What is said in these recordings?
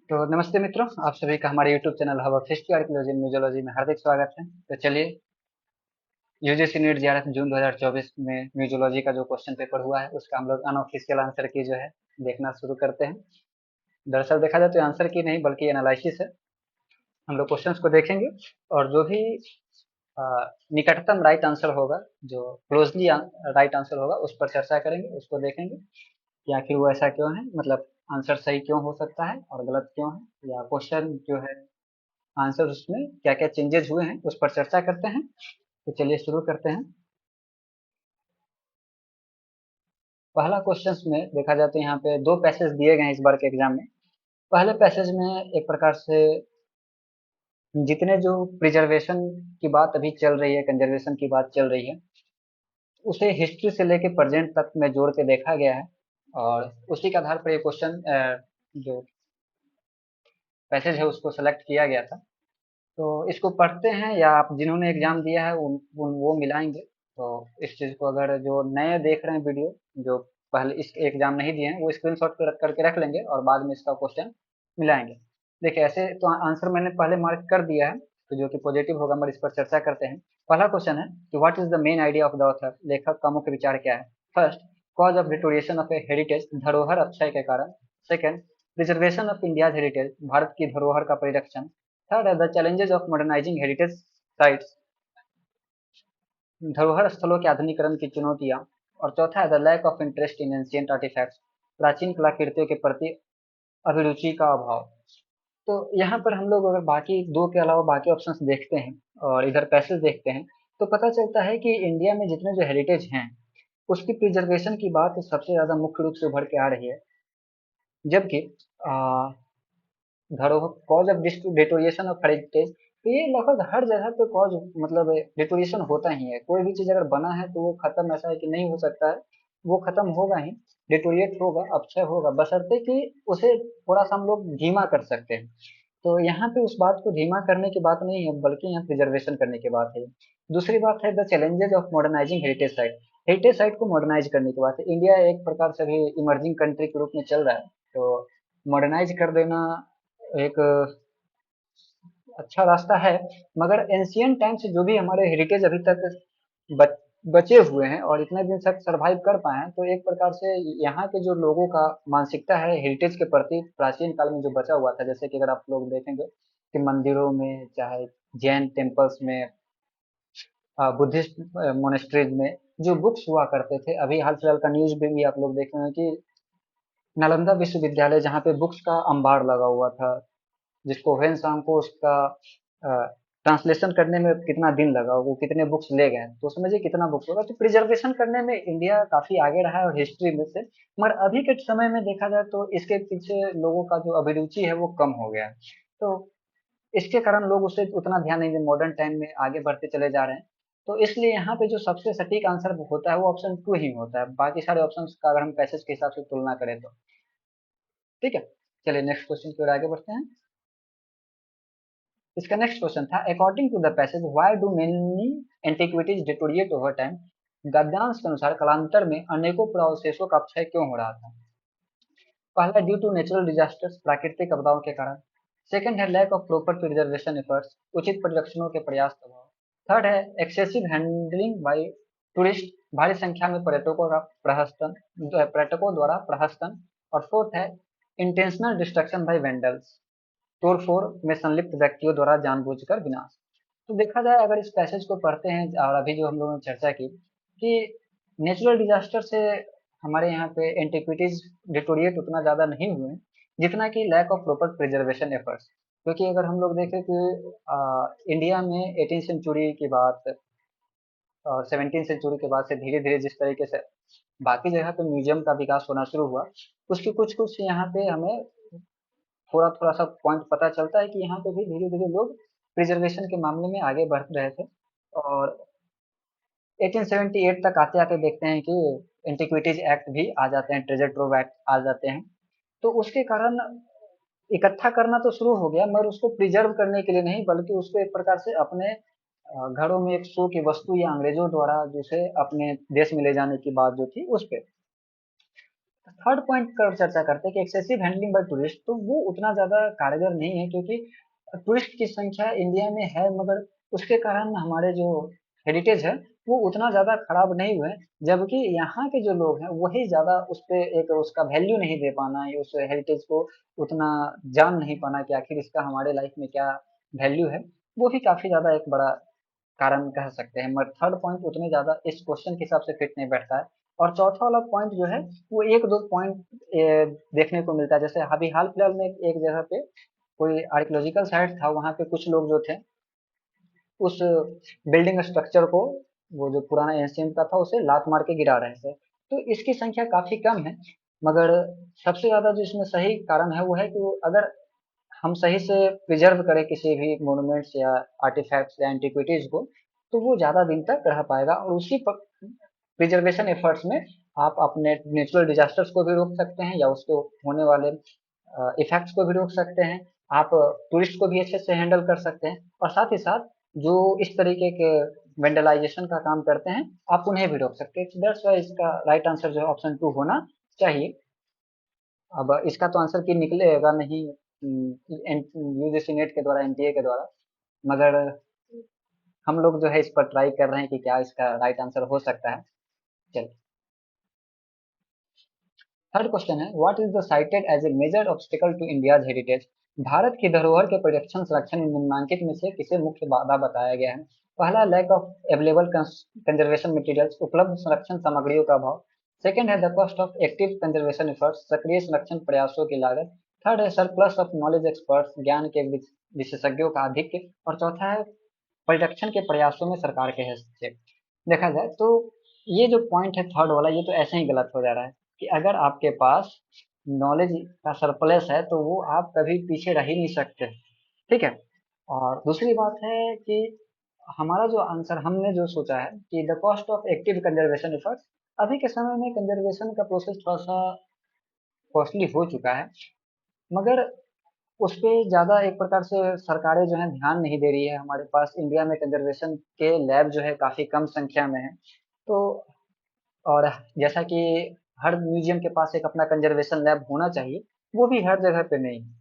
तो नमस्ते मित्रों, आप सभी का हमारे YouTube channel hub of history archaeology museology में हार्दिक स्वागत है। तो चलिए, यूजीसी नीट जेआरएफ जून 2024 में म्यूजियोलॉजी का जो क्वेश्चन पेपर हुआ है उसका हम लोग अनऑफिशियल आंसर की जो है देखना शुरू करते हैं। दरअसल देखा जाए तो आंसर की नहीं बल्कि एनालिसिस है। हम लोग क्वेश्चंस को देखेंगे और जो भी अ, निकटतम राइट आंसर होगा, जो क्लोजली राइट आंसर होगा उस पर चर्चा करेंगे, उसको देखेंगे कि आखिर वो ऐसा क्यों है, मतलब आंसर सही क्यों हो सकता है और गलत क्यों है, या क्वेश्चन जो है आंसर उसमें क्या क्या चेंजेस हुए हैं उस पर चर्चा करते हैं। तो चलिए शुरू करते हैं। पहला क्वेश्चन में देखा जाए तो यहाँ पे दो पैसेज दिए गए हैं इस बार के एग्जाम में। पहले पैसेज में एक प्रकार से जितने जो प्रिजर्वेशन की बात अभी चल रही है, कंजर्वेशन की बात चल रही है, उसे हिस्ट्री से लेके प्रेजेंट तक में जोड़ के देखा गया है और उसी के आधार पर ये क्वेश्चन जो पैसेज है उसको सेलेक्ट किया गया था। तो इसको पढ़ते हैं या आप जिन्होंने एग्जाम दिया है उन वो मिलाएंगे। तो इस चीज को अगर जो नए देख रहे हैं वीडियो, जो पहले इस एग्जाम नहीं दिए हैं, वो स्क्रीनशॉट पे रख करके रख लेंगे और बाद में इसका क्वेश्चन मिलाएंगे। देखिए, ऐसे तो आंसर मैंने पहले मार्क कर दिया है, तो जो कि पॉजिटिव होगा, मगर इस पर चर्चा करते हैं। पहला क्वेश्चन है कि what is the main idea of the author, लेखक का मुख्य विचार क्या है। First, cause of deterioration of a heritage, धरोहर अक्षय के कारण। Second, preservation of India's heritage, भारत की धरोहर का परिरक्षण। थर्ड है the challenges of modernising heritage sites, धरोहर स्थलों के आधुनिकरण की चुनौतियां। और चौथा है the lack of interest in ancient artefacts, प्राचीन कलाकृतियों के प्रति अभिरुचि का अभाव। तो यहाँ पर हम लोग अगर बाकी दो के अलावा बाकी ऑप्शंस देखते हैं और इधर पैसेज देखते हैं, तो पता चलता है कि इंडिया में जितने जो हेरिटेज हैं उसकी प्रिजर्वेशन की बात सबसे ज्यादा मुख्य रूप से उभर के आ रही है। जबकि धरोहर cause of deterioration of heritage, तो ये लगभग हर जगह पे कॉज, मतलब डिटोरिएशन होता ही है। कोई भी चीज अगर बना है तो वो खत्म ऐसा है कि नहीं हो सकता है, वो खत्म होगा ही, डिटोरिएट होगा, अपक्षय होगा, बशर्ते कि उसे थोड़ा सा हम लोग धीमा कर सकते हैं। तो यहाँ पे उस बात को धीमा करने की बात नहीं है बल्कि यहाँ प्रिजर्वेशन करने की बात है। दूसरी बात है the challenges of modernising heritage site, heritage site को मॉडर्नाइज करने की बात है। इंडिया एक प्रकार से अभी इमर्जिंग कंट्री के रूप में चल रहा है, तो मॉडर्नाइज कर देना एक अच्छा रास्ता है। मगर एंशियंट टाइम से जो भी हमारे हेरिटेज अभी तक बच, बचे हुए हैं और इतने दिन तक सरवाइव कर पाए हैं, तो एक प्रकार से यहाँ के जो लोगों का मानसिकता है हेरिटेज के प्रति प्राचीन काल में जो बचा हुआ था, जैसे कि अगर आप लोग देखेंगे कि मंदिरों में, चाहे जैन टेम्पल्स में, बुद्धिस्ट मोनेस्ट्रीज में जो बुक्स हुआ करते थे, अभी हाल फिलहाल का न्यूज में भी आप लोग देखे होंगे कि नालंदा विश्वविद्यालय जहाँ पे बुक्स का अंबार लगा हुआ था, जिसको वेन शाम को उसका ट्रांसलेशन करने में कितना दिन लगा, वो कितने बुक्स ले गए, तो समझिए कितना बुक्स होगा। तो प्रिजर्वेशन करने में इंडिया काफी आगे रहा है और हिस्ट्री में से। मगर अभी के समय में देखा जाए तो इसके पीछे लोगों का जो अभिरुचि है वो कम हो गया है। तो इसके कारण लोग उसे उतना ध्यान नहीं दे, मॉडर्न टाइम में आगे बढ़ते चले जा रहे हैं। तो इसलिए यहाँ पे जो सबसे सटीक आंसर होता है वो ऑप्शन टू ही होता है, बाकी सारे ऑप्शन का अगर हम पैसेज के हिसाब से तुलना करें तो। ठीक है, चलिए नेक्स्ट क्वेश्चन की ओर आगे बढ़ते हैं। इसका नेक्स्ट क्वेश्चन था according to the passage why do many antiquities deteriorate over time, गद्यांश के अनुसार कालांतर में अनेकों पुरावशेषों का क्षय क्यों हो रहा था। पहला, ड्यू टू नेचुरल डिजास्टर्स, प्राकृतिक आपदाओं के कारण। सेकंड है lack of proper preservation efforts, उचित परिरक्षणों के प्रयास का अभाव। थर्ड है एक्सेसिव हैंडलिंग बाय टूरिस्ट, भारी संख्या में पर्यटकों द्वारा प्रहसन। और फोर्थ है इंटेंशनल डिस्ट्रक्शन बाय वेंडल्स, तोड़फोड़ में संलिप्त व्यक्तियों द्वारा जानबूझकर विनाश। तो देखा जाए अगर इस पैसेज को पढ़ते हैं और अभी जो हम लोगों ने चर्चा की कि नेचुरल डिजास्टर से हमारे यहाँ पे एंटिक्विटीज डिटोरिएट उतना ज्यादा नहीं हुए जितना कि lack of proper preservation efforts. क्योंकि अगर हम लोग देखें कि इंडिया में 18 सेंचुरी की बात और 17 सेंचुरी के बाद से धीरे धीरे जिस तरीके से बाकी जगह पे म्यूजियम का विकास होना शुरू हुआ, उसकी कुछ कुछ यहाँ पे हमें थोड़ा थोड़ा सा पॉइंट पता चलता है कि यहाँ पे भी धीरे धीरे लोग प्रिजर्वेशन के मामले में आगे बढ़ रहे थे। और 1878 तक आते आते देखते हैं कि एंटिक्विटीज एक्ट भी आ जाते हैं, ट्रेजर ट्रोव एक्ट आ जाते हैं। तो उसके कारण इकट्ठा करना तो शुरू हो गया, मगर उसको प्रिजर्व करने के लिए नहीं बल्कि उसको एक प्रकार से अपने घरों में एक शो की वस्तु या अंग्रेजों द्वारा जिसे अपने देश में ले जाने की बात जो थी उस पे। थर्ड पॉइंट पर चर्चा करते हैं कि एक्सेसिव हैंडलिंग बाय टूरिस्ट, तो वो उतना ज़्यादा कारगर नहीं है, क्योंकि टूरिस्ट की संख्या इंडिया में है, मगर उसके कारण हमारे जो हेरिटेज है वो उतना ज़्यादा खराब नहीं हुए, जबकि यहाँ के जो लोग हैं वही ज़्यादा उस पे एक उसका वैल्यू नहीं दे पाना, या उस हेरिटेज को उतना जान नहीं पाना कि आखिर इसका हमारे लाइफ में क्या वैल्यू है, वो भी काफ़ी ज़्यादा एक बड़ा कारण कह सकते हैं। मगर थर्ड पॉइंट उतने ज़्यादा इस क्वेश्चन के हिसाब से फिट नहीं बैठता है। और चौथा वाला पॉइंट जो है वो एक दो पॉइंट देखने को मिलता है, जैसे अभी हाल फिलहाल में एक जगह पे कोई आर्कियोलॉजिकल साइट था, वहाँ पे कुछ लोग जो थे उस बिल्डिंग स्ट्रक्चर को, वो जो पुराना एंशियंट का था, उसे लात मार के गिरा रहे थे। तो इसकी संख्या काफी कम है, मगर सबसे ज्यादा जो इसमें सही कारण है वो है कि वो अगर हम सही से प्रिजर्व करें किसी भी मोन्यूमेंट्स या आर्टिफैक्ट्स या एंटिक्विटीज को, तो वो ज्यादा दिन तक रह पाएगा। और उसी प्रिजर्वेशन एफर्ट्स में आप अपने नेचुरल डिजास्टर्स को भी रोक सकते हैं, या उसके होने वाले इफेक्ट्स को भी रोक सकते हैं। आप टूरिस्ट को भी अच्छे से हैंडल कर सकते हैं, और साथ ही साथ जो इस तरीके के वेंडलाइजेशन का काम करते हैं आप उन्हें भी रोक सकते हैं। दैट्स वाई इसका राइट आंसर जो है ऑप्शन टू होना चाहिए। अब इसका तो आंसर की निकलेगा नहीं यूजीसी नेट के द्वारा, एनटीए के द्वारा, मगर हम लोग जो है इस पर ट्राई कर रहे हैं कि क्या इसका राइट आंसर हो सकता है। चलिए, थर्ड क्वेश्चन है, what is the cited as a major obstacle to India's heritage. भारत की धरोहर के परिरक्षण संरक्षण में निम्नलिखित में से किसे मुख्य बाधा बताया गया है। पहला, lack of available conservation materials, उपलब्ध संरक्षण सामग्रियों का अभाव। सेकंड है the cost of active conservation efforts, सक्रिय संरक्षण प्रयासों की लागत। थर्ड है सरप्लस ऑफ नॉलेज एक्सपर्ट्स, ज्ञान के विशेषज्ञों का आधिक्य। और चौथा है परिरक्षण के प्रयासों में सरकार के हस्तक्षेप। देखा जाए तो ये जो पॉइंट है थर्ड वाला, ये तो ऐसे ही गलत हो जा रहा है कि अगर आपके पास नॉलेज का सरप्लस है तो वो आप कभी पीछे रह ही नहीं सकते। ठीक है। और दूसरी बात है कि हमारा जो आंसर हमने जो सोचा है कि the cost of active conservation efforts, अभी के समय में कंजर्वेशन का प्रोसेस थोड़ा सा कॉस्टली हो चुका है, मगर उस पे ज़्यादा एक प्रकार से सरकारें जो है ध्यान नहीं दे रही है। हमारे पास इंडिया में कंजर्वेशन के लैब जो है काफ़ी कम संख्या में है। तो और जैसा कि हर म्यूजियम के पास एक अपना कंजर्वेशन लैब होना चाहिए, वो भी हर जगह पे नहीं है।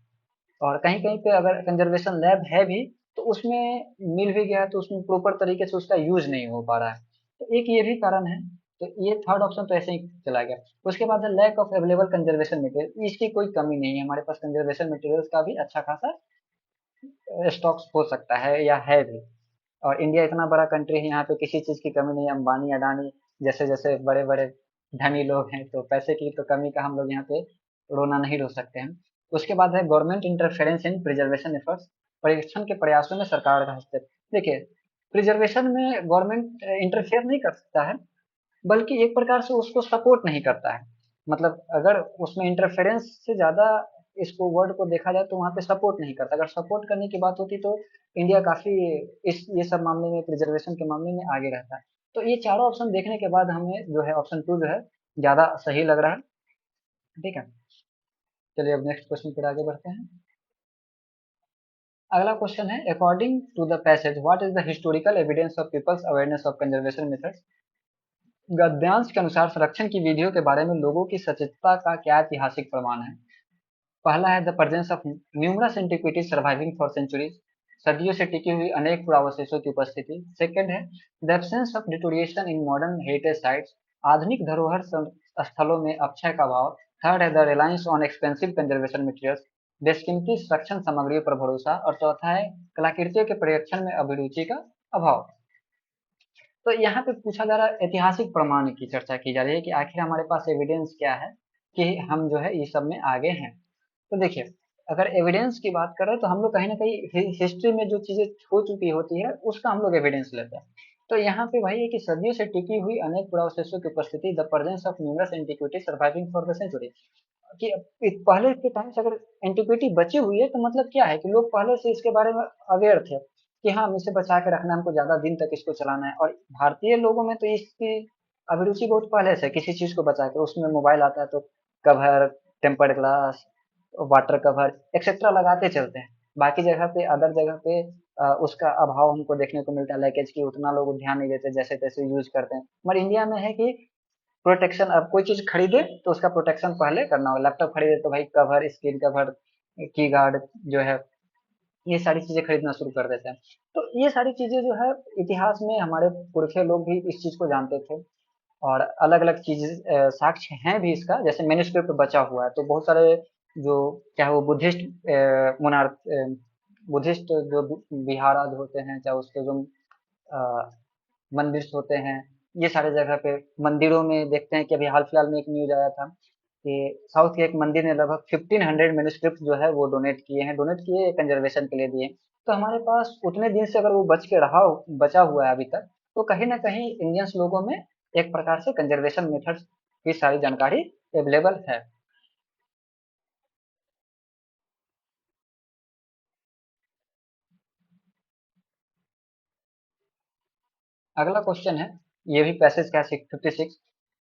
और कहीं कहीं पे अगर कंजर्वेशन लैब है भी, तो उसमें मिल भी गया है तो उसमें प्रॉपर तरीके से उसका यूज नहीं हो पा रहा है। तो एक ये भी कारण है। तो ये थर्ड ऑप्शन तो ऐसे ही चला गया। उसके बाद है lack of available conservation material, इसकी कोई कमी नहीं है, हमारे पास कंजर्वेशन मटेरियल्स का भी अच्छा खासा स्टॉक्स हो सकता है या है भी। और इंडिया इतना बड़ा कंट्री है, यहाँ पे किसी चीज की कमी नहीं है। अंबानी अडानी जैसे जैसे बड़े बड़े धनी लोग हैं, तो पैसे की तो कमी का हम लोग यहाँ पे रोना नहीं रो सकते हैं। उसके बाद है गवर्नमेंट इंटरफेरेंस इन प्रिजर्वेशन एफर्ट्स, परीक्षण के प्रयासों में सरकार का हस्तक्षेप। देखिए, प्रिजर्वेशन में गवर्नमेंट इंटरफेयर नहीं कर सकता है, बल्कि एक प्रकार से उसको सपोर्ट नहीं करता है। मतलब अगर उसमें इंटरफेरेंस से ज्यादा इसको वर्ड को देखा जाए तो वहाँ पे सपोर्ट नहीं करता। अगर सपोर्ट करने की बात होती तो इंडिया काफी इस ये सब मामले में, प्रिजर्वेशन के मामले में आगे रहता है। तो ये चारों ऑप्शन देखने के बाद हमें जो है ऑप्शन टू जो है ज्यादा सही लग रहा है। ठीक है। चलिए अब नेक्स्ट क्वेश्चन पर आगे बढ़ते हैं। अगला क्वेश्चन है, according to the passage what is the historical evidence of people's awareness of conservation methods. गद्यांश के अनुसार संरक्षण की विधियों के बारे में लोगों की सचेतता का क्या ऐतिहासिक प्रमाण है। पहला है the presence of numerous antiquities surviving for centuries, सदियों से टिकी हुई अनेक पुरावशेषों की उपस्थिति। सेकंड है the absence of deterioration in modern heritage sites, आधुनिक धरोहर स्थलों में अक्षय का अभाव। थर्ड है the reliance on expensive conservation materials, बेशकीमती संरक्षण सामग्रियों पर भरोसा। और चौथा है कलाकृतियों के परिरक्षण में अभिरुचि का अभाव। तो यहाँ पे पूछा जा रहा है, ऐतिहासिक प्रमाण की चर्चा की जा रही है कि आखिर हमारे पास एविडेंस क्या है कि हम जो है ये सब में आगे हैं। तो देखिए, अगर एविडेंस की बात करें तो हम लोग कहीं ना कहीं हिस्ट्री में जो चीजें हो चुकी होती है उसका हम लोग एविडेंस लेते हैं। तो यहाँ पे वही है कि सदियों से टिकी हुई अनेक पुरावशेषों की उपस्थिति, the presence of numerous antiquity surviving for the century, कि पहले के टाइम से अगर एंटिक्विटी बची हुई है तो मतलब क्या है कि लोग पहले से इसके बारे में अवेयर थे कि हाँ, इसे बचा के रखना है, हमको ज्यादा दिन तक इसको चलाना है। और भारतीय लोगों में तो इसकी अभिरुचि बहुत पहले से है, किसी चीज को बचा के, उसमें मोबाइल आता है तो cover, tempered glass, water cover etcetera लगाते चलते हैं। बाकी जगह पे, अदर जगह पे उसका अभाव हमको देखने को मिलता है, लाइकेज की उतना लोग ध्यान नहीं देते, जैसे तैसे यूज करते हैं। मगर इंडिया में है कि प्रोटेक्शन, अब कोई चीज खरीदे तो उसका प्रोटेक्शन पहले करना हो, लैपटॉप खरीदे तो भाई कवर, स्क्रीन कवर, की गार्ड जो है, ये सारी चीजें खरीदना शुरू कर देते हैं। तो ये सारी चीजें जो है इतिहास में हमारे पुरखे लोग भी इस चीज को जानते थे। और अलग अलग चीज साक्ष्य हैं भी इसका, जैसे मैन्युस्क्रिप्ट बचा हुआ है तो बहुत सारे जो, चाहे वो बुद्धिस्ट मोनार्क, बुद्धिस्ट जो विहाराज होते हैं, चाहे उसके जो अ, मंदिर होते हैं, ये सारे जगह पे मंदिरों में देखते हैं कि अभी हाल फिलहाल में एक न्यूज आया था कि साउथ के एक मंदिर ने लगभग 1500 मैन्युस्क्रिप्ट जो है वो डोनेट किए, कंजर्वेशन के लिए दिए। तो हमारे पास उतने दिन से अगर वो बचा हुआ है अभी तक, तो कहीं ना कहीं इंडियंस लोगों में एक प्रकार से कंजर्वेशन मेथड्स की सारी जानकारी अवेलेबल है। अगला क्वेश्चन है, ये भी पैसेज का 56,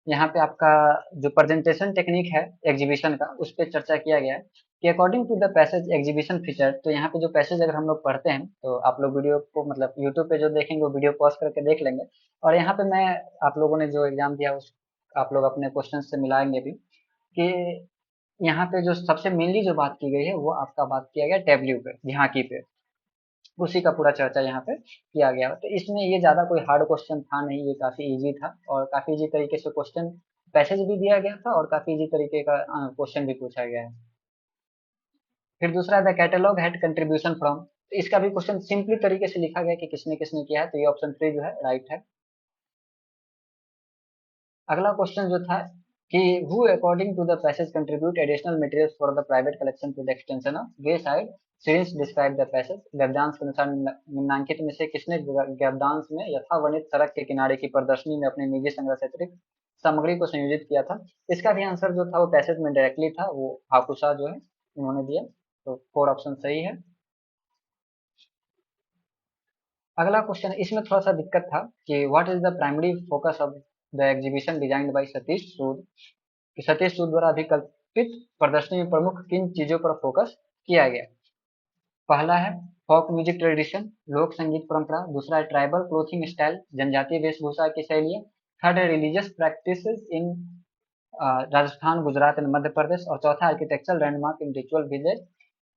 यहाँ पे आपका जो प्रेजेंटेशन टेक्निक है एग्जीबिशन का, उस पर चर्चा किया गया है कि according to the passage exhibition feature. तो यहाँ पे जो पैसेज अगर हम लोग पढ़ते हैं तो आप लोग वीडियो को मतलब यूट्यूब पे जो देखेंगे वो वीडियो पॉज करके देख लेंगे, और यहाँ पे मैं, आप लोगों ने जो एग्जाम दिया उस, आप लोग अपने क्वेश्चन से मिलाएंगे भी कि यहाँ पे जो सबसे मेनली जो बात की गई है वो आपका बात किया गया टेबल्यू पे, झांकी पे, उसी का पूरा चर्चा यहाँ पे किया गया। तो इसमें ये ज्यादा कोई हार्ड क्वेश्चन था नहीं, ये काफी इजी था, और काफी इजी तरीके से क्वेश्चन पैसेज भी दिया गया था, और काफी इजी तरीके का क्वेश्चन भी पूछा गया है। फिर दूसरा, the catalogue had contribution from, तो इसका भी क्वेश्चन सिंपली तरीके से लिखा गया कि किसने किसने किया है, तो ये ऑप्शन 3 जो है राइट है। अगला क्वेश्चन जो था कि who according to the passage contribute additional materials for the private collection to the extension of way side scenes describe the passage, गद्यांश के अनुसार निम्नांकित में से किसने गद्यांश में यथावर्णित सड़क के किनारे की प्रदर्शनी में अपने निजी संग्रह से अतिरिक्त सामग्री को संयोजित किया था। इसका भी आंसर जो था वो पैसेज में डायरेक्टली था, वो हाकुसा जो है उन्होंने दिया। तो 4 ऑप्शन सही है। अगला क्वेश्चन, इसमें थोड़ा सा दिक्कत था कि what is the primary focus of the exhibition designed by Satish Sood, कि सतीश सूद द्वारा अभिकल्पित प्रदर्शनी में प्रमुख किन चीजों पर फोकस किया गया। पहला है फोक म्यूजिक ट्रेडिशन, लोक संगीत परंपरा। दूसरा है ट्राइबल क्लोथिंग स्टाइल, जनजातीय वेशभूषा की शैली। थर्ड है religious practice in Rajasthan, Gujarat and Madhya Pradesh. और चौथा architectural landmark in ritual village,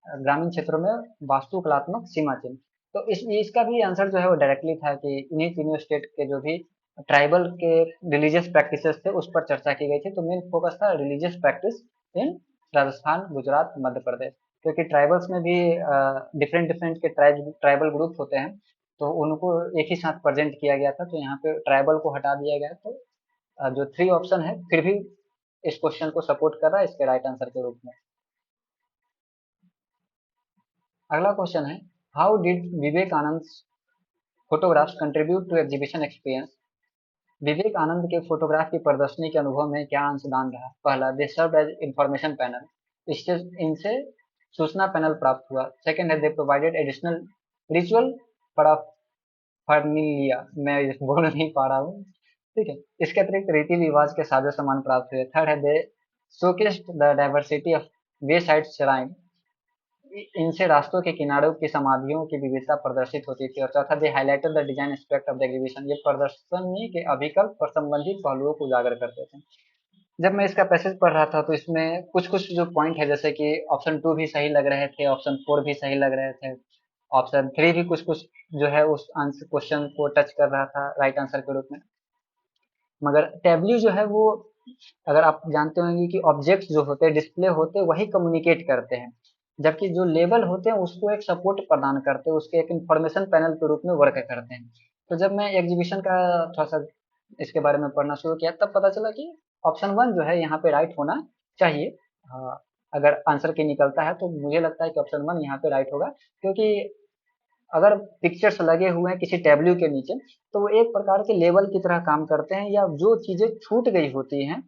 ग्रामीण क्षेत्रों में वास्तुकलात्मक सीमा चिन्ह। तो इसका भी आंसर जो है वो डायरेक्टली था कि इन्हीं तीनों स्टेट के जो भी ट्राइबल के रिलीजियस प्रैक्टिसेस थे उस पर चर्चा की गई थी। तो मेन फोकस था religious practice in Rajasthan, Gujarat, Madhya Pradesh, क्योंकि ट्राइबल्स में भी डिफरेंट डिफरेंट के ट्राइबल ग्रुप होते हैं, तो उनको एक ही साथ प्रेजेंट किया गया था। तो यहाँ पे ट्राइबल को हटा दिया गया। तो जो 3 ऑप्शन है फिर भी इस क्वेश्चन को सपोर्ट कर रहा है इसके राइट आंसर के रूप में। अगला क्वेश्चन है, how did Vivekananda photographs contribute to exhibition experience, Vivekananda के फोटोग्राफ की प्रदर्शनी के अनुभव में क्या अंशदान रहा। पहला, दे सर्व एज इंफॉर्मेशन पैनल, इससे इनसे सूचना पैनल प्राप्त हुआ। सेकंड है, दे प्रोवाइडेड एडिशनल रिचुअल पैराफर्निलिया, मैं ये बोल नहीं पा रहा हूँ, ठीक है, इसके अतिरिक्त रीति रिवाज के साजो सामान प्राप्त हुए। थर्ड है, they showcased the diversity of way side shrine, इनसे रास्तों के किनारों की समाधियों की विविधता प्रदर्शित होती थी। और चौथा, they highlighted the design aspect of the exhibition, ये प्रदर्शनी के अभिकल्प और संबंधित पहलुओं को उजागर करते थे। जब मैं इसका पैसेज पढ़ रहा था तो इसमें कुछ कुछ जो पॉइंट है, जैसे कि ऑप्शन 2 भी सही लग रहे थे, ऑप्शन 4 भी सही लग रहे थे, ऑप्शन 3 भी कुछ कुछ जो है उस आंसर क्वेश्चन को टच कर रहा था राइट आंसर के रूप में। मगर टैबल्यू जो है वो, अगर आप जानते होंगे कि ऑब्जेक्ट्स जो होते हैं, डिस्प्ले होते हैं, वही कम्युनिकेट करते हैं, जबकि जो लेबल होते हैं उसको एक सपोर्ट प्रदान करते हैं, उसके एक इंफॉर्मेशन पैनल के रूप में वर्क करते हैं। तो जब मैं एग्जीबिशन का थोड़ा सा इसके बारे में पढ़ना शुरू किया तब पता चला कि ऑप्शन 1 जो है यहाँ पे राइट होना चाहिए। अगर आंसर की निकलता है तो मुझे लगता है कि ऑप्शन 1 यहाँ पे राइट होगा, क्योंकि अगर पिक्चर्स लगे हुए हैं किसी टैबल्यू के नीचे तो वो एक प्रकार के लेबल की तरह काम करते हैं, या जो चीजें छूट गई होती हैं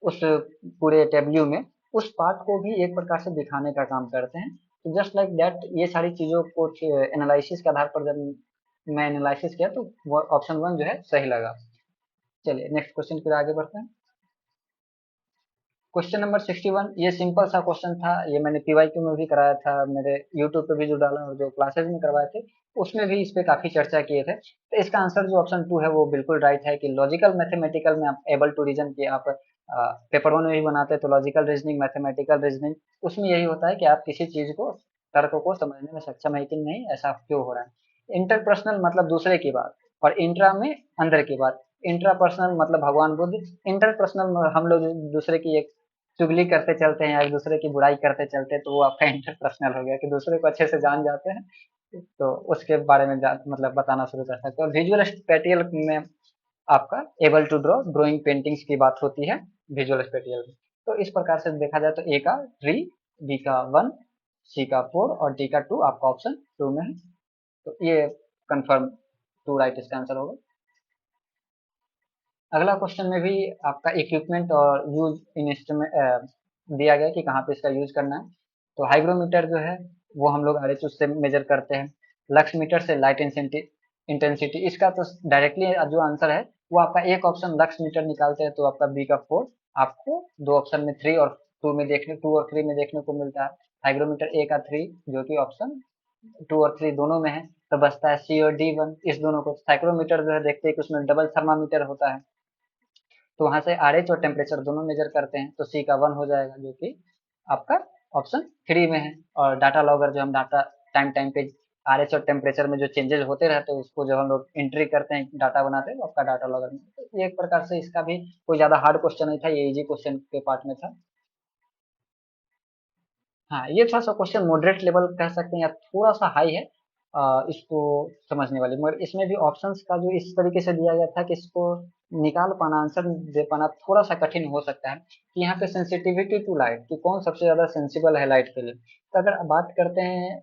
उस पूरे टैबल्यू में, उस पार्ट को भी एक प्रकार से दिखाने का काम करते हैं। तो जस्ट लाइक दैट, ये सारी चीजों को एनालिसिस के आधार पर जब मैं एनालिसिस किया तो वो ऑप्शन 1 जो है सही लगा। चलिए नेक्स्ट क्वेश्चन की ओर आगे बढ़ते हैं। क्वेश्चन नंबर 61, ये सिंपल सा क्वेश्चन था। ये मैंने पीवाईक्यू में भी कराया था, मेरे यूट्यूब पे भी जो डाला और जो क्लासेस में करवाए थे उसमें भी इस पे काफी चर्चा किए थे। तो इसका आंसर जो ऑप्शन 2 है वो बिल्कुल राइट है कि लॉजिकल मैथमेटिकल में आप एबल टू रीजन की आप पेपर वन में भी बनाते हैं तो लॉजिकल रीजनिंग, मैथमेटिकल रीजनिंग, उसमें यही होता है कि आप किसी चीज को, तर्क को समझने में सक्षम है कि नहीं, ऐसा क्यों हो रहा है। इंटरपर्सनल मतलब दूसरे की बात, और इंट्रा में अंदर की बात। इंट्रा पर्सनल मतलब भगवान बुद्ध। इंटरपर्सनल हम लोग दूसरे की एक चुगली करते चलते हैं या एक दूसरे की बुराई करते चलते हैं, तो वो आपका इंटरपर्सनल हो गया कि दूसरे को अच्छे से जान जाते हैं, तो उसके बारे में मतलब बताना शुरू कर सकते हैं। और विजुअल स्पेटियल में आपका able to draw, drawing, paintings की बात होती है विजुअल स्पेटियल में। तो इस प्रकार से देखा जाए तो ए का 3, बी का 1, सी का 4 और डी का 2 आपका ऑप्शन 2 में है। तो ये कंफर्म 2 राइट इसका आंसर होगा। अगला क्वेश्चन में भी आपका इक्विपमेंट और यूज इन इंस्ट्रूमेंट दिया गया है कि कहाँ पे इसका यूज करना है। तो हाइग्रोमीटर जो है वो हम लोग आरएचओ से मेजर करते हैं। लक्स मीटर से लाइट इंटेंसिटी, इसका तो डायरेक्टली जो आंसर है वो आपका एक ऑप्शन लक्स मीटर निकालते हैं तो आपका बी का 4, आपको दो ऑप्शन में 3 और 2 में देखने, 2 और 3 में देखने को मिलता है। हाइग्रोमीटर ए का 3 जो कि ऑप्शन 2 और 3 दोनों में है। तो बचता है सी और डी 1, इस दोनों को। साइक्रोमीटर जो है देखते हैं कि उसमें डबल थर्मामीटर होता है, तो वहां से आरएच और टेम्परेचर दोनों मेजर करते हैं, तो सी का 1 हो जाएगा जो कि आपका ऑप्शन 3 में है। और डाटा लॉगर जो हम डाटा टाइम टाइम पे आरएच और टेम्परेचर में जो चेंजेस होते रहते हैं उसको जब हम लोग एंट्री करते हैं, डाटा बनाते हैं, तो आपका डाटा लॉगर में। तो ये एक प्रकार से इसका भी कोई ज्यादा हार्ड क्वेश्चन नहीं था, ये इजी क्वेश्चन के पार्ट में था। हाँ, ये थोड़ा सा क्वेश्चन मॉडरेट लेवल कह सकते हैं या थोड़ा सा हाई है इसको समझने वाले, मगर इसमें भी ऑप्शंस का जो इस तरीके से दिया गया था कि इसको निकाल पाना, आंसर दे पाना थोड़ा सा कठिन हो सकता है। कि यहाँ पे सेंसिटिविटी टू लाइट, कि कौन सबसे ज्यादा सेंसिबल है लाइट के लिए। तो अगर बात करते हैं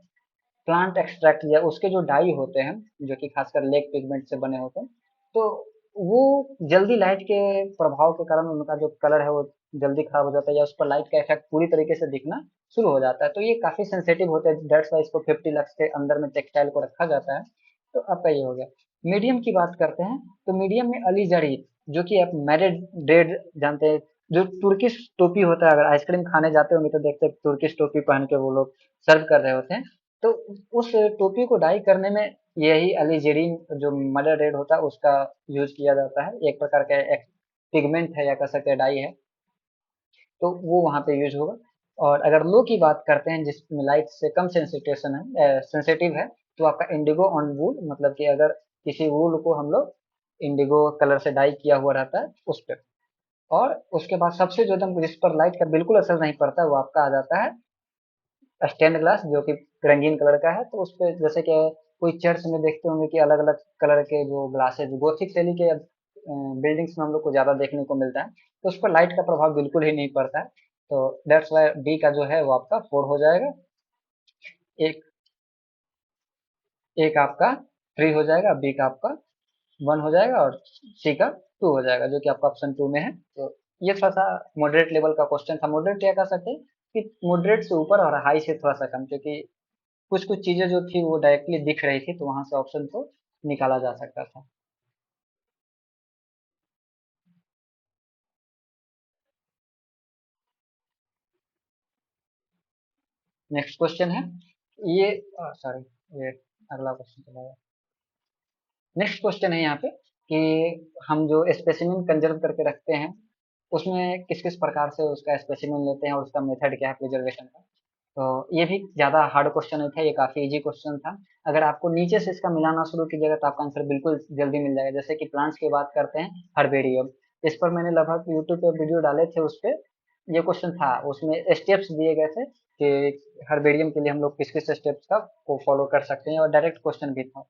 प्लांट एक्सट्रैक्ट या उसके जो डाई होते हैं जो कि खासकर लेग पिगमेंट से बने होते हैं, तो वो जल्दी लाइट के प्रभाव के कारण उनका जो कलर है वो जल्दी खराब हो जाता है या उस पर लाइट का इफेक्ट पूरी तरीके से दिखना शुरू हो जाता है। तो ये काफी सेंसिटिव होते हैं, डेट्स वाई इसको 50 लक्स के अंदर में टेक्सटाइल को रखा जाता है। तो आपका ये हो गया। मीडियम की बात करते हैं तो मीडियम में अली जड़ी, जो कि आप मैरिड डेड जानते हैं, जो तुर्किश टोपी होता है, अगर आइसक्रीम खाने जाते होंगे तो देखते हैं तुर्किश टोपी पहन के वो लोग सर्व कर रहे होते हैं। तो उस टोपी को डाई करने में यही अलीजेरिन जो मदर रेड होता है उसका यूज किया जाता है। एक प्रकार का एक पिगमेंट है या कह सकते हैं डाई है, तो वो वहाँ पे यूज होगा। और अगर लो की बात करते हैं जिसमें लाइट से कम सेंसिटेशन है, सेंसिटिव है, तो आपका इंडिगो ऑन वूल, मतलब कि अगर किसी वूल को हम लोग इंडिगो कलर से डाई किया हुआ रहता है उस पे। और उसके बाद सबसे जो एकदम जिस पर लाइट का बिल्कुल असर नहीं पड़ता वो आपका आ जाता है स्टेन ग्लास, जो कि रंगीन कलर का है। तो उस पे जैसे कि कोई चर्च में देखते होंगे कि अलग अलग कलर के जो ग्लासेज गोथिक शैली के बिल्डिंग्स में हम लोग को ज्यादा देखने को मिलता है, तो उस पर लाइट का प्रभाव बिल्कुल ही नहीं पड़ता है। तो दैट्स वाई बी का जो है वो आपका 4 हो जाएगा। एक एक आपका 3 हो जाएगा, बी का आपका 1 हो जाएगा और सी का 2 हो जाएगा जो कि आपका ऑप्शन 2 में है। तो ये थोड़ा सा मॉडरेट लेवल का क्वेश्चन था। मॉडरेट क्या कह सकते हैं कि मॉडरेट से ऊपर और हाई से थोड़ा सा कम, क्योंकि कुछ कुछ चीजें जो थी वो डायरेक्टली दिख रही थी, तो वहां से ऑप्शन को निकाला जा सकता था। नेक्स्ट क्वेश्चन है ये, सॉरी, ये अगला क्वेश्चन चला गया। नेक्स्ट क्वेश्चन है यहाँ पे कि हम जो स्पेसिमेन कंजर्व करके रखते हैं उसमें किस किस प्रकार से उसका स्पेसिमेन लेते हैं और उसका मेथड क्या है प्रिजर्वेशन का। तो ये भी ज्यादा हार्ड क्वेश्चन नहीं था, ये काफी इजी क्वेश्चन था। अगर आपको नीचे से इसका मिलाना शुरू कीजिएगा तो आपका आंसर बिल्कुल जल्दी मिल जाएगा। जैसे कि प्लांट्स की बात करते हैं, हर्बेरियम, इस पर मैंने लगभग यूट्यूब पे वीडियो डाले थे, उस पे ये क्वेश्चन था, उसमें स्टेप्स दिए गए थे कि हर्बेरियम के लिए हम लोग किस किस स्टेप्स का को फॉलो कर सकते हैं, और डायरेक्ट क्वेश्चन भी था।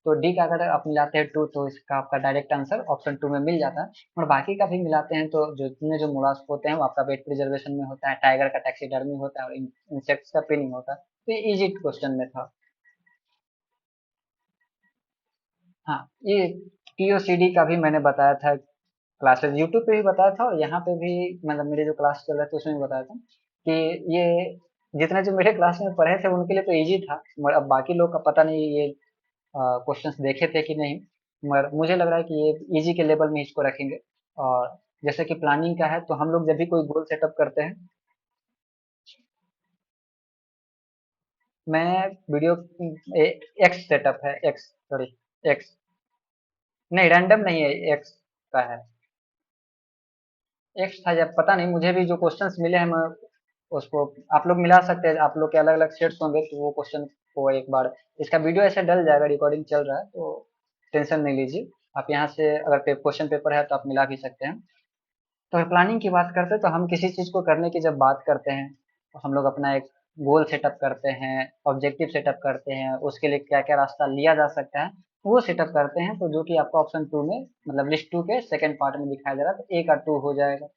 तो डी का अगर आप मिलाते हैं 2 तो इसका आपका डायरेक्ट आंसर ऑप्शन 2 में मिल जाता है। और बाकी का भी मिलाते हैं तो जो जितने जो मोलास्क होते हैं वो आपका वेट प्रिजर्वेशन में होता है, टाइगर का टैक्सीडर्मी होता है और इंसेक्ट्स का पिनिंग होता है। तो ये इजी क्वेश्चन में था। हाँ, ये पीओसीडी का भी मैंने बताया था, क्लासेस यूट्यूब पे भी बताया था और यहाँ पे भी, मतलब मेरे जो क्लास चल रहे थे उसमें भी बताया था कि ये जितने जो मेरे क्लास में पढ़े थे उनके लिए तो इजी था, मगर अब बाकी लोग का पता नहीं ये क्वेश्चंस देखे थे कि नहीं। मगर मुझे लग रहा है कि ये इजी के लेवल में इसको रखेंगे। और जैसे कि प्लानिंग का है, तो हम लोग जब भी कोई गोल सेटअप करते हैं। मैं वीडियो एक्स सेटअप है, एक्स सॉरी, एक्स। नहीं, रैंडम नहीं है, एक्स का है। एक्स था, जब पता नहीं, मुझे भी जो क्वेश्चंस मिले हैं मैं उसको, आप लोग मिला सकते हैं, आप लोग के अलग अलग सेट्स होंगे, तो वो क्वेश्चन को एक बार, इसका वीडियो ऐसे डल जाएगा, रिकॉर्डिंग चल रहा है, तो टेंशन नहीं लीजिए। आप यहाँ से अगर क्वेश्चन पेपर है तो आप मिला भी सकते हैं। तो प्लानिंग की बात करते हैं, तो हम किसी चीज को करने की जब बात करते हैं, तो हम लोग अपना एक गोल सेटअप करते हैं, ऑब्जेक्टिव सेटअप करते हैं, उसके लिए क्या क्या रास्ता लिया जा सकता है वो सेटअप करते हैं। तो जो कि आपका ऑप्शन टू में, मतलब लिस्ट टू के सेकंड पार्ट में दिखाया जा रहा है, तो ए का टू हो जाएगा।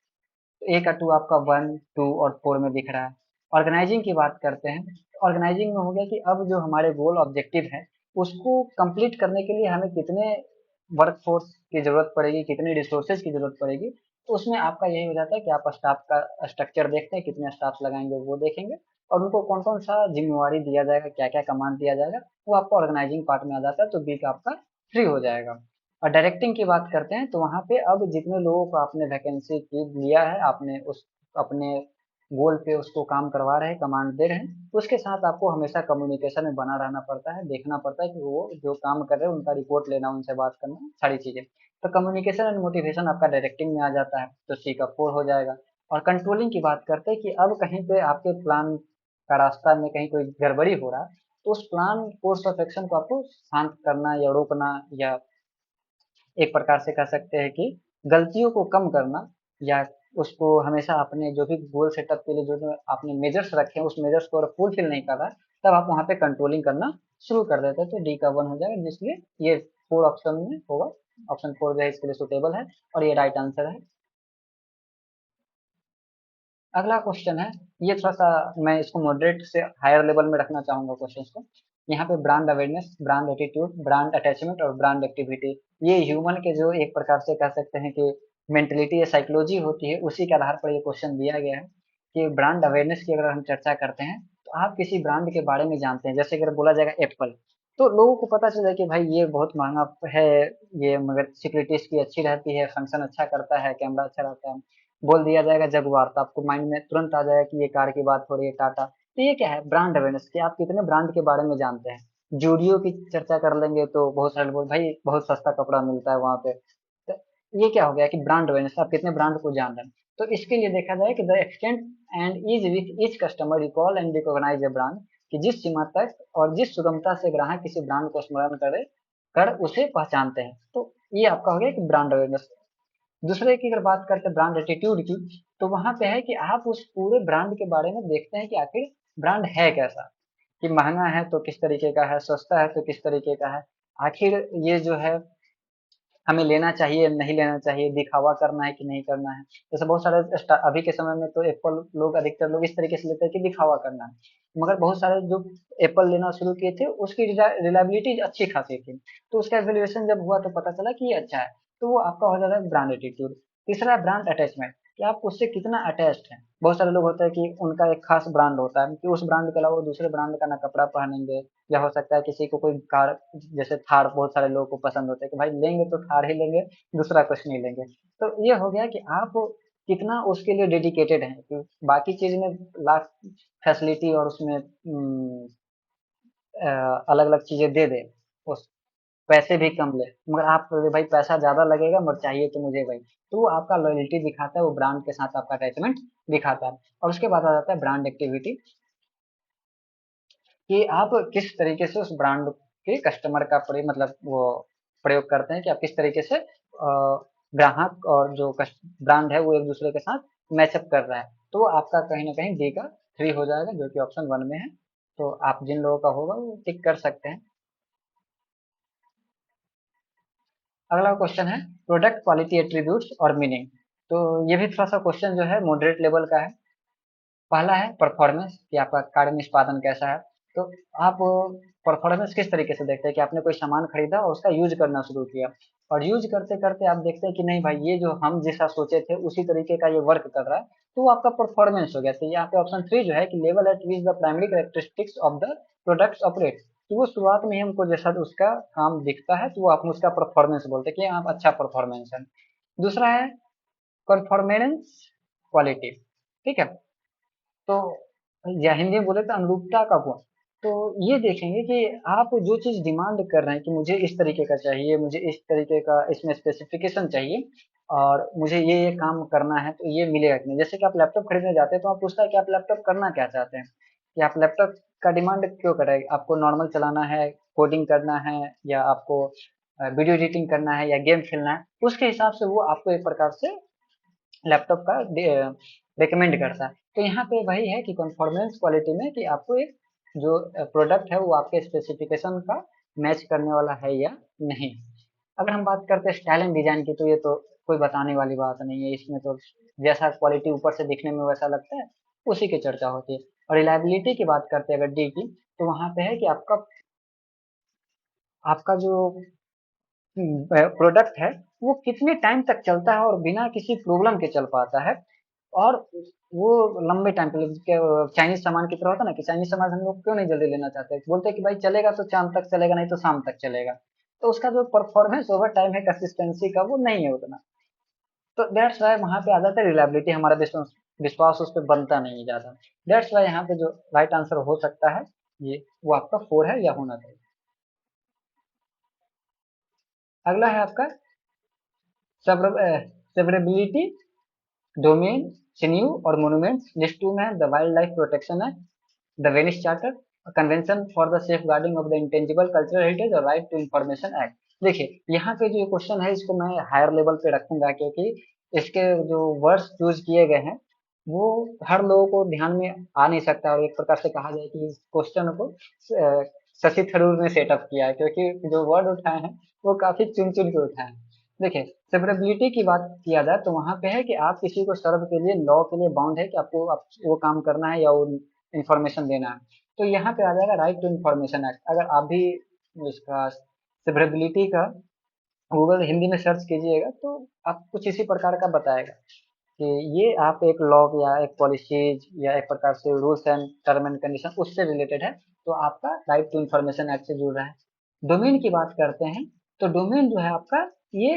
ए का टू आपका वन, टू और फोर में दिख रहा है। ऑर्गेनाइजिंग की बात करते हैं। ऑर्गेनाइजिंग में हो गया कि अब जो हमारे गोल ऑब्जेक्टिव है उसको कंप्लीट करने के लिए हमें कितने वर्क फोर्स की जरूरत पड़ेगी, कितनी रिसोर्सेज की जरूरत पड़ेगी। तो उसमें आपका यही हो जाता है कि आप स्टाफ का स्ट्रक्चर देखते हैं, कितने स्टाफ लगाएंगे वो देखेंगे, और उनको कौन कौन सा जिम्मेवारी दिया जाएगा, क्या क्या कमांड दिया जाएगा, वो आपका ऑर्गेनाइजिंग पार्ट में आ जाता है, तो बी का आपका फ्री हो जाएगा। और डायरेक्टिंग की बात करते हैं, तो वहाँ पे अब जितने लोगों को आपने वैकेंसी की लिया है, आपने उस अपने गोल पे उसको काम करवा रहे हैं, कमांड दे रहे हैं, तो उसके साथ आपको हमेशा कम्युनिकेशन में बना रहना पड़ता है, देखना पड़ता है कि वो जो काम कर रहे हैं उनका रिपोर्ट लेना, उनसे बात करना, सारी चीजें। तो कम्युनिकेशन एंड मोटिवेशन आपका डायरेक्टिंग में आ जाता है, तो सी का फोर हो जाएगा। और कंट्रोलिंग की बात करते हैं कि अब कहीं पे आपके प्लान का रास्ता में कहीं कोई गड़बड़ी हो रहा है, तो उस प्लान कोर्स ऑफ एक्शन को आपको शांत करना या रोकना, या एक प्रकार से कह सकते हैं कि गलतियों को कम करना, या उसको हमेशा अपने जो भी गोल सेटअप के लिए जो जो आपने मेजर्स रखे हैं उस मेजर्स को अगर फुलफिल नहीं कर रहा है, तब आप वहाँ पे कंट्रोलिंग करना शुरू कर देते हैं, तो डी का वन हो जाएगा, जिसलिए ये फोर ऑप्शन में होगा। ऑप्शन फोर जो है इसके लिए सुटेबल है, और ये राइट आंसर है। अगला क्वेश्चन है, ये थोड़ा सा मैं इसको मॉडरेट से हायर लेवल में रखना चाहूंगा क्वेश्चन को। यहाँ पे brand awareness, brand attitude, brand attachment और ब्रांड एक्टिविटी, ये ह्यूमन के जो एक प्रकार से कह सकते हैं कि मेंटलिटी या साइकोलॉजी होती है, उसी के आधार पर ये क्वेश्चन दिया गया है। कि ब्रांड अवेयरनेस की अगर हम चर्चा करते हैं, तो आप किसी ब्रांड के बारे में जानते हैं, जैसे अगर बोला जाएगा एप्पल, तो लोगों को पता चल जाए कि भाई ये बहुत महंगा है, ये मगर सिक्योरिटी इसकी अच्छी रहती है, फंक्शन अच्छा करता है, कैमरा अच्छा रहता है। बोल दिया जाएगा जगुआर, तो आपको माइंड में तुरंत आ जाएगा कि ये कार की बात हो रही है, टाटा। तो ये क्या है, ब्रांड अवेयरनेस, कि आप कितने ब्रांड के बारे में जानते हैं। जूडियो की चर्चा कर लेंगे तो बहुत सारे लोग, भाई बहुत सस्ता कपड़ा मिलता है वहां पे। तो ये क्या हो गया कि ब्रांड अवेयरनेस, आप कितने ब्रांड को जान रहे हैं। तो इसके लिए देखा जाए कि the extent and is with each customer recall and recognise a brand, कि जिस सीमा तक और जिस सुगमता से ग्राहक किसी ब्रांड को स्मरण करे कर उसे पहचानते हैं, तो ये आपका हो गया कि ब्रांड अवेयरनेस। दूसरे की अगर बात करते हैं ब्रांड एटीट्यूड की, तो वहां पे है कि आप उस पूरे ब्रांड के बारे में देखते हैं कि आखिर ब्रांड है कैसा, कि महंगा है तो किस तरीके का है, सस्ता है तो किस तरीके का है, आखिर ये जो है हमें लेना चाहिए नहीं लेना चाहिए, दिखावा करना है कि नहीं करना है। जैसे बहुत सारे अभी के समय में तो एप्पल लोग, अधिकतर लोग इस तरीके से लेते हैं कि दिखावा करना है, मगर बहुत सारे जो एप्पल लेना शुरू किए थे उसकी रिलायबिलिटी अच्छी खासी थी, तो उसका एवेल्युएशन जब हुआ तो पता चला कि ये अच्छा है, तो वो आपका हो जाता है ब्रांड एटीट्यूड। तीसरा है ब्रांड अटैचमेंट, कि आप उससे कितना अटैच्ड हैं। बहुत सारे लोग होते हैं कि उनका एक खास ब्रांड होता है, कि उस ब्रांड के अलावा वो दूसरे ब्रांड का ना कपड़ा पहनेंगे, या हो सकता है किसी को कोई कार, जैसे थार बहुत सारे लोगों को पसंद होता है कि भाई लेंगे तो थार ही लेंगे, दूसरा कुछ नहीं लेंगे। तो ये हो गया कि आप कितना उसके लिए डेडिकेटेड हैं, कि बाकी चीज में लाख फैसिलिटी और उसमें अलग अलग चीजें दे दे, उस पैसे भी कम ले, मगर आप भाई पैसा ज्यादा लगेगा मगर चाहिए तो मुझे भाई, तो वो आपका लॉयल्टी दिखाता है, वो ब्रांड के साथ आपका अटैचमेंट दिखाता है। और उसके बाद आ जाता है ब्रांड एक्टिविटी, कि आप किस तरीके से उस ब्रांड के कस्टमर का मतलब वो प्रयोग करते हैं, कि आप किस तरीके से ग्राहक और जो ब्रांड है वो एक दूसरे के साथ मैचअप कर रहा है, तो वो आपका कहीं ना कहीं डी का थ्री हो जाएगा, जो कि ऑप्शन वन में है। तो आप जिन लोगों का होगा वो टिक कर सकते हैं। अगला क्वेश्चन है प्रोडक्ट क्वालिटी एट्रीब्यूट्स और मीनिंग। तो ये भी थोड़ा सा क्वेश्चन जो है मॉडरेट लेवल का है। पहला है परफॉर्मेंस, कि आपका कार्य निष्पादन कैसा है। तो आप परफॉर्मेंस किस तरीके से देखते हैं, कि आपने कोई सामान खरीदा और उसका यूज करना शुरू किया, और यूज करते करते आप देखते हैं कि नहीं भाई ये जो हम जैसा सोचे थे उसी तरीके का ये वर्क कर रहा है, तो वो आपका परफॉर्मेंस हो गया। तो यहाँ पे ऑप्शन थ्री जो है कि level eight which the primary characteristics of the products operate, कि वो शुरुआत में ही हमको जैसा उसका काम दिखता है तो वो आप उसका परफॉर्मेंस बोलते हैं कि आप अच्छा परफॉर्मेंस है। दूसरा है कॉन्फॉर्मेंस क्वालिटी, ठीक है। तो या हिंदी में बोले तो अनुरूपता का गुण। तो ये देखेंगे कि आप जो चीज़ डिमांड कर रहे हैं कि मुझे इस तरीके का चाहिए, मुझे इस तरीके का इसमें स्पेसिफिकेशन चाहिए और मुझे ये काम करना है, तो ये मिलेगा कि नहीं। जैसे कि आप लैपटॉप खरीदने जाते हैं तो आप पूछता है कि आप लैपटॉप करना क्या चाहते हैं, कि आप लैपटॉप का डिमांड क्यों कर रहे हैं, आपको नॉर्मल चलाना है, कोडिंग करना है, या आपको वीडियो एडिटिंग करना है, या गेम खेलना है। उसके हिसाब से वो आपको एक प्रकार से लैपटॉप का रिकमेंड करता है। तो यहाँ पे वही है कि कॉन्फॉर्मेंस क्वालिटी में कि आपको एक जो प्रोडक्ट है वो आपके स्पेसिफिकेशन का मैच करने वाला है या नहीं। अगर हम बात करते हैं स्टाइल एंड डिजाइन की, तो ये तो कोई बताने वाली बात नहीं है, इसमें तो जैसा क्वालिटी ऊपर से दिखने में वैसा लगता है उसी की चर्चा होती है। और रिलायबिलिटी की बात करते हैं अगर डी की, तो वहाँ पे है कि आपका आपका जो प्रोडक्ट है वो कितने टाइम तक चलता है और बिना किसी प्रॉब्लम के चल पाता है। और वो लंबे टाइम के लिए चाइनीज सामान की तरह होता है ना, कि चाइनीज सामान हम लोग क्यों नहीं जल्दी लेना चाहते, बोलते हैं कि भाई चलेगा तो शाम तक चलेगा, नहीं तो शाम तक चलेगा। तो उसका जो परफॉर्मेंस ओवर टाइम है कंसिस्टेंसी का, वो नहीं है उतना। तो दैट्स वाई वहां पे आ जाता है रिलायबिलिटी, हमारा विश्वास विश्वास उस पर बनता नहीं है ज्यादा। दैट्स वाई यहाँ पे जो राइट आंसर हो सकता है ये वो आपका 4 है या होना चाहिए। अगला है आपका सेवरेबिलिटी, डोमेन, सिन्यू और मोन्यूमेंट्स। लिस्ट टू में है the wildlife protection act, the Venice charter, convention for the safeguarding of the intangible cultural heritage और राइट टू इंफॉर्मेशन एक्ट। देखिए यहाँ पे जो ये क्वेश्चन है इसको मैं हायर लेवल पे रखूंगा, क्योंकि इसके जो वर्ड्स चूज किए गए हैं वो हर लोगों को ध्यान में आ नहीं सकता। और एक प्रकार से कहा जाए कि इस क्वेश्चन को शशि थरूर ने सेटअप किया है, क्योंकि जो वर्ड उठाए हैं वो काफी चुन चुन के उठाए हैं। देखिए सेवरेबिलिटी की बात किया जाए तो वहां पे है कि आप किसी को सर्व के लिए लॉ के लिए बाउंड है कि आपको वो काम करना है या वो इंफॉर्मेशन देना है। तो यहाँ पे आ जाएगा राइट टू इंफॉर्मेशन एक्ट। अगर आप भी इसका सेवरेबिलिटी का गूगल हिंदी में सर्च कीजिएगा तो आप कुछ इसी प्रकार का बताएगा कि ये आप एक लॉ या एक पॉलिसीज या एक प्रकार से rules and term and condition उससे रिलेटेड है, तो आपका राइट टू इंफॉर्मेशन एक्ट से जुड़ रहा है। डोमेन की बात करते हैं तो डोमेन जो है आपका ये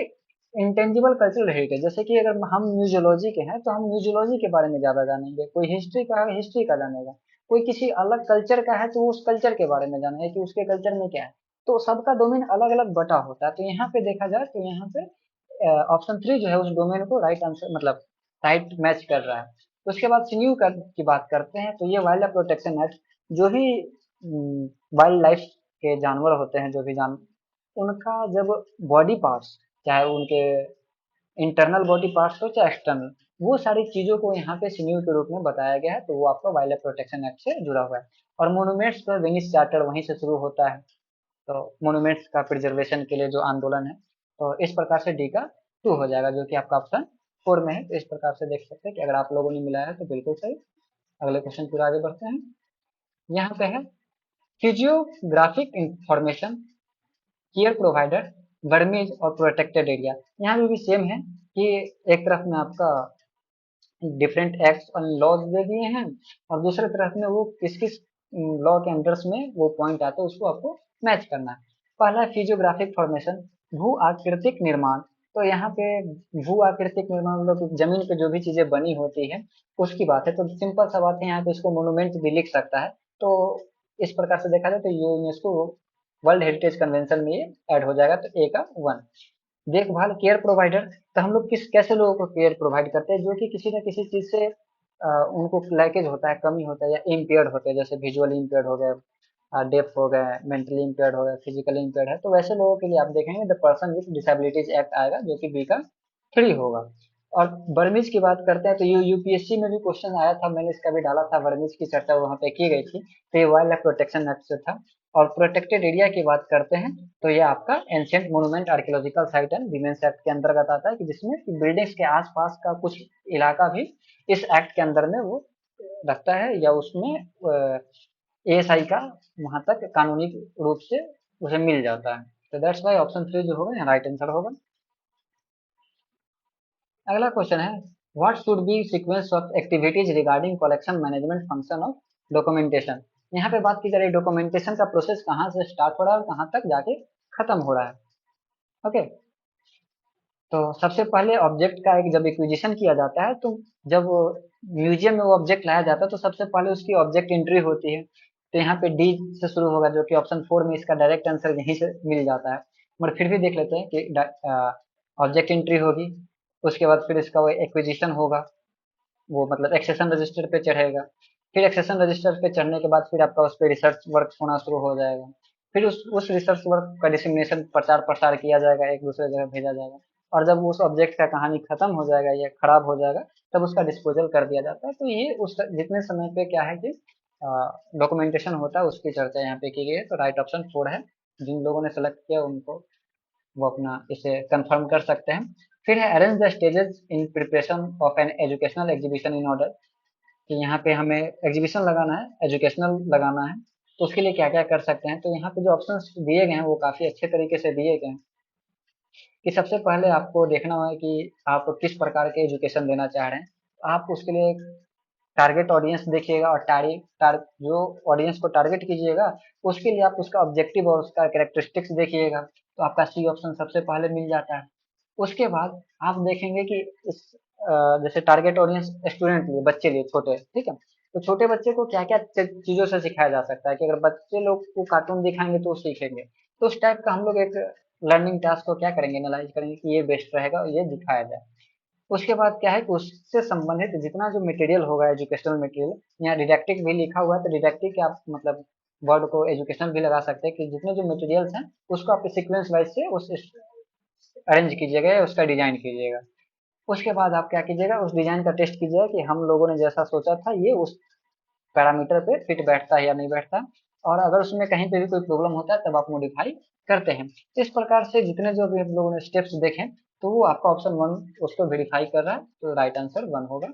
इंटेंजिबल कल्चरल हेरिटेज। जैसे कि अगर हम म्यूजियोलॉजी के हैं तो हम म्यूजियोलॉजी के बारे में ज्यादा जानेंगे, कोई हिस्ट्री का है हिस्ट्री का जानेगा, कोई किसी अलग कल्चर का है तो वो उस कल्चर के बारे में जानेगा कि उसके कल्चर में क्या है। तो सबका डोमेन अलग अलग बटा होता है। तो यहाँ पे देखा जाए तो यहाँ पे ऑप्शन 3 जो है उस डोमेन को राइट आंसर मतलब राइट मैच कर रहा है। उसके बाद सिन्यू की बात करते हैं तो ये वाइल्ड लाइफ प्रोटेक्शन एक्ट, जो भी वाइल्ड लाइफ के जानवर होते हैं, जो भी जान उनका जब बॉडी पार्ट्स, चाहे उनके इंटरनल बॉडी पार्ट्स हो चाहे एक्सटर्नल, वो सारी चीजों को यहाँ पे सिन्यू के रूप में बताया गया है। तो वो आपका वाइल्ड लाइफ प्रोटेक्शन एक्ट से जुड़ा हुआ है। और मोनूमेंट्स पर वेनिस चार्टर वहीं से शुरू होता है। तो मोनूमेंट्स का प्रिजर्वेशन के लिए जो आंदोलन है, तो इस प्रकार से डी का 2 हो जाएगा, जो कि आपका ऑप्शन 4 में है। तो इस प्रकार से देख सकते हैं कि अगर आप लोगों ने मिलाया है तो बिल्कुल सही। अगले क्वेश्चन पर आगे बढ़ते हैं। यहाँ पे है फिजियोग्राफिक इंफॉर्मेशन, केयर प्रोवाइडर, वर्मीज और प्रोटेक्टेड एरिया। यहाँ पे भी सेम है कि एक तरफ में आपका डिफरेंट एक्ट्स और लॉज दे दिए हैं और दूसरे तरफ में वो किस किस लॉ के अंडर्स में वो पॉइंट आते हैं उसको आपको मैच करना है। पहला है फिजियोग्राफिक फॉर्मेशन, भू आकृतिक निर्माण। तो यहाँ पे भू आकृतिक निर्माण मतलब जमीन पे जो भी चीजें बनी होती है उसकी बात है। तो सिंपल सा बात है, यहाँ पे इसको मोनूमेंट भी लिख सकता है। तो इस प्रकार से देखा जाए तो यूनेस्को वर्ल्ड हेरिटेज कन्वेंशन में ये ऐड हो जाएगा, तो ए का 1। देखभाल केयर प्रोवाइडर, तो हम लोग किस कैसे लोगों को केयर प्रोवाइड करते हैं जो कि किसी न किसी चीज से उनको लैकेज होता है, कमी होता है या इम्पेयर्ड होते हैं, जैसे विजुअली इम्पेयर्ड हो गए, डेफ हो गए, मेंटली इम्पेयर्ड हो गए, फिजिकली इम्पेयर्ड है। तो वैसे लोगों के लिए आप देखेंगे the person with disabilities act आएगा, जो कि बी का 3 होगा। और बर्मीज की बात करते हैं तो यूपीएससी में भी क्वेश्चन आया था, मैंने इसका भी डाला था, बर्मीज की चर्चा वहां पे की गई थी। तो ये वाइल्ड लाइफ प्रोटेक्शन एक्ट से था। और प्रोटेक्टेड एरिया की बात करते हैं तो ये आपका ancient monument archaeological site and women's act के अंतर्गत आता है, कि जिसमें बिल्डिंग्स के आसपास का कुछ इलाका भी इस एक्ट के अंदर में वो रखता है, या उसमें एएसआई का वहां तक कानूनी रूप से उसे मिल जाता है। तो दैट्स वाई ऑप्शन 3 जो होगा राइट आंसर होगा। अगला क्वेश्चन है what should be sequence of activities regarding collection management function of documentation. यहाँ पे बात की जा रही है डॉक्यूमेंटेशन का प्रोसेस कहाँ से स्टार्ट हो रहा है और कहाँ तक जाके खत्म हो रहा है। ओके। तो सबसे पहले ऑब्जेक्ट का एक जब एक्विजिशन किया जाता है, तो जब म्यूजियम में वो ऑब्जेक्ट लाया जाता है, तो सबसे पहले उसकी ऑब्जेक्ट एंट्री होती है। तो यहाँ पे डी से शुरू होगा, जो कि ऑप्शन 4 में इसका डायरेक्ट आंसर यहीं से मिल जाता है। मगर फिर भी देख लेते हैं कि ऑब्जेक्ट एंट्री होगी, उसके बाद फिर इसका वो एक्विजिशन होगा, वो मतलब एक्सेशन रजिस्टर पे चढ़ेगा। फिर एक्सेशन रजिस्टर पे चढ़ने के बाद फिर आपका उस पर रिसर्च वर्क होना शुरू हो जाएगा। फिर उस रिसर्च वर्क का डिसिमिनेशन प्रचार प्रसार किया जाएगा, एक दूसरे जगह भेजा जाएगा। और जब उस ऑब्जेक्ट का कहानी खत्म हो जाएगा या खराब हो जाएगा, तब उसका डिस्पोजल कर दिया जाता है। तो ये उस जितने समय पे क्या है कि डॉक्यूमेंटेशन होता है, उसकी चर्चा यहाँ पे की गई है। तो राइट ऑप्शन 4 है। जिन लोगों ने सेलेक्ट किया उनको वो अपना इसे कंफर्म कर सकते हैं। फिर है arrange the stages in preparation of an educational exhibition in order, कि यहाँ पे हमें एग्जीबिशन लगाना है, एजुकेशनल लगाना है, तो उसके लिए क्या क्या कर सकते हैं। तो यहाँ पे जो ऑप्शंस दिए गए हैं वो काफी अच्छे तरीके से दिए गए हैं। कि सबसे पहले आपको देखना होगा कि आप किस प्रकार के एजुकेशन देना चाह रहे हैं। आप उसके लिए टारगेट ऑडियंस देखिएगा, और जो ऑडियंस को टारगेट कीजिएगा, उसके लिए आप उसका ऑब्जेक्टिव और उसका कैरेक्टरिस्टिक्स देखिएगा। तो आपका सी ऑप्शन सबसे पहले मिल जाता है। उसके बाद आप देखेंगे कि इस जैसे टारगेट ऑडियंस स्टूडेंट लिए, बच्चे लिए, छोटे, ठीक है। तो छोटे बच्चे को क्या क्या चीजों से सिखाया जा सकता है, कि अगर बच्चे लोग को कार्टून दिखाएंगे तो वो सीखेंगे। तो उस टाइप का हम लोग एक लर्निंग टास्क को क्या करेंगे, एनालाइज करेंगे कि ये बेस्ट रहेगा और ये दिखाया जाए। उसके बाद क्या है कि उससे संबंधित जितना जो मटेरियल होगा, एजुकेशनल मटेरियल, यहाँ डिडैक्टिक भी लिखा हुआ है, तो डिडैक्टिक के आप मतलब वर्ड को एजुकेशनल भी लगा सकते हैं, कि जितने जो मटेरियल्स हैं उसको आप सीक्वेंस वाइज से उस अरेंज कीजिएगा या उसका डिजाइन कीजिएगा। उसके बाद आप क्या कीजिएगा, उस डिजाइन का टेस्ट कीजिएगा कि हम लोगों ने जैसा सोचा था ये उस पैरामीटर पे फिट बैठता है या नहीं बैठता। और अगर उसमें कहीं पे भी कोई प्रॉब्लम होता है, तब आप मॉडिफाई करते हैं। इस प्रकार से जितने जो भी हम लोगों ने स्टेप्स देखे, तो वो आपका ऑप्शन 1 उसको वेरीफाई कर रहा है, तो राइट आंसर 1 होगा।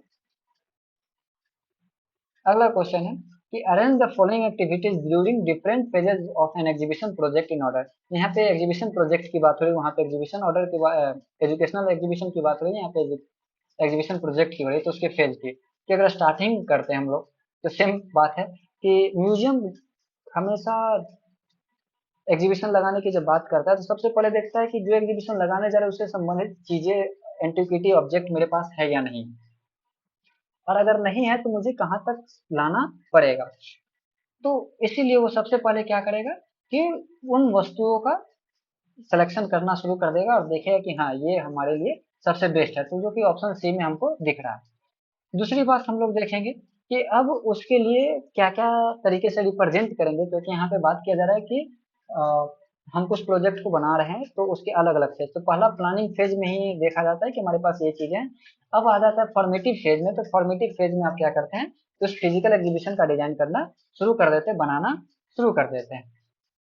अगला क्वेश्चन है कि arrange the following activities during different phases of an exhibition project in order. यहाँ पे एग्जीबिशन प्रोजेक्ट की बात हो रही है, वहाँ पे एग्जीबिशन ऑर्डर की एजुकेशनल एग्जीबिशन की बात हो रही है, यहाँ पे एग्जीबिशन प्रोजेक्ट की हो रही है। तो उसके फेज की, कि अगर स्टार्टिंग करते हैं हम लोग, तो सेम बात है कि म्यूजियम हमेशा एग्जीबिशन लगाने की जब बात करता है, तो सबसे पहले देखता है कि जो एग्जीबिशन लगाने जा रहा है उससे संबंधित चीजें, एंटिक्विटी ऑब्जेक्ट मेरे पास है या नहीं, और अगर नहीं है तो मुझे कहाँ तक लाना पड़ेगा। तो इसीलिए वो सबसे पहले क्या करेगा कि उन वस्तुओं का सिलेक्शन करना शुरू कर देगा और देखेगा कि हाँ ये हमारे लिए सबसे बेस्ट है, तो जो कि ऑप्शन सी में हमको दिख रहा है। दूसरी बात हम लोग देखेंगे कि अब उसके लिए क्या क्या तरीके से रिप्रेजेंट करेंगे, क्योंकि यहाँ पे बात किया जा रहा है कि अ, हम कुछ प्रोजेक्ट को बना रहे हैं, तो उसके अलग अलग फेज। तो पहला प्लानिंग फेज में ही देखा जाता है कि हमारे पास ये चीजें हैं। अब आ जाता है फॉर्मेटिव फेज में। तो फॉर्मेटिव फेज में आप क्या करते हैं, तो उस फिजिकल एग्जीबिशन का डिजाइन करना शुरू कर देते हैं, बनाना शुरू कर देते हैं।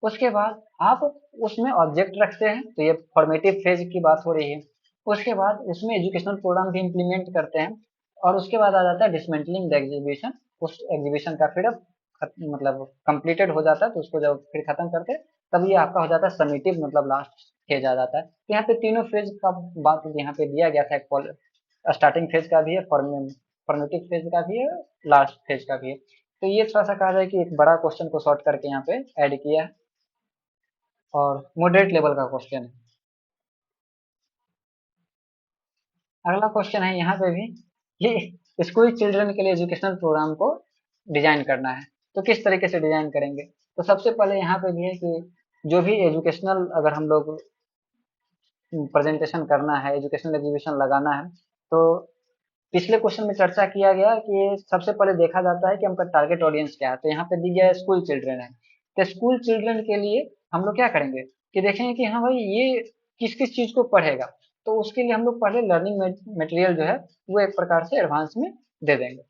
उसके बाद आप उसमें ऑब्जेक्ट रखते हैं, तो ये फॉर्मेटिव फेज की बात हो रही है। उसके बाद उसमें एजुकेशनल प्रोग्राम भी इम्प्लीमेंट करते हैं। और उसके बाद आ जाता है डिसमेंटलिंग द एग्जीबिशन। उस एग्जीबिशन का फिर अब मतलब कंप्लीटेड हो जाता है, तो उसको जब फिर खत्म करके, तब ये आपका हो जाता है समेटिव, मतलब लास्ट फेज आ जाता है। तो यहाँ पे तीनों फेज का बात यहाँ पे दिया गया था, एक स्टार्टिंग फेज का भी है, फॉर्मेटिव फेज का भी है, लास्ट फेज का भी है। तो ये थोड़ा सा कहा जाए कि एक बड़ा क्वेश्चन को शॉर्ट करके यहाँ पे ऐड किया है, और मॉडरेट लेवल का क्वेश्चन है। अगला क्वेश्चन है यहाँ पे भी कि स्कूल चिल्ड्रन के लिए एजुकेशनल प्रोग्राम को डिजाइन करना है, तो किस तरीके से डिजाइन करेंगे। तो सबसे पहले यहाँ पे भी है कि जो भी एजुकेशनल अगर हम लोग प्रेजेंटेशन करना है, एजुकेशनल एग्जीबिशन लगाना है, तो पिछले क्वेश्चन में चर्चा किया गया कि सबसे पहले देखा जाता है कि हमका टारगेट ऑडियंस क्या है। तो यहाँ पे दी गया है स्कूल चिल्ड्रन है। तो स्कूल चिल्ड्रन के लिए हम लोग क्या करेंगे कि देखेंगे कि हाँ भाई ये किस किस चीज को पढ़ेगा। तो उसके लिए हम लोग पहले लर्निंग मटेरियल जो है वो एक प्रकार से एडवांस में दे देंगे,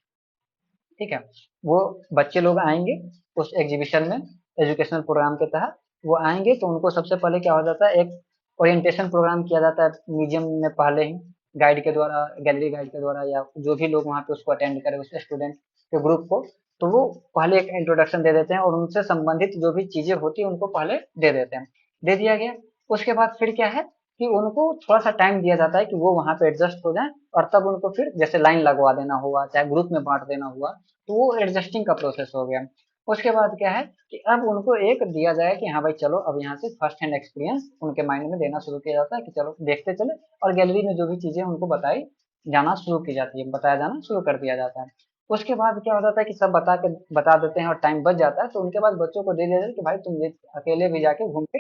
ठीक है। वो बच्चे लोग आएंगे उस एग्जीबिशन में, एजुकेशनल प्रोग्राम के तहत वो आएंगे, तो उनको सबसे पहले क्या हो जाता है, एक ओरिएंटेशन प्रोग्राम किया जाता है म्यूजियम में पहले ही, गाइड के द्वारा, गैलरी गाइड के द्वारा, या जो भी लोग वहाँ पे उसको अटेंड करें उस स्टूडेंट के ग्रुप को। तो वो पहले एक इंट्रोडक्शन दे देते हैं, और उनसे संबंधित जो भी चीजें होती है उनको पहले दे देते हैं। दे दिया गया। उसके बाद फिर क्या है कि उनको थोड़ा सा टाइम दिया जाता है कि वो वहाँ पे एडजस्ट हो जाए, और तब उनको फिर जैसे लाइन लगवा देना हुआ, चाहे ग्रुप में बांट देना हुआ, तो वो एडजस्टिंग का प्रोसेस हो गया। उसके बाद क्या है कि अब उनको एक दिया जाए कि हाँ भाई चलो अब यहाँ से फर्स्ट हैंड एक्सपीरियंस उनके माइंड में देना शुरू किया जाता है कि चलो देखते चले, और गैलरी में जो भी चीजें उनको बताई जाना शुरू की जाती है, बताया जाना शुरू कर दिया जाता है। उसके बाद क्या हो जाता है कि सब बता देते हैं और टाइम बच जाता है, तो उनके बाद बच्चों को दे दिया जाता है कि भाई तुम ये अकेले भी जाके घूम के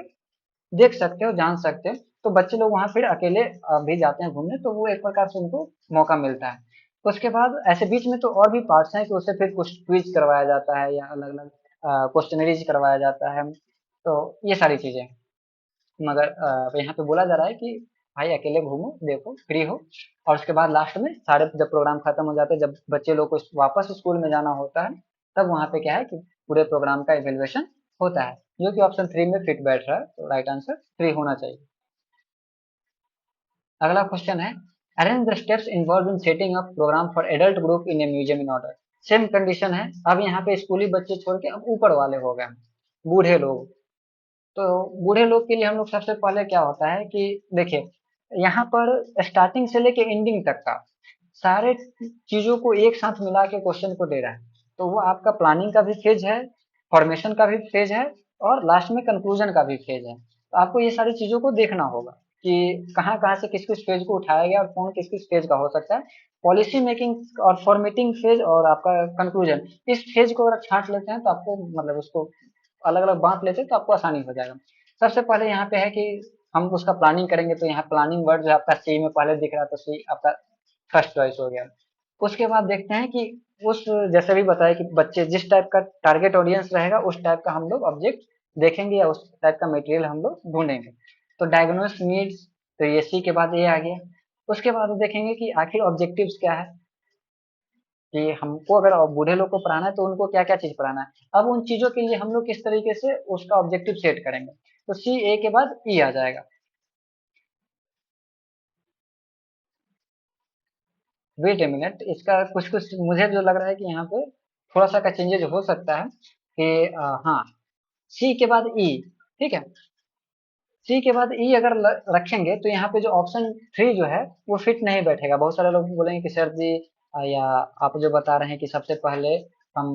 देख सकते हो, जान सकते हो। तो बच्चे लोग वहां फिर अकेले भी जाते हैं घूमने, तो वो एक प्रकार से उनको मौका मिलता है। उसके बाद ऐसे बीच में तो और भी पार्ट्स हैं कि उससे फिर कुछ क्विज करवाया जाता है या अलग अलग क्वेश्चनरीज करवाया जाता है, तो ये सारी चीजें। मगर यहाँ पे बोला जा रहा है कि भाई अकेले घूमो, देखो, फ्री हो। और उसके बाद लास्ट में सारे जब प्रोग्राम खत्म हो जाते हैं, जब बच्चे लोग को वापस स्कूल में जाना होता है, तब वहाँ पे क्या है कि पूरे प्रोग्राम का इवेल्युएशन होता है, जो कि ऑप्शन 3 में फिट बैठ रहा है, तो राइट आंसर 3 होना चाहिए। अगला क्वेश्चन है, arrange the steps involve in setting up programme for adult group in a museum in order. Same condition है, अब यहाँ पे स्कूली बच्चे छोड़ के अब ऊपर वाले हो गए, बूढ़े लोग। तो बूढ़े लोग के लिए हम लोग सबसे पहले क्या होता है कि देखिए, यहाँ पर स्टार्टिंग से लेके एंडिंग तक का सारे चीजों को एक साथ मिला के क्वेश्चन को दे रहा है। तो वो आपका प्लानिंग का भी फेज है, फॉर्मेशन का भी फेज है, और लास्ट में कंक्लूजन का भी फेज है। तो आपको ये सारी चीजों को देखना होगा कि कहाँ कहाँ से किस किस फेज को उठाया गया और कौन किस किस फेज का हो सकता है। पॉलिसी मेकिंग और फॉर्मेटिंग फेज और आपका कंक्लूजन, इस फेज को अगर छांट लेते हैं तो आपको मतलब उसको अलग अलग बांट लेते हैं तो आपको आसानी हो जाएगा। सबसे पहले यहाँ पे है कि हम उसका प्लानिंग करेंगे, तो यहाँ प्लानिंग वर्ड जो है आपका सी में पहले दिख रहा है, तो सी आपका फर्स्ट चॉइस हो गया। उसके बाद देखते हैं कि उस जैसे भी बताया कि बच्चे जिस टाइप का टारगेट ऑडियंस रहेगा उस टाइप का हम लोग ऑब्जेक्ट देखेंगे या उस टाइप का मटेरियल हम लोग ढूंढेंगे। तो डायग्नोस नीड्स, तो ये सी के बाद ये आ गया। उसके बाद देखेंगे कि आखिर ऑब्जेक्टिव्स क्या है, कि हमको अगर बूढ़े लोग को पढ़ाना है तो उनको क्या क्या चीज पढ़ाना है। अब उन चीजों के लिए हम लोग किस तरीके से उसका ऑब्जेक्टिव सेट करेंगे, तो सी ए के बाद ई आ जाएगा। वेट ए मिनट, इसका कुछ कुछ मुझे जो लग रहा है कि यहाँ पे थोड़ा सा का चेंजेज हो सकता है कि हाँ, सी के बाद ई, ठीक है। सी के बाद ई अगर रखेंगे तो यहाँ पे जो ऑप्शन 3 जो है वो फिट नहीं बैठेगा। बहुत सारे लोग बोलेंगे कि सर जी या आप जो बता रहे हैं कि सबसे पहले हम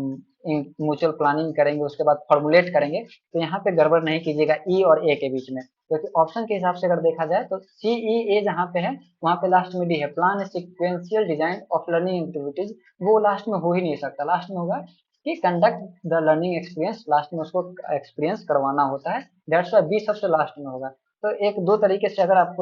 म्यूचुअल प्लानिंग करेंगे उसके बाद फॉर्मुलेट करेंगे, तो यहाँ पे गड़बड़ नहीं कीजिएगा ई और ए के बीच में, क्योंकि ऑप्शन के हिसाब से अगर देखा जाए तो सी ई ए जहाँ पे है वहाँ पे लास्ट में डी है, plan sequential design of learning activities. वो लास्ट में हो ही नहीं सकता, लास्ट में होगा कि conduct the learning experience, last में उसको एक्सपीरियंस करवाना होता है, दैट्स वाई बी सबसे लास्ट में होगा। तो एक दो तरीके से अगर आप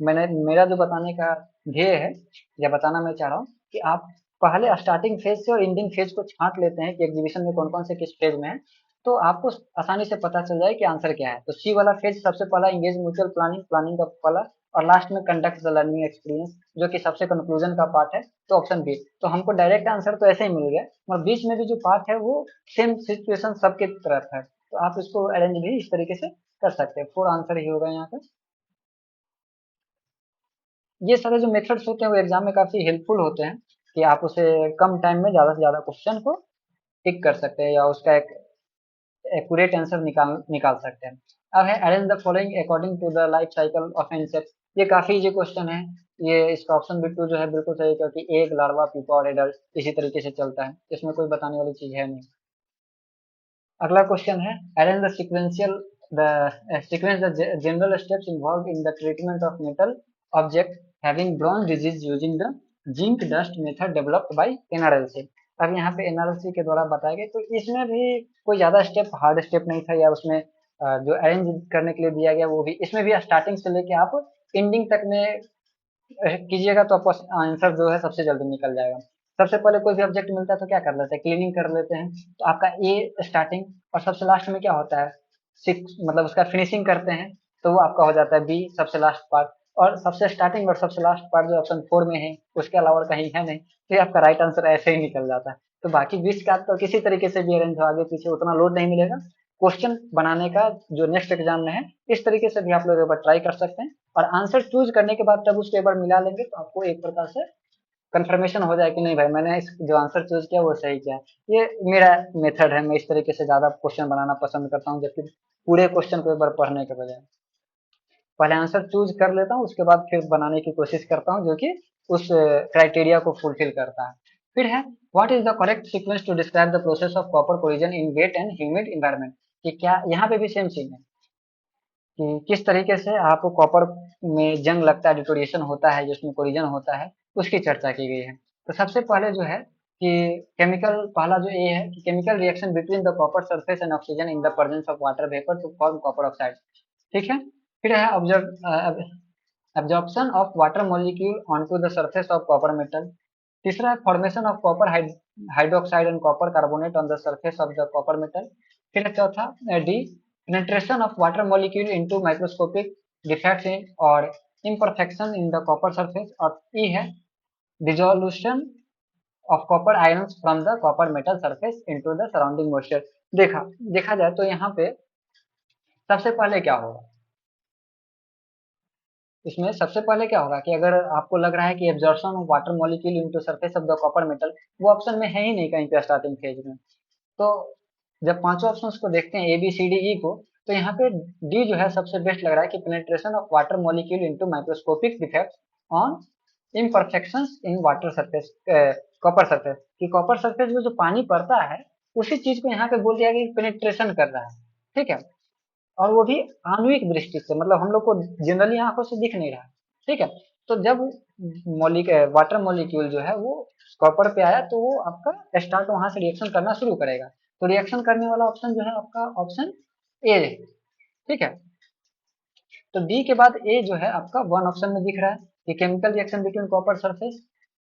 मैंने मेरा जो बताने का ध्येय है या बताना मैं चाह रहा हूँ कि आप पहले स्टार्टिंग फेज से और एंडिंग फेज को छांट लेते हैं कि एग्जीबिशन में कौन कौन से किस फेज में है, तो आपको आसानी से पता चल जाए कि आंसर क्या है। तो सी वाला फेज सबसे पहला इंगेज म्यूचुअल प्लानिंग, प्लानिंग का पहला, और लास्ट में कंडक्ट द लर्निंग एक्सपीरियंस जो कि सबसे कंक्लूजन का पार्ट है, तो ऑप्शन बी। तो हमको डायरेक्ट आंसर तो ऐसे ही मिल गया, और बीच में भी जो पार्ट है वो सेम सिचुएशन सबके तरफ है, तो आप इसको अरेंज भी इस तरीके से कर सकते हैं। फोर आंसर ही होगा यहाँ पे। ये सारे जो मेथड्स होते हैं वो एग्जाम में काफी हेल्पफुल होते हैं कि आप उसे कम टाइम में ज्यादा से ज्यादा क्वेश्चन को टिक कर सकते हैं या उसका एक एक्यूरेट आंसर निकाल निकाल सकते हैं। अब है arrange the following according to the life cycle of insect. ये काफी इजी क्वेश्चन है, ये इसका ऑप्शन बी टू जो है बिल्कुल सही, क्योंकि एक लार्वा प्यूपा और एडल्ट इसी तरीके से चलता है, इसमें कोई बताने वाली चीज है नहीं। अगला क्वेश्चन है, arrange the sequential the sequence the general steps involve in the treatment of metal object having bronze disease using the zinc dust method developed by NRLC. अब यहाँ पे एनआरएलसी के द्वारा बताए गए, तो इसमें भी कोई ज्यादा स्टेप हार्ड स्टेप नहीं था, या उसमें जो अरेंज करने के लिए दिया गया वो भी, इसमें भी स्टार्टिंग से लेके आप एंडिंग तक में कीजिएगा तो आपको आंसर जो है सबसे जल्दी निकल जाएगा। सबसे पहले कोई भी ऑब्जेक्ट मिलता है तो क्या कर लेते हैं, क्लीनिंग कर लेते हैं, तो आपका ए स्टार्टिंग, और सबसे लास्ट में क्या होता है, सिक्स, मतलब उसका फिनिशिंग करते हैं, तो वो आपका हो जाता है बी सबसे लास्ट पार्ट। और सबसे स्टार्टिंग और सबसे लास्ट पार्ट जो ऑप्शन 4 में है उसके अलावा और कहीं है नहीं, तो ये आपका राइट आंसर ऐसे ही निकल जाता है। तो बाकी 20 का तो किसी तरीके से भी अरेंज हो, आगे पीछे उतना लोड नहीं मिलेगा। क्वेश्चन बनाने का जो नेक्स्ट एग्जाम में है, इस तरीके से भी आप लोग एक बार ट्राई कर सकते हैं, और आंसर चूज करने के बाद जब उसको एक बार मिला लेंगे तो आपको एक प्रकार से कंफर्मेशन हो जाए कि नहीं भाई मैंने इस जो आंसर चूज किया वो सही किया है। ये मेरा मेथड है, मैं इस तरीके से ज्यादा क्वेश्चन बनाना पसंद करता हूँ, जबकि पूरे क्वेश्चन को एक बार पढ़ने के बजाय पहले आंसर चूज कर लेता हूँ, उसके बाद फिर बनाने की कोशिश करता हूँ जो कि उस क्राइटेरिया को फुलफिल करता है। फिर है what is the correct sequence to describe the process of copper collision in wet and humid environment, कि क्या यहाँ पे भी सेम चीज है कि किस तरीके से आपको कॉपर में जंग लगता है, डिटोरिएशन होता है, जिसमें कोलिजन होता है, उसकी चर्चा की गई है। तो सबसे पहले जो है कि केमिकल, पहला जो ये है कि chemical reaction between the copper surface and oxygen in the presence of water vapour to form copper oxide. ठीक है। फिर है observe absorption of water molecule onto the surface of copper metal। तीसरा है formation of copper hydroxide and copper carbonate on the surface of the copper metal। फिर है चौथा D penetration of water molecule into microscopic defects in और imperfection in the copper surface। और ई है dissolution of copper ions from the copper metal surface into the surrounding moisture। देखा देखा जाए तो यहाँ पे सबसे पहले क्या होगा, इसमें सबसे पहले क्या होगा कि अगर आपको लग रहा है कि absorption of water molecule into surface of the copper metal, वो ऑप्शन में है ही नहीं कहीं पे स्टार्टिंग फेज में। तो जब पांचों ऑप्शंस को देखते हैं ए बी सी डी ई को, तो यहाँ पे डी जो है सबसे बेस्ट लग रहा है कि penetration of water molecule into microscopic defects on imperfections in water surface, copper surface, कि कॉपर सरफेस में जो पानी पड़ता है उसी चीज को यहाँ पे बोल दिया कि पेनिट्रेशन कर रहा है। ठीक है। और वो भी आणविक दृष्टि से, मतलब हम लोग को जनरली आंखों से दिख नहीं रहा। ठीक है। तो जब वाटर मॉलिक्यूल जो है वो कॉपर पे आया, तो वो आपका स्टार्ट वहां से रिएक्शन करना शुरू करेगा। तो रिएक्शन करने वाला ऑप्शन जो है आपका ऑप्शन ए है। ठीक है। तो डी के बाद ए जो है आपका वन ऑप्शन में दिख रहा है कि chemical reaction between copper surface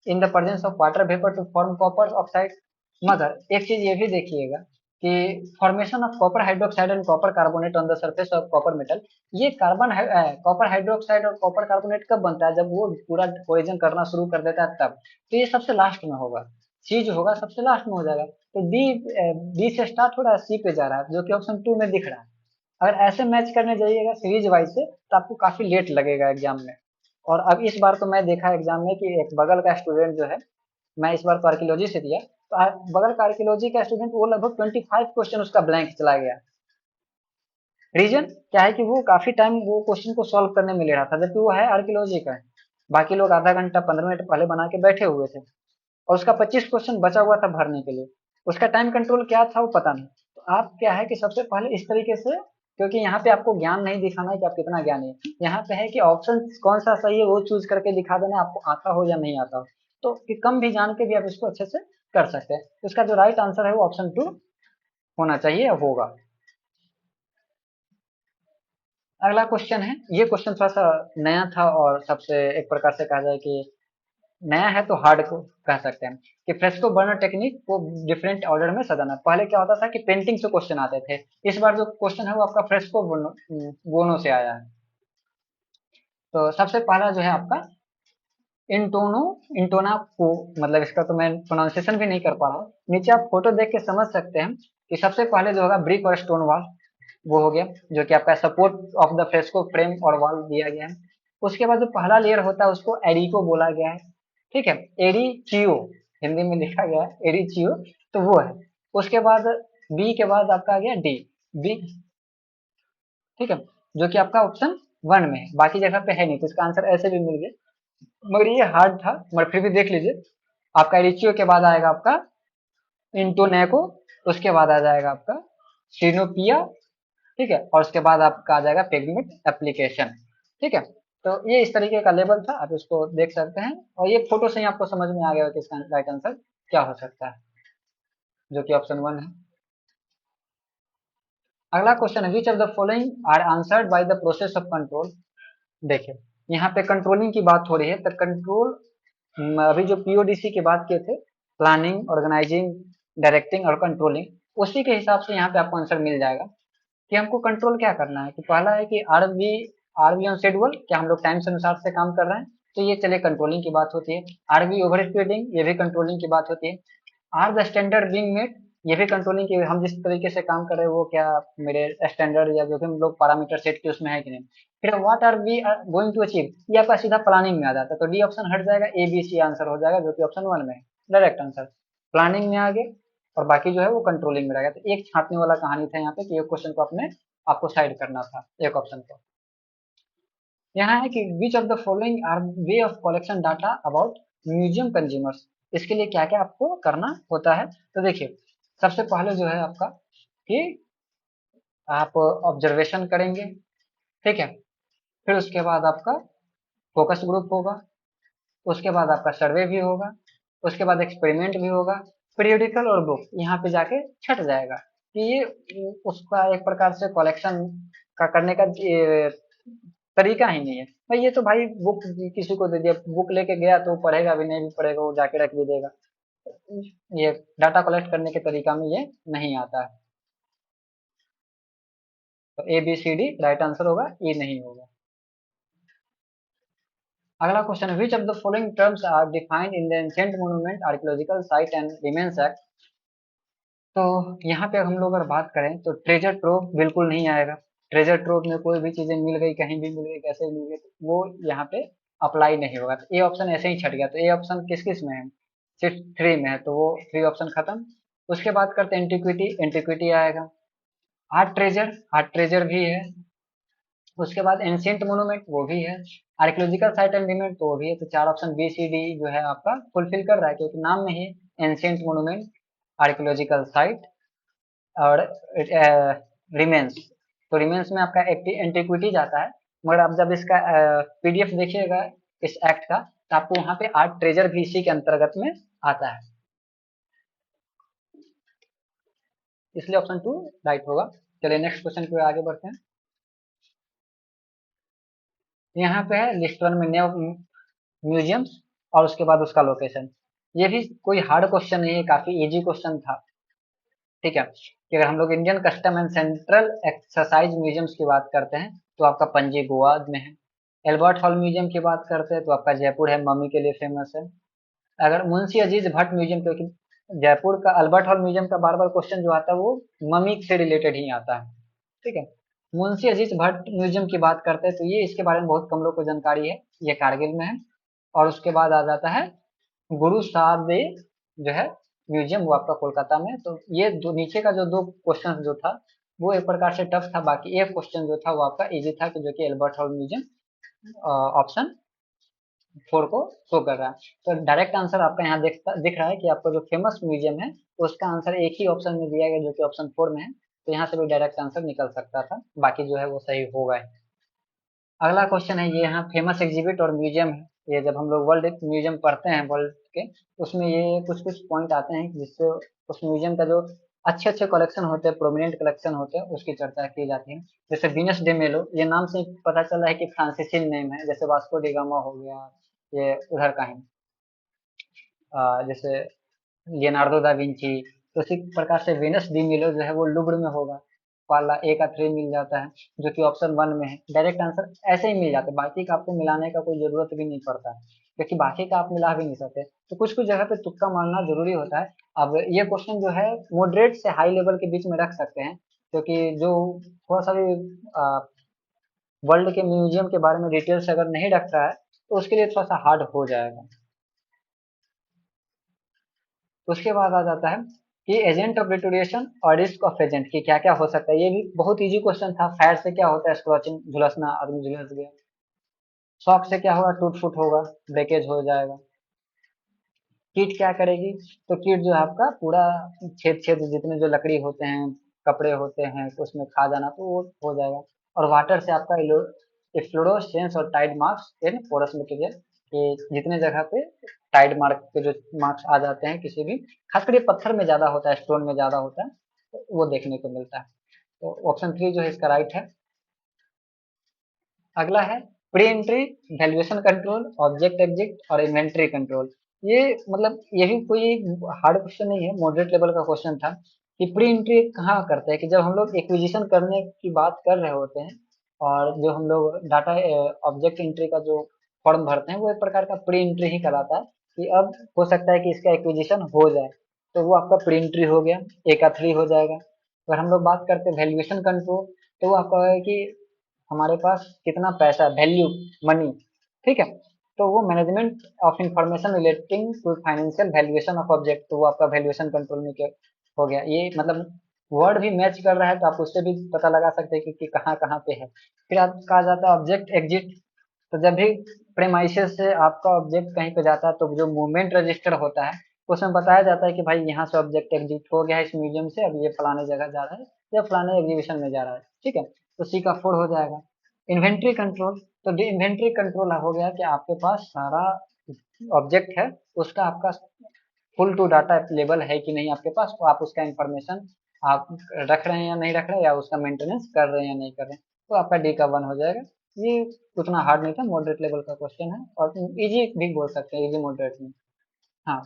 in the presence of water vapour to form copper oxide. मगर एक चीज ये भी देखिएगा कि formation of copper hydroxide and copper carbonate on the surface of copper metal, ये कॉपर हाइड्रोक्साइड और कॉपर कार्बोनेट कब बनता है, जब वो पूरा कोलिजन करना शुरू कर देता है तब। तो ये सबसे लास्ट में होगा, सी जो होगा सबसे लास्ट में हो जाएगा। तो डी से स्टार्ट हो रहा है, सी पे जा रहा है, जो कि ऑप्शन टू में दिख रहा है। अगर ऐसे मैच करने जाइएगा सीरीज वाइज से, तो आपको काफी लेट लगेगा एग्जाम में। और अब इस बार तो मैं देखा एग्जाम में कि एक बगल का स्टूडेंट जो है, मैं इस बार तो आर्कियोलॉजी से दिया, तो बगल का आर्कियोलॉजी का स्टूडेंट, वो लगभग 25 क्वेश्चन उसका ब्लैंक चला गया। रीजन क्या है कि वो काफी टाइम वो क्वेश्चन को सॉल्व करने में ले रहा था, जबकि वो है आर्कियोलॉजी का है। बाकी लोग आधा घंटा 15 मिनट पहले बना के बैठे हुए थे, और उसका 25 क्वेश्चन बचा हुआ था भरने के लिए। उसका टाइम कंट्रोल क्या था वो पता नहीं। तो आप क्या है कि सबसे पहले इस तरीके से, क्योंकि यहाँ पे आपको ज्ञान नहीं दिखाना है कि आप कितना ज्ञानी है, यहाँ पे है कि ऑप्शन कौन सा सही है वो चूज करके दिखा देना, आपको आता हो या नहीं आता हो। तो कि कम भी जान के भी आप इसको अच्छे से कर सकते हैं। तो इसका जो राइट आंसर है वो ऑप्शन टू होना चाहिए, होगा। अगला क्वेश्चन है, ये क्वेश्चन थोड़ा सा नया था और सबसे एक प्रकार से कहा जाए कि नया है, तो हार्ड को कह सकते हैं, कि फ्रेस्को बर्नर टेक्निक को डिफरेंट ऑर्डर में सजाना। पहले क्या होता था कि पेंटिंग से क्वेश्चन आते थे, इस बार जो क्वेश्चन है वो आपका फ्रेस्को बोनो से आया है। तो सबसे पहला जो है आपका इंटोनो इंटोना को, मतलब इसका तो मैं प्रोनाउंसिएशन भी नहीं कर पा रहा हूँ, नीचे आप फोटो देख के समझ सकते हैं कि सबसे पहले जो होगा ब्रिक और स्टोन वॉल, वो हो गया, जो कि आपका support of the fresco frame और वॉल दिया गया है। उसके बाद जो पहला लेयर होता है उसको एरिको बोला गया है। ठीक है। एरिचियो हिंदी में लिखा गया है एरिचियो, तो वो है। उसके बाद बी के बाद आपका आ गया डी, बी। ठीक है। जो कि आपका ऑप्शन वन में है, बाकी जगह पे है नहीं, तो इसका आंसर ऐसे भी मिल गया। मगर ये हार्ड था, मगर फिर भी देख लीजिए। आपका एरिचियो के बाद आएगा आपका इंटोनेको, उसके बाद आ जाएगा आपका सिनोपिया। ठीक है। और उसके बाद आपका आ जाएगा पिगमेंट एप्लीकेशन। ठीक है। तो ये इस तरीके का लेवल था, आप इसको देख सकते हैं, और ये फोटो से ही आपको समझ में आ गया कि इसका राइट आंसर क्या हो सकता है, जो कि ऑप्शन वन है। अगला क्वेश्चन है which of the following are answered by the process of control. देखिए यहाँ पे कंट्रोलिंग की बात हो रही है, तो कंट्रोल, अभी जो पीओडीसी की बात किए थे, प्लानिंग, ऑर्गेनाइजिंग, डायरेक्टिंग और कंट्रोलिंग, उसी के हिसाब से यहाँ पे आपको आंसर मिल जाएगा कि हमको कंट्रोल क्या करना है। कि पहला है कि आर वी ऑन शेड्यूल, क्या हम लोग टाइम से अनुसार से काम कर रहे हैं, तो ये चलिए कंट्रोलिंग की बात होती है। आर वी ओवर स्पीडिंग, ये भी कंट्रोलिंग की बात होती है। Are the standard being met, ये भी कंट्रोलिंग की, हम जिस तरीके से काम कर रहे हैं वो क्या मेरे स्टैंडर्ड या जो भी हम लोग पैरामीटर सेट किए उसमें है कि नहीं। फिर what are we going to achieve, ये आपका सीधा प्लानिंग में आ जाता है, तो डी ऑप्शन हट जाएगा, ए बी सी आंसर हो जाएगा, जो कि ऑप्शन वन में है डायरेक्ट आंसर। प्लानिंग में आ गए, और बाकी जो है वो कंट्रोलिंग में रहेगा। तो एक छांटने वाला कहानी था यहाँ पे कि एक क्वेश्चन को अपने आपको साइड करना था एक ऑप्शन को। यहाँ है कि which of the following are way of collection data about museum consumers. इसके लिए क्या क्या आपको करना होता है, तो देखिए सबसे पहले जो है आपका कि आप ऑब्जर्वेशन करेंगे, ठीक है। फिर उसके बाद आपका फोकस ग्रुप होगा, उसके बाद आपका सर्वे भी होगा, उसके बाद एक्सपेरिमेंट भी होगा, पीरियोडिकल और बुक यहाँ पे जाके छट जाएगा कि ये उसका एक प्रकार से कलेक्शन का करने का तरीका ही नहीं है। भाई ये तो भाई बुक किसी को दे दिया, बुक लेके गया तो पढ़ेगा भी नहीं भी पढ़ेगा, वो जाके रख भी देगा। ये डाटा कलेक्ट करने के तरीका में ये नहीं आता है। तो A B C D right answer होगा, ये नहीं होगा। अगला क्वेश्चन है, which of the following terms are defined in the ancient monument archaeological site and remains act. तो यहाँ पे हम लोग अगर बात करें तो ट्रेजर ट्रोव बिल्कुल नहीं आएगा। ट्रेजर ट्रोव में कोई भी चीजें मिल गई, कहीं भी मिल गई, कैसे मिल गई, तो वो यहाँ पे अप्लाई नहीं होगा। तो ए ऑप्शन ऐसे ही छट गया। तो ए ऑप्शन किस किस में है, सिर्फ थ्री में है, तो वो थ्री ऑप्शन खत्म। उसके बाद करते हैं एंटिक्विटी, एंटिक्विटी आएगा। आर्ट ट्रेजर भी है। उसके बाद एंशियंट मोनूमेंट वो भी है। आर्कियोलॉजिकल साइट एंड रिमेन तो वो भी है। तो चार ऑप्शन बी सी डी जो है आपका फुलफिल कर रहा है, क्योंकि नाम में ही एंशियंट मोनूमेंट, आर्कियोलॉजिकल साइट और रिमेन्स। तो रिमेन्स में आपका एंटिक्विटी जाता है। मगर आप जब इसका पीडीएफ देखिएगा इस एक्ट का, तो आपको वहां पे आर्ट ट्रेजर भी इसी के अंतर्गत में आता है, इसलिए ऑप्शन टू राइट होगा। चलिए नेक्स्ट क्वेश्चन पे आगे बढ़ते हैं। यहाँ पे है लिस्ट वन में न्यू म्यूजियम्स और उसके बाद उसका लोकेशन। ये भी कोई हार्ड क्वेश्चन नहीं है, काफी इजी क्वेश्चन था, ठीक है। कि अगर हम लोग Indian custom and central exercise museums की बात करते हैं तो आपका पणजी गोवा में है। एल्बर्ट हॉल म्यूजियम की बात करते हैं तो आपका जयपुर है, मम्मी के लिए फेमस है। अगर मुंशी अजीज भट्ट म्यूजियम, क्योंकि जयपुर का अल्बर्ट हॉल म्यूजियम का बार बार क्वेश्चन जो आता है वो मम्मी से रिलेटेड ही आता है, ठीक है। मुंशी अजीज भट्ट म्यूजियम की बात करते हैं तो ये इसके बारे में बहुत कम लोग को जानकारी है, ये कारगिल में है। और उसके बाद आ जाता है गुरु साहब जो है म्यूजियम, वो आपका कोलकाता में। तो ये दो नीचे का जो दो क्वेश्चन जो था वो एक प्रकार से टफ था, बाकी एक क्वेश्चन जो था वो आपका इजी था, कि जो कि Albert hall museum option four को शो कर रहा है। तो डायरेक्ट आंसर आपका यहाँ दिख रहा है कि आपका जो फेमस म्यूजियम है उसका आंसर एक ही ऑप्शन में दिया गया जो कि ऑप्शन फोर में है। तो यहाँ से भी डायरेक्ट आंसर निकल सकता था, बाकी जो है वो सही होगा। अगला क्वेश्चन है, ये यहाँ फेमस एग्जीबिट और म्यूजियम है। ये जब हम लोग वर्ल्ड म्यूजियम पढ़ते हैं वर्ल्ड के, उसमें ये कुछ कुछ पॉइंट आते हैं जिससे उस म्यूजियम का जो अच्छे अच्छे कलेक्शन होते हैं, प्रोमिनेंट कलेक्शन होते हैं, उसकी चर्चा की जाती है। जैसे विनस डे मेलो, ये नाम से ही पता चला है कि फ्रांसीसी नेम है, जैसे वास्को डी गामा हो गया, ये उधर का है। जैसे लियोनार्डो दा विंची, तो उसी प्रकार से वेनस डी मिलो जो है वो लुब्र में होगा। वाला ए का थ्री मिल जाता है जो कि ऑप्शन वन में है। डायरेक्ट आंसर ऐसे ही मिल जाता है, बाकी का आपको मिलाने का कोई जरूरत भी नहीं पड़ता है, क्योंकि बाकी का आप मिला भी नहीं सकते। तो कुछ कुछ जगह पे तुक्का मारना जरूरी होता है। अब ये क्वेश्चन जो है मॉडरेट से हाई लेवल के बीच में रख सकते हैं, क्योंकि जो थोड़ा सा भी वर्ल्ड के म्यूजियम के बारे में डिटेल्स अगर नहीं रख रहा है तो उसके लिए थोड़ा सा हार्ड हो जाएगा। उसके बाद आ जाता है कि एजेंट ऑफ डिटोरिएशन और रिस्क ऑफ एजेंट की क्या क्या हो सकता है। ये भी बहुत इजी क्वेश्चन था। फायर से क्या होता है, स्क्रॉचिंग, झुलसना, आदमी झुलस गया। शॉक से क्या होगा, टूट फूट होगा, ब्रेकेज हो जाएगा। कीट क्या करेगी, तो कीट जो है आपका पूरा छेद छेद जितने जो लकड़ी होते हैं, कपड़े होते हैं, उसमें खा जाना, तो वो हो जाएगा। और वाटर से आपका फ्लोरोसेंस और tide marks in porous material, कि जितने जगह पे टाइड मार्क के जो मार्क्स आ जाते हैं किसी भी, खासकर ये पत्थर में ज्यादा होता है, स्टोन में ज्यादा होता है, तो वो देखने को मिलता है। तो ऑप्शन थ्री जो है इसका राइट है। अगला है pre entry, valuation control, object exit और इन्वेंटरी कंट्रोल। ये मतलब ये भी कोई हार्ड क्वेश्चन नहीं है, मॉडरेट लेवल का क्वेश्चन था। कि प्री एंट्री कहाँ करते हैं, कि जब हम लोग एक्विजिशन करने की बात कर रहे होते हैं और जो हम लोग डाटा ऑब्जेक्ट एंट्री का जो फॉर्म भरते हैं वो एक प्रकार का प्री एंट्री ही कहलाता है। कि अब हो सकता है कि इसका एक्विजिशन हो जाए, तो वो आपका प्री एंट्री हो गया, ए का थ्री हो जाएगा। अगर हम लोग बात करते हैं वैल्यूएशन कंट्रोल, तो वो आपका है कि हमारे पास कितना पैसा, वैल्यू, मनी, ठीक है। तो वो management of information relating to financial valuation of object, तो वो आपका वैल्यूएशन कंट्रोल में हो गया। ये मतलब वर्ड भी मैच कर रहा है तो आप उससे भी पता लगा सकते हैं कि कहाँ कहाँ पे है। फिर आपका आ जाता है ऑब्जेक्ट एग्जिट। तो जब भी प्रेमाइसिस से आपका ऑब्जेक्ट कहीं पे जाता है तो जो मूवमेंट रजिस्टर होता है उसमें बताया जाता है कि भाई यहाँ से ऑब्जेक्ट एग्जिट हो गया है इस म्यूजियम से, अब ये फलाने जगह जा रहा है या फलाने एग्जीबिशन में जा रहा है। ठीक है, तो सी का 4 हो जाएगा। इन्वेंट्री कंट्रोल, तो इन्वेंट्री कंट्रोल हो गया कि आपके पास सारा ऑब्जेक्ट है, उसका आपका फुल टू डाटा अवेलेबल है कि नहीं आपके पास, तो आप उसका इंफॉर्मेशन आप रख रहे हैं या नहीं रख रहे हैं, या उसका मेंटेनेंस कर रहे हैं या नहीं कर रहे हैं, तो आपका डी का 1 हो जाएगा। ये उतना हार्ड नहीं था, मॉडरेट लेवल का क्वेश्चन है और इजी भी बोल सकते हैं, इजी मॉडरेट में। हाँ,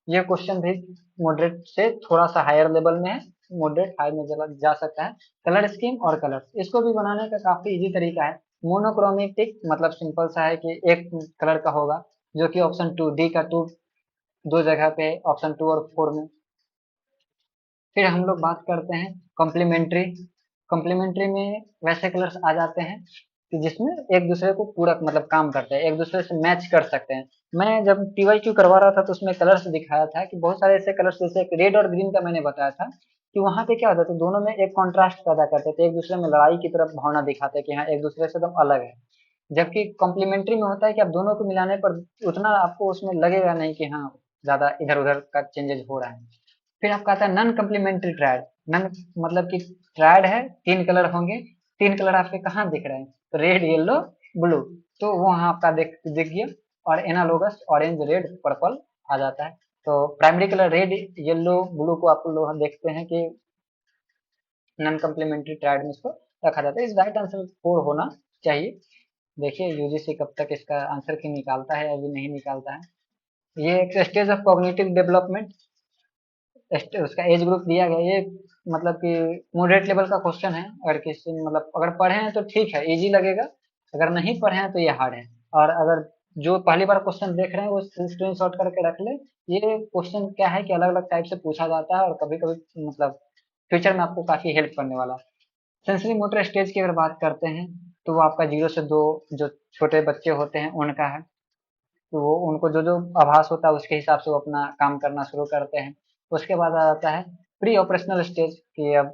ये क्वेश्चन भी मॉडरेट से थोड़ा सा हायर लेवल में है, मॉडरेट हाई में जा सकता है। कलर स्कीम और कलर, इसको भी बनाने का काफी इजी तरीका है। मोनोक्रोमेटिक मतलब सिंपल सा है कि एक कलर का होगा, जो कि ऑप्शन 2 डी का 2 दो जगह पे ऑप्शन 2 और 4 में। फिर हम लोग बात करते हैं कॉम्प्लीमेंट्री। कॉम्प्लीमेंट्री में वैसे कलर्स आ जाते हैं कि जिसमें एक दूसरे को पूरक मतलब काम करते हैं, एक दूसरे से मैच कर सकते हैं। मैं जब टीवाईक्यू करवा रहा था तो उसमें कलर्स दिखाया था कि बहुत सारे ऐसे कलर्स, जैसे एक रेड और ग्रीन का मैंने बताया था कि वहां पे क्या होता था, दोनों में एक कॉन्ट्रास्ट पैदा करते थे, एक दूसरे में लड़ाई की तरफ भावना दिखाते कि हाँ एक दूसरे से एकदम अलग है। जबकि कॉम्प्लीमेंट्री में होता है कि आप दोनों को मिलाने पर उतना आपको उसमें लगेगा नहीं कि हाँ ज्यादा इधर उधर का चेंजेस हो रहा है। फिर आपका आता है नॉन कम्प्लीमेंट्री ट्रायड। नन मतलब कि ट्रायड है, 3 कलर होंगे, 3 कलर आपके कहाँ दिख रहे हैं, तो रेड येलो ब्लू, तो वो वहाँ आपका दिख गया। और एनालोगस ऑरेंज रेड पर्पल आ जाता है। तो primary colour red yellow blue को आप लोग देखते हैं कि नॉन कम्प्लीमेंट्री ट्रायड में इसको रखा जाता है। इस राइट आंसर 4 होना चाहिए। देखिए यूजीसी कब तक इसका आंसर की निकालता है, अभी नहीं निकालता है। ये एक स्टेज ऑफ कॉग्निटिव डेवलपमेंट, उसका एज ग्रुप दिया गया, ये मतलब कि मॉडरेट लेवल का क्वेश्चन है। अगर किसी मतलब अगर पढ़े हैं तो ठीक है, इजी लगेगा, अगर नहीं पढ़े हैं तो ये हार्ड है। और अगर जो पहली बार क्वेश्चन देख रहे हैं वो स्क्रीन शॉट करके रख ले। ये क्वेश्चन क्या है कि अलग अलग टाइप से पूछा जाता है और कभी कभी मतलब फ्यूचर में आपको काफी हेल्प करने वाला है। सेंसरी मोटर स्टेज की अगर बात करते हैं तो वो आपका 0 से 2 जो छोटे बच्चे होते हैं उनका है। तो वो उनको जो जो आभास होता है उसके हिसाब से वो अपना काम करना शुरू करते हैं। उसके बाद आ जाता है प्री ऑपरेशनल स्टेज, कि अब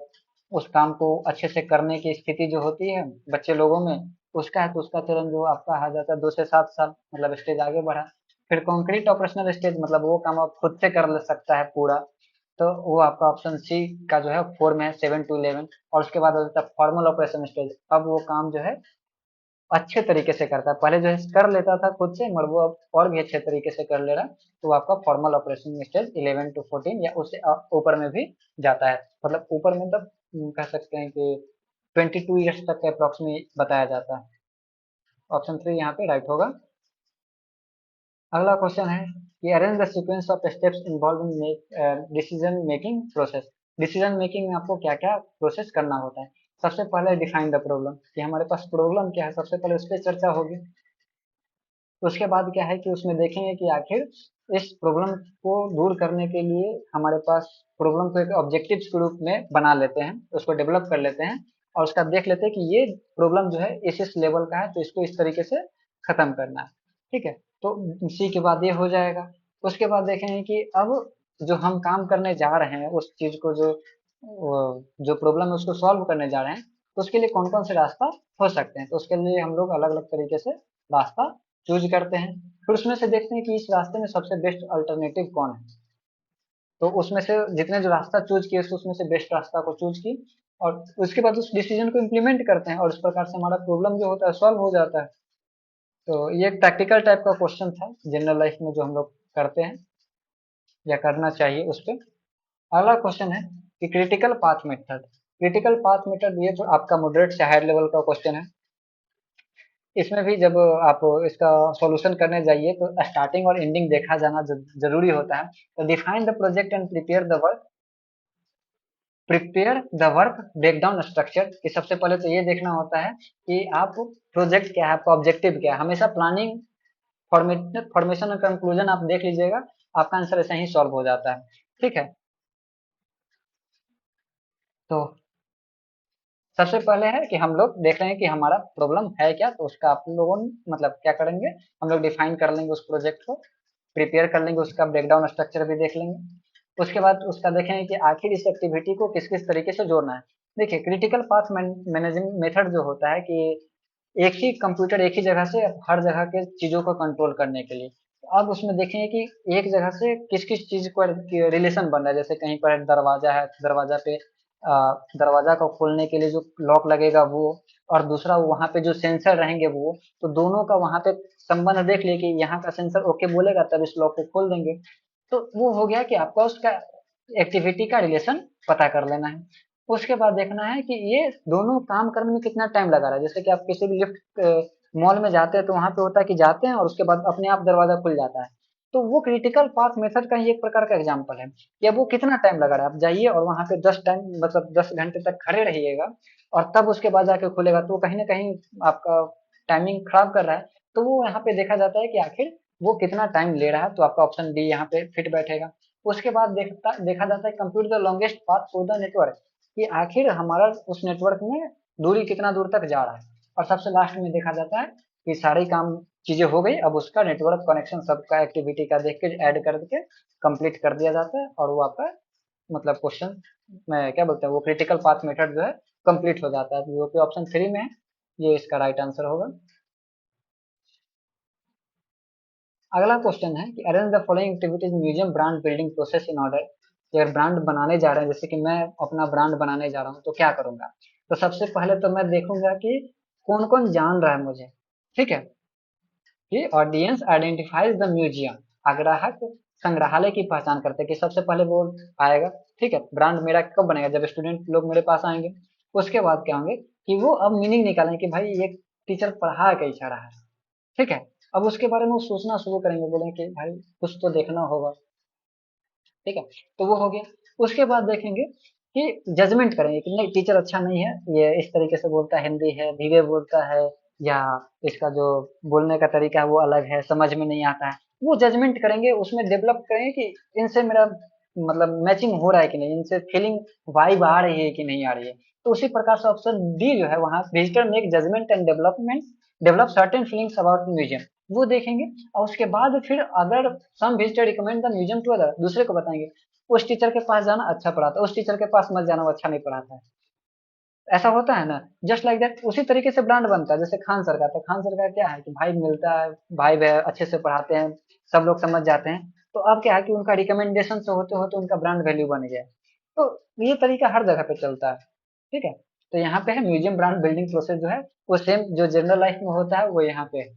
उस काम को अच्छे से करने की स्थिति जो होती है बच्चे लोगों में, उसका है तो उसका चरण जो आपका आ जाता है 2 से 7 साल, मतलब स्टेज आगे बढ़ा। फिर कॉन्क्रीट ऑपरेशनल स्टेज, मतलब वो काम आप खुद से कर ले सकता है पूरा, तो वो आपका ऑप्शन सी का जो है 4 में है, 7 to 11। और उसके बाद आ जाता है फॉर्मल ऑपरेशन स्टेज, अब वो काम जो है अच्छे तरीके से करता है, पहले जो है कर लेता था खुद से मगर वो अब और भी अच्छे तरीके से कर ले रहा है, तो वो आपका फॉर्मल ऑपरेशन स्टेज 11 to 14 या उससे ऊपर में भी जाता है। मतलब ऊपर में तब कह सकते हैं कि 22 ईयर्स तक के अप्रोक्सीमेट बताया जाता है। ऑप्शन 3 यहाँ पे राइट होगा। अगला क्वेश्चन है कि arrange the sequence of steps involve in decision making process. Decision making में आपको क्या क्या प्रोसेस करना होता है। सबसे पहले डिफाइन द प्रॉब्लम, कि हमारे पास प्रॉब्लम क्या है, सबसे पहले उस पर चर्चा होगी। उसके बाद क्या है कि उसमें देखेंगे कि आखिर इस प्रॉब्लम को दूर करने के लिए हमारे पास प्रॉब्लम को एक ऑब्जेक्टिव्स के रूप में बना लेते हैं, उसको डेवलप कर लेते हैं और उसका देख लेते हैं कि ये प्रॉब्लम जो है इस लेवल का है तो इसको इस तरीके से खत्म करना है। ठीक है, तो इसी के बाद ये हो जाएगा। उसके बाद देखेंगे कि अब जो हम काम करने जा रहे हैं उस चीज को, जो प्रॉब्लम है उसको सॉल्व करने जा रहे हैं, तो उसके लिए कौन कौन से रास्ता हो सकते हैं, तो उसके लिए हम लोग अलग अलग तरीके से रास्ता चूज करते हैं। फिर उसमें से देखते हैं कि इस रास्ते में सबसे बेस्ट अल्टरनेटिव कौन है, तो उसमें से जितने जो रास्ता चूज किए उसमें से बेस्ट रास्ता को चूज की और उसके बाद उस डिसीजन को इम्प्लीमेंट करते हैं और इस प्रकार से हमारा प्रॉब्लम जो होता है सॉल्व हो जाता है। तो ये एक प्रैक्टिकल टाइप का क्वेश्चन था जनरल लाइफ में जो हम लोग करते हैं या करना चाहिए उस पर। अगला क्वेश्चन है कि critical path method. Critical path method ये जो आपका मॉडरेट से हायर लेवल का क्वेश्चन है। इसमें भी जब आप इसका सॉल्यूशन करने जाइए तो स्टार्टिंग और एंडिंग देखा जाना जरूरी होता है। तो define the project and prepare the work breakdown structure, कि सबसे पहले तो ये देखना होता है कि आप प्रोजेक्ट क्या है, आपका ऑब्जेक्टिव क्या है। हमेशा प्लानिंग फॉर्मेशन और कंक्लूजन आप देख लीजिएगा, आपका आंसर ऐसे ही सॉल्व हो जाता है। ठीक है, तो सबसे पहले है कि हम लोग देख रहे हैं कि हमारा प्रॉब्लम है क्या, तो उसका आप लोगों ने मतलब क्या करेंगे, हम लोग डिफाइन कर लेंगे उस प्रोजेक्ट को, प्रिपेयर कर लेंगे, उसका ब्रेकडाउन स्ट्रक्चर भी देख लेंगे। उसके बाद उसका देखेंगे कि आखिर इस एक्टिविटी को किस किस तरीके से जोड़ना है। देखिए क्रिटिकल पाथ मैनेजिंग मेथड जो होता है कि एक ही कंप्यूटर एक ही जगह से हर जगह के चीजों को कंट्रोल करने के लिए। तो अब उसमें देखेंगे कि एक जगह से किस किस चीज को रिलेशन बन रहा है, जैसे कहीं पर दरवाजा है, दरवाजा पे दरवाजा को खोलने के लिए जो लॉक लगेगा वो, और दूसरा वहां पे जो सेंसर रहेंगे वो, तो दोनों का वहां पे संबंध देख लिए कि यहाँ का सेंसर ओके बोलेगा तब इस लॉक को खोल देंगे। तो वो हो गया कि आपका उसका एक्टिविटी का रिलेशन पता कर लेना है। उसके बाद देखना है कि ये दोनों काम करने में कितना टाइम लगा रहा है। जैसे कि आप किसी भी लिफ्ट मॉल में जाते हैं तो वहां पे होता है कि जाते हैं और उसके बाद अपने आप दरवाजा खुल जाता है। तो वो क्रिटिकल पाथ मेथड का ही एक प्रकार का एग्जाम्पल है कि अब वो कितना टाइम लगा रहा है। आप जाइए और वहां पे 10 टाइम मतलब 10 घंटे तक खड़े रहिएगा और तब उसके बाद जाके खुलेगा, तो वो कहीं ना कहीं आपका टाइमिंग खराब कर रहा है। तो वो यहाँ पे देखा जाता है कि आखिर वो कितना टाइम ले रहा है, तो आपका ऑप्शन डी यहाँ पे फिट बैठेगा। उसके बाद देखा जाता है compute the longest path through the network, कि आखिर हमारा उस नेटवर्क में दूरी कितना दूर तक जा रहा है। और सबसे लास्ट में देखा जाता है कि सारे काम चीजें हो गई, अब उसका नेटवर्क कनेक्शन सबका एक्टिविटी का देख के ऐड करके कंप्लीट कर दिया जाता है, और वो आपका मतलब क्वेश्चन में क्या बोलते हैं, वो क्रिटिकल पाथ मेथड जो है कंप्लीट हो जाता है। जो कि ऑप्शन थ्री में है, ये इसका राइट आंसर होगा। अगला क्वेश्चन है कि arrange the following activities museum brand building process in order. अगर ब्रांड बनाने जा रहे हैं, जैसे कि मैं अपना ब्रांड बनाने जा रहा हूँ, तो क्या करूंगा। तो सबसे पहले तो मैं देखूंगा कि कौन कौन जान रहा है मुझे। ठीक है, कि ऑडियंस आइडेंटिफाइज द म्यूजियम, ग्राहक संग्रहालय की पहचान करते हैं, कि सबसे पहले वो आएगा। ठीक है, ब्रांड मेरा कब बनेगा, जब स्टूडेंट लोग मेरे पास आएंगे। उसके बाद क्या होंगे कि वो अब मीनिंग निकालेंगे कि भाई ये टीचर पढ़ा कैसा रहा है। ठीक है, अब उसके बारे में वो सोचना शुरू करेंगे, बोलेंगे कि भाई कुछ तो देखना होगा। ठीक है, तो वो हो गया। उसके बाद देखेंगे कि जजमेंट करेंगे कि नहीं टीचर अच्छा नहीं है, ये इस तरीके से बोलता है, हिंदी है धीरे बोलता है, या इसका जो बोलने का तरीका है वो अलग है, समझ में नहीं आता है। वो जजमेंट करेंगे, उसमें डेवलप करेंगे कि इनसे मेरा मतलब मैचिंग हो रहा है कि नहीं, इनसे फीलिंग वाइब आ रही है कि नहीं आ रही है। तो उसी प्रकार से ऑप्शन डी जो है, वहाँ visitor make judgement and develop certain feelings about museum, वो देखेंगे। और उसके बाद फिर अगर some visitor recommend the museum to other, दूसरे को बताएंगे उस टीचर के पास जाना अच्छा पढ़ाता है, उस टीचर के पास मत जाना वो अच्छा नहीं पढ़ाता है। ऐसा होता है ना, जस्ट लाइक दैट उसी तरीके से ब्रांड बनता है। जैसे खान सर का, तो खान सर का क्या है कि भाई मिलता है, भाई वह अच्छे से पढ़ाते हैं, सब लोग समझ जाते हैं। तो अब क्या है कि उनका रिकमेंडेशन से होते होते उनका ब्रांड वैल्यू बन गया है। तो ये तरीका हर जगह पे चलता है। ठीक है, तो यहाँ पे है म्यूजियम ब्रांड बिल्डिंग प्रोसेस जो है, वो सेम जो जनरल लाइफ में होता है वो यहाँ पे है।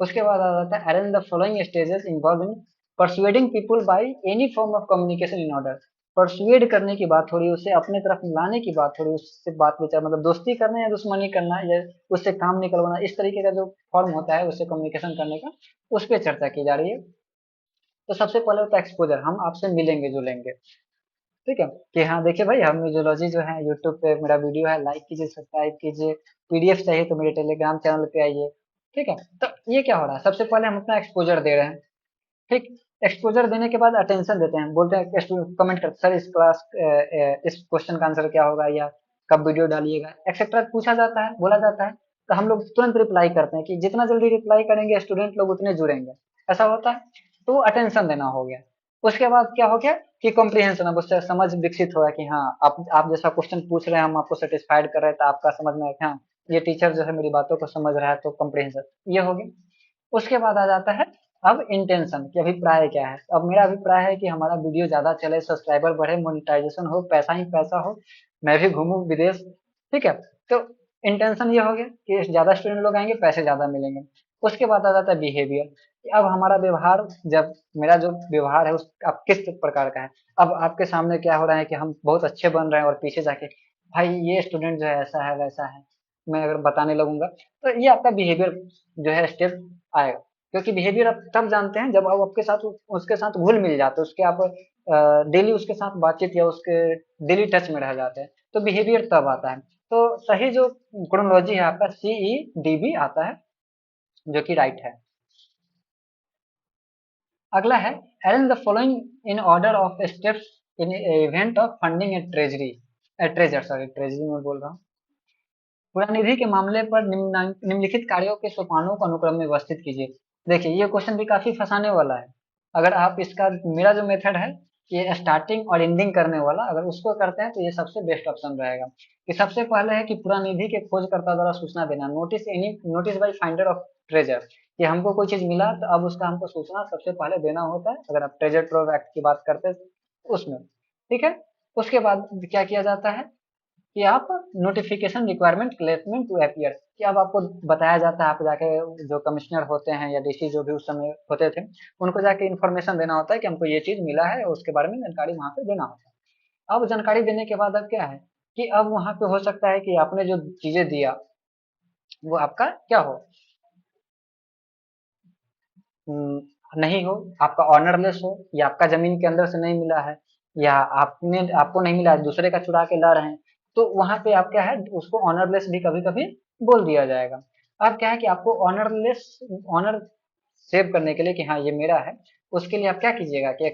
उसके बाद आ जाता है arrange the following stages involve in persuading people by any form of communication in order. Persuade करने की बात थोड़ी, उसे अपने तरफ लाने की बात थोड़ी, उससे बात विचार मतलब दोस्ती करना या दुश्मनी करना या उससे काम निकलवाना, इस तरीके का जो फॉर्म होता है उससे कम्युनिकेशन करने का, उस पर चर्चा की जा रही है। तो सबसे पहले होता है एक्सपोजर, हम आपसे मिलेंगे जुलेंगे। ठीक है, कि हाँ देखिए भाई हम म्यूजियोलॉजी जो है यूट्यूब पे मेरा वीडियो है, लाइक कीजिए सब्सक्राइब कीजिए, पीडीएफ चाहिए तो मेरे टेलीग्राम चैनल पे आइए। ठीक है, तो ये क्या हो रहा है, सबसे पहले हम अपना एक्सपोजर दे रहे हैं। ठीक, एक्सपोजर देने के बाद अटेंशन देते हैं, बोलते हैं स्टूडेंट कमेंट करते सर इस क्लास इस क्वेश्चन का आंसर क्या होगा, या कब वीडियो डालिएगा एक्सेट्रा पूछा जाता है, बोला जाता है। तो हम लोग तुरंत रिप्लाई करते हैं कि जितना जल्दी रिप्लाई करेंगे स्टूडेंट लोग उतने जुड़ेंगे। ऐसा होता है, तो अटेंशन देना हो गया। उसके बाद क्या हो गया कि कॉम्प्रिहेंशन, अब उससे समझ विकसित होगा कि हाँ आप जैसा क्वेश्चन पूछ रहे हैं हम आपको सेटिस्फाइड कर रहे हैं, तो आपका समझ में आया कि हाँ ये टीचर जो है मेरी बातों को समझ रहा है, तो कॉम्प्रिहेंशन ये हो गया। उसके बाद आ जाता है अब इंटेंशन कि अभिप्राय क्या है। अब मेरा अभिप्राय है कि हमारा वीडियो ज्यादा चले, सब्सक्राइबर बढ़े, मोनेटाइजेशन हो, पैसा ही पैसा हो, मैं भी घूमूं विदेश। ठीक है, तो इंटेंशन ये हो गया कि ज्यादा स्टूडेंट लोग आएंगे, पैसे ज्यादा मिलेंगे। उसके बाद आ जाता है बिहेवियर, कि अब हमारा व्यवहार, जब मेरा जो व्यवहार है उस अब किस प्रकार का है। अब आपके सामने क्या हो रहा है कि हम बहुत अच्छे बन रहे हैं और पीछे जाके भाई ये स्टूडेंट जो है ऐसा है वैसा है, मैं अगर बताने लगूंगा, तो ये आपका बिहेवियर जो है स्टेप आएगा। क्योंकि बिहेवियर आप तब जानते हैं जब आप आपके साथ उसके साथ घुल मिल जाते हैं, उसके आप डेली उसके साथ बातचीत या उसके डेली टच में रह जाते हैं, तो बिहेवियर तब आता है। तो सही जो क्रोनोलॉजी है आपका CEDB आता है, जो कि राइट है। अगला है arrange the following in order of steps in event of funding A treasury, treasure sorry treasury में बोल रहा हूँ, पुनर्निधि के मामले पर निम्नलिखित कार्यों के सोपानों को अनुक्रम में व्यवस्थित कीजिए। देखिए ये क्वेश्चन भी काफी फंसाने वाला है। अगर आप इसका, मेरा जो मेथड है ये स्टार्टिंग और एंडिंग करने वाला, अगर उसको करते हैं तो ये सबसे बेस्ट ऑप्शन रहेगा। कि सबसे पहले है कि पूरा निधि के खोजकर्ता द्वारा सूचना देना, notice by finder of treasure, कि हमको कोई चीज मिला तो अब उसका हमको सूचना सबसे पहले देना होता है, अगर आप ट्रेजर ट्रोव एक्ट की बात करते हैं उसमें। ठीक है। उसके बाद क्या किया जाता है कि आप नोटिफिकेशन रिक्वायरमेंट क्लेममेंट टू अपीयर, कि अब आपको बताया जाता है, आप जाके जो कमिश्नर होते हैं या डीसी जो भी उस समय होते थे, उनको जाके इन्फॉर्मेशन देना होता है कि हमको ये चीज मिला है, और उसके बारे में जानकारी वहां पे देना होता है। अब जानकारी देने के बाद अब क्या है कि अब वहां पे हो सकता है कि आपने जो चीजें दिया वो आपका क्या हो, नहीं हो, आपका ऑनरलेस हो, या आपका जमीन के अंदर से नहीं मिला है, या आपको नहीं मिला है, दूसरे का चुरा के ला रहे हैं, तो वहां पे आप क्या है उसको ऑनरलेस भी कभी कभी बोल दिया जाएगा। अब क्या है कि आपको ऑनर सेव करने के लिए कि हाँ ये मेरा है, उसके लिए आप क्या कीजिएगा कि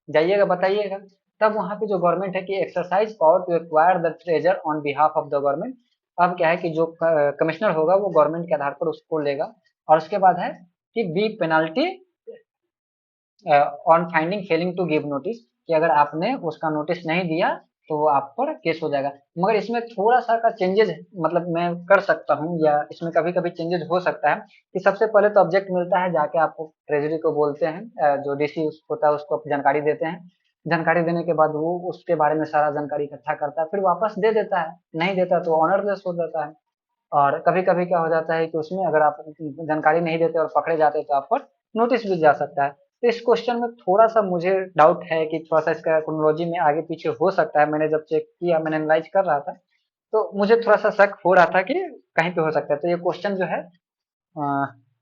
जाइएगा बताइएगा, तब वहां पे जो गवर्नमेंट है कि exercise power to acquire the treasure on behalf of the government. अब क्या है कि जो कमिश्नर होगा वो गवर्नमेंट के आधार पर उसको लेगा, और उसके बाद है कि B penalty on finding failing to give notice, कि अगर आपने उसका नोटिस नहीं दिया तो वो आप पर केस हो जाएगा। मगर इसमें थोड़ा सा का चेंजेस मतलब मैं कर सकता हूँ, या इसमें कभी कभी चेंजेस हो सकता है कि सबसे पहले तो ऑब्जेक्ट मिलता है, जाके आपको ट्रेजरी को बोलते हैं, जो डीसी होता है उसको जानकारी देते हैं, जानकारी देने के बाद वो उसके बारे में सारा जानकारी इकट्ठा करता है, फिर वापस दे देता है, नहीं देता तो ऑनरलेस हो जाता है। और कभी कभी क्या हो जाता है कि उसमें अगर आप जानकारी नहीं देते और पकड़े जाते तो आप पर नोटिस भी जा सकता है। तो इस क्वेश्चन में थोड़ा सा मुझे डाउट है कि थोड़ा सा इसका क्रोनोलॉजी में आगे पीछे हो सकता है, मैंने जब चेक किया, मैंने एनालाइज कर रहा था, तो मुझे थोड़ा सा शक हो रहा था कि कहीं पे हो सकता है। तो ये क्वेश्चन जो है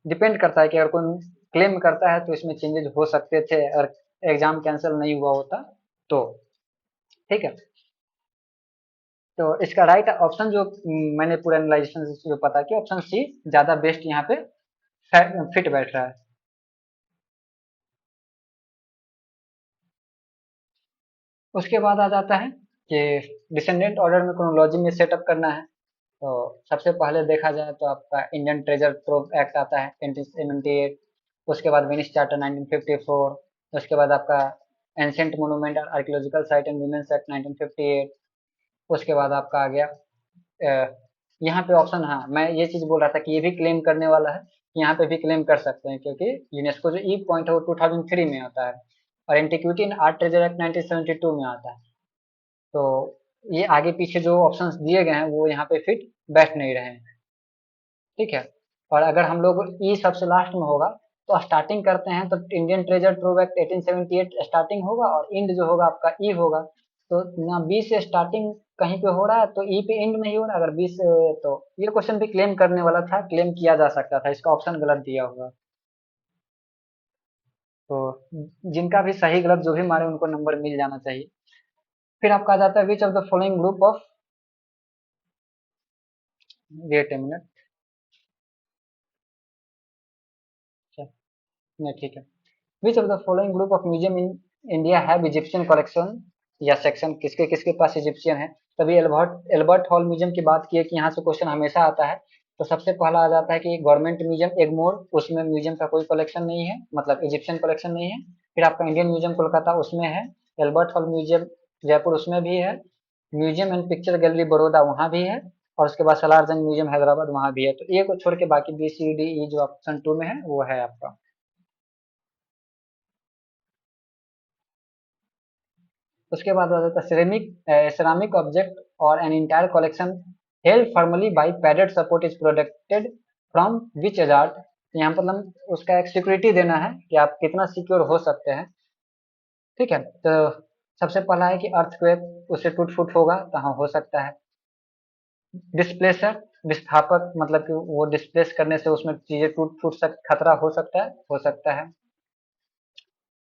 डिपेंड करता है कि अगर कोई क्लेम करता है तो इसमें चेंजेस हो सकते थे अगर एग्जाम कैंसिल नहीं हुआ होता तो। ठीक है। तो इसका राइट ऑप्शन जो मैंने पूरा एनालाइजेशन से जो पता किया, ऑप्शन सी ज्यादा बेस्ट यहाँ पे फिट बैठ रहा है। उसके बाद आ जाता है कि डिसेंडेंट ऑर्डर में क्रोनोलॉजी में सेटअप करना है। तो सबसे पहले देखा जाए तो आपका इंडियन ट्रेजर ट्रोव एक्ट आता है 1978। उसके बाद वेनिस चार्टर 1954। उसके बाद आपका एंशिएंट मोनूमेंट और archaeological site and women's act 1958। उसके बाद आपका आ गया यहाँ पे ऑप्शन, हाँ मैं ये चीज बोल रहा था कि ये भी क्लेम करने वाला है, यहाँ पे भी क्लेम कर सकते हैं, क्योंकि यूनेस्को जो ई पॉइंट है वो 2003 में आता है, और एंटिक्विटी इन आर्ट ट्रेजर एक्ट 1972 में आता है। तो ये आगे पीछे जो ऑप्शंस दिए गए हैं वो यहाँ पे फिट बैठ नहीं रहे हैं। ठीक है। और अगर हम लोग ई सबसे लास्ट में होगा तो स्टार्टिंग करते हैं तो Indian treasure trove act 1878 starting होगा, और इंड जो होगा आपका ई होगा। तो ना बी से स्टार्टिंग कहीं पे हो रहा है तो ई पे एंड नहीं हो रहा, अगर बी से, तो ये क्वेश्चन भी क्लेम करने वाला था, क्लेम किया जा सकता था, इसका ऑप्शन गलत दिया हुआ। तो जिनका भी सही गलत जो भी मारे उनको नंबर मिल जाना चाहिए। फिर आपका आ जाता है which of the following group of, wait a minute, नहीं ठीक है, which of the following group of museum in India have Egyptian collection, या सेक्शन किसके किसके पास इजिप्शियन है। तभी एल्बर्ट एल्बर्ट हॉल म्यूजियम की बात की है कि यहाँ से क्वेश्चन हमेशा आता है। तो सबसे पहला आ जाता है कि गवर्नमेंट म्यूजियम एगमोर, उसमें म्यूजियम का कोई कलेक्शन नहीं है, मतलब इजिप्शियन कलेक्शन नहीं है। फिर आपका इंडियन म्यूजियम कोलकाता उसमें है, एल्बर्ट हॉल म्यूजियम जयपुर उसमें भी है, museum and picture gallery Baroda वहाँ भी है, और उसके बाद सलारजंग म्यूजियम हैदराबाद वहाँ भी है। तो ए को छोड़ के बाकी बी सी डी ई जो ऑप्शन टू में है वो है आपका। उसके बाद आ जाता है ceramic ऑब्जेक्ट और an entire collection held formally by padded support is protected from which hazard. यहाँ पर मतलब उसका एक सिक्योरिटी देना है कि आप कितना सिक्योर हो सकते हैं। ठीक है। तो सबसे पहला है कि अर्थक्वेक उससे टूट फूट होगा तो हाँ हो सकता है। डिस्प्लेसर विस्थापक, मतलब कि वो डिस्प्लेस करने से उसमें चीजें टूट फूट खतरा हो सकता है, हो सकता है।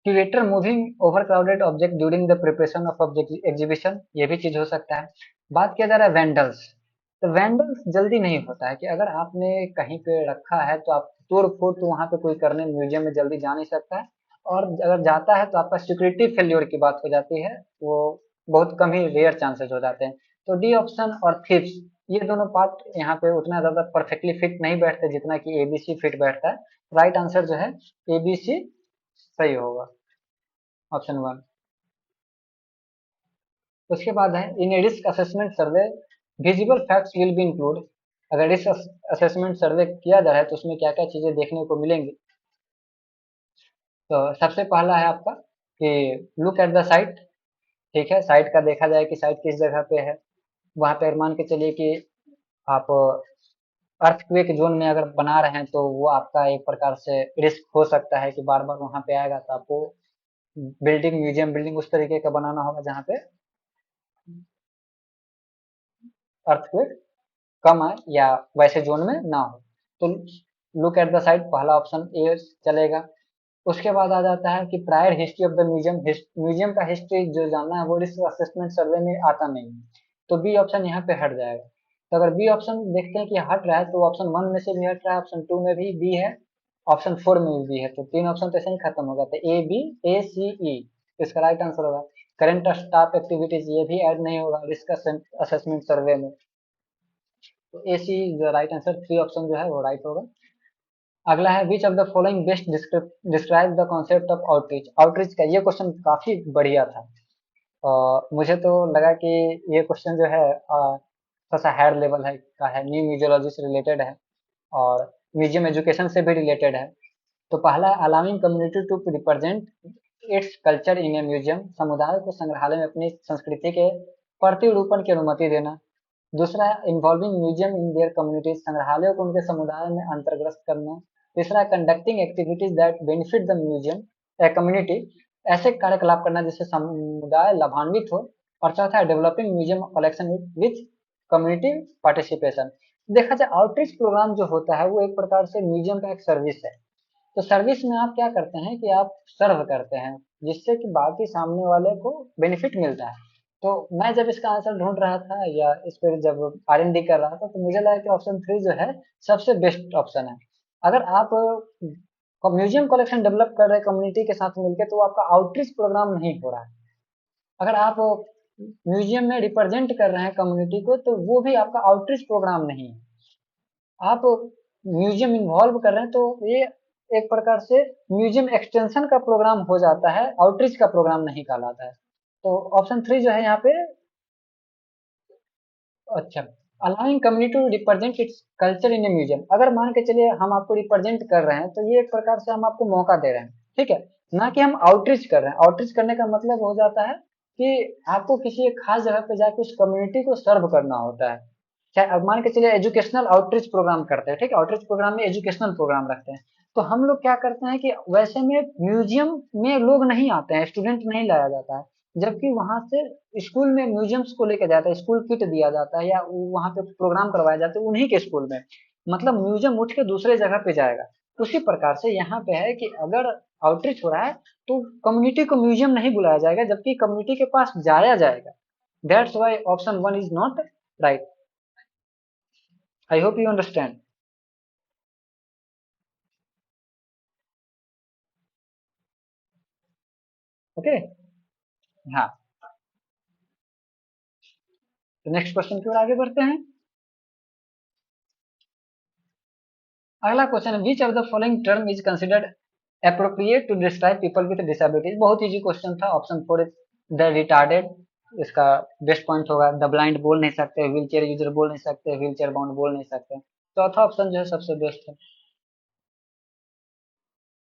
Curator moving over crowded object during the preparation of object exhibition, ये भी चीज हो सकता है। बात किया जा रहा है वेंडल्स, तो वेंडल्स जल्दी नहीं होता है कि अगर आपने कहीं पे रखा है तो आप तोड़ फोड़ तो वहां पे कोई करने म्यूजियम में जल्दी जा नहीं सकता है, और अगर जाता है तो आपका सिक्योरिटी फेल्योर की बात हो जाती है, वो बहुत कम ही रेयर चांसेस हो जाते हैं। तो डी ऑप्शन और थिप्स, ये दोनों पार्ट यहाँ पे उतना ज्यादा परफेक्टली फिट नहीं बैठते जितना कि एबीसी फिट बैठता है। राइट आंसर जो है एबीसी सही होगा, ऑप्शन वन। उसके बाद है in a risk assessment survey visible facts will be include. अगर रिस्क असेसमेंट सर्वे किया जा रहा है तो उसमें क्या क्या चीजें देखने को मिलेंगी। तो सबसे पहला है आपका कि लुक एट द साइट। ठीक है, साइट का देखा जाए कि साइट किस जगह पे है। वहां पे मान के चलिए कि आप अर्थक्वेक जोन में अगर बना रहे हैं तो वो आपका एक प्रकार से रिस्क हो सकता है कि बार बार वहां पे आएगा, तो आपको बिल्डिंग म्यूजियम बिल्डिंग उस तरीके का बनाना होगा जहाँ पे अर्थक्वेक कम आए या वैसे जोन में ना हो। तो लुक एट द साइट पहला ऑप्शन ए चलेगा। उसके बाद आ जाता है कि prior history of the museum. Museum का हिस्ट्री जो जानना है वो रिस्क असेसमेंट सर्वे में आता नहीं है, तो बी ऑप्शन यहाँ पे हट जाएगा। तो अगर बी ऑप्शन देखते हैं कि हट रहा है तो ऑप्शन वन में से भी हट रहा है, ऑप्शन टू में भी बी है, ऑप्शन फोर में भी बी है, तो तीन ऑप्शन तो ऐसे ही खत्म हो गया। तो ए बी ए सी ई इसका राइट आंसर होगा। करंट स्टाफ एक्टिविटीज ये भी ऐड नहीं होगा रिस्क असेसमेंट सर्वे में, तो ए सी जो राइट आंसर, थ्री ऑप्शन जो है वो राइट होगा। अगला है which of the following best describe the concept of outreach. Outreach का ये क्वेश्चन काफी बढ़िया था, और मुझे तो लगा कि ये क्वेश्चन जो है थोड़ा सा हायर लेवल है का है, न्यू म्यूजियोलॉजी से रिलेटेड है और म्यूजियम एजुकेशन से भी रिलेटेड है। तो पहला है allowing community to represent its culture in a museum. समुदाय को संग्रहालय में अपनी संस्कृति के प्रतिरूपण की अनुमति देना। दूसरा है involving museum in their communities. संग्रहालयों को उनके समुदाय में अंतर्ग्रस्त करना। तीसरा है conducting activities that benefit the museum a community. ऐसे कार्यकलाप करना जिससे समुदाय लाभान्वित हो। और चौथा है developing museum collection with community participation. देखा जाए आउटरीच प्रोग्राम जो होता है वो एक प्रकार से म्यूजियम का एक सर्विस है। तो सर्विस में आप क्या करते हैं कि आप सर्व करते हैं जिससे कि बाकी सामने वाले को बेनिफिट मिलता है। तो मैं जब इसका आंसर ढूंढ रहा था या इस पर जब R&D कर रहा था तो मुझे लगा कि ऑप्शन थ्री जो है सबसे बेस्ट ऑप्शन है। अगर आप म्यूजियम कलेक्शन डेवलप कर रहे हैं कम्युनिटी के साथ मिलकर तो आपका आउटरीच प्रोग्राम नहीं हो रहा है। अगर आप म्यूजियम में रिप्रेजेंट कर रहे हैं कम्युनिटी को तो वो भी आपका आउटरीच प्रोग्राम नहीं है। आप म्यूजियम इन्वॉल्व कर रहे हैं तो ये एक प्रकार से म्यूजियम एक्सटेंशन का प्रोग्राम हो जाता है, आउटरीच का प्रोग्राम नहीं कहलाता है। तो ऑप्शन थ्री जो है यहाँ पे अच्छा। Allowing community to represent its culture in a museum. अगर मान के चलिए हम आपको रिप्रेजेंट कर रहे हैं तो ये एक प्रकार से हम आपको मौका दे रहे हैं, ठीक है, ना कि हम आउटरीच कर रहे हैं। आउटरीच करने का मतलब हो जाता है कि आपको किसी एक खास जगह पे जाकर उस कम्युनिटी को सर्व करना होता है। चाहे अब मान के चलिए एजुकेशनल आउटरीच प्रोग्राम करते हैं, ठीक है, आउटरीच प्रोग्राम में एजुकेशनल प्रोग्राम रखते हैं। तो हम लोग क्या करते हैं कि वैसे में म्यूजियम में लोग नहीं आते हैं, स्टूडेंट नहीं लाया जाता है, जबकि वहां से स्कूल में म्यूजियम्स को लेकर जाता है, स्कूल किट दिया जाता है या वहां पे प्रोग्राम करवाए जाते हैं उन्हीं के स्कूल में। मतलब म्यूजियम उठ के दूसरे जगह पे जाएगा। उसी प्रकार से यहाँ पे है कि अगर आउटरीच हो रहा है तो कम्युनिटी को म्यूजियम नहीं बुलाया जाएगा जबकि कम्युनिटी के पास जाया जाएगा। That's why option one is not right. I hope you understand. Okay. हाँ। तो नेक्स्ट क्वेश्चन की ओर आगे बढ़ते हैं। अगला क्वेश्चन है which of the following term is considered appropriate to describe people with disabilities. बहुत इजी क्वेश्चन था। Option four is the retarded, इसका बेस्ट पॉइंट होगा। द ब्लाइंड बोल नहीं सकते, व्हील चेयर यूजर बोल नहीं सकते, व्हील चेयर बाउंड बोल नहीं सकते। चौथा ऑप्शन जो है सबसे बेस्ट है।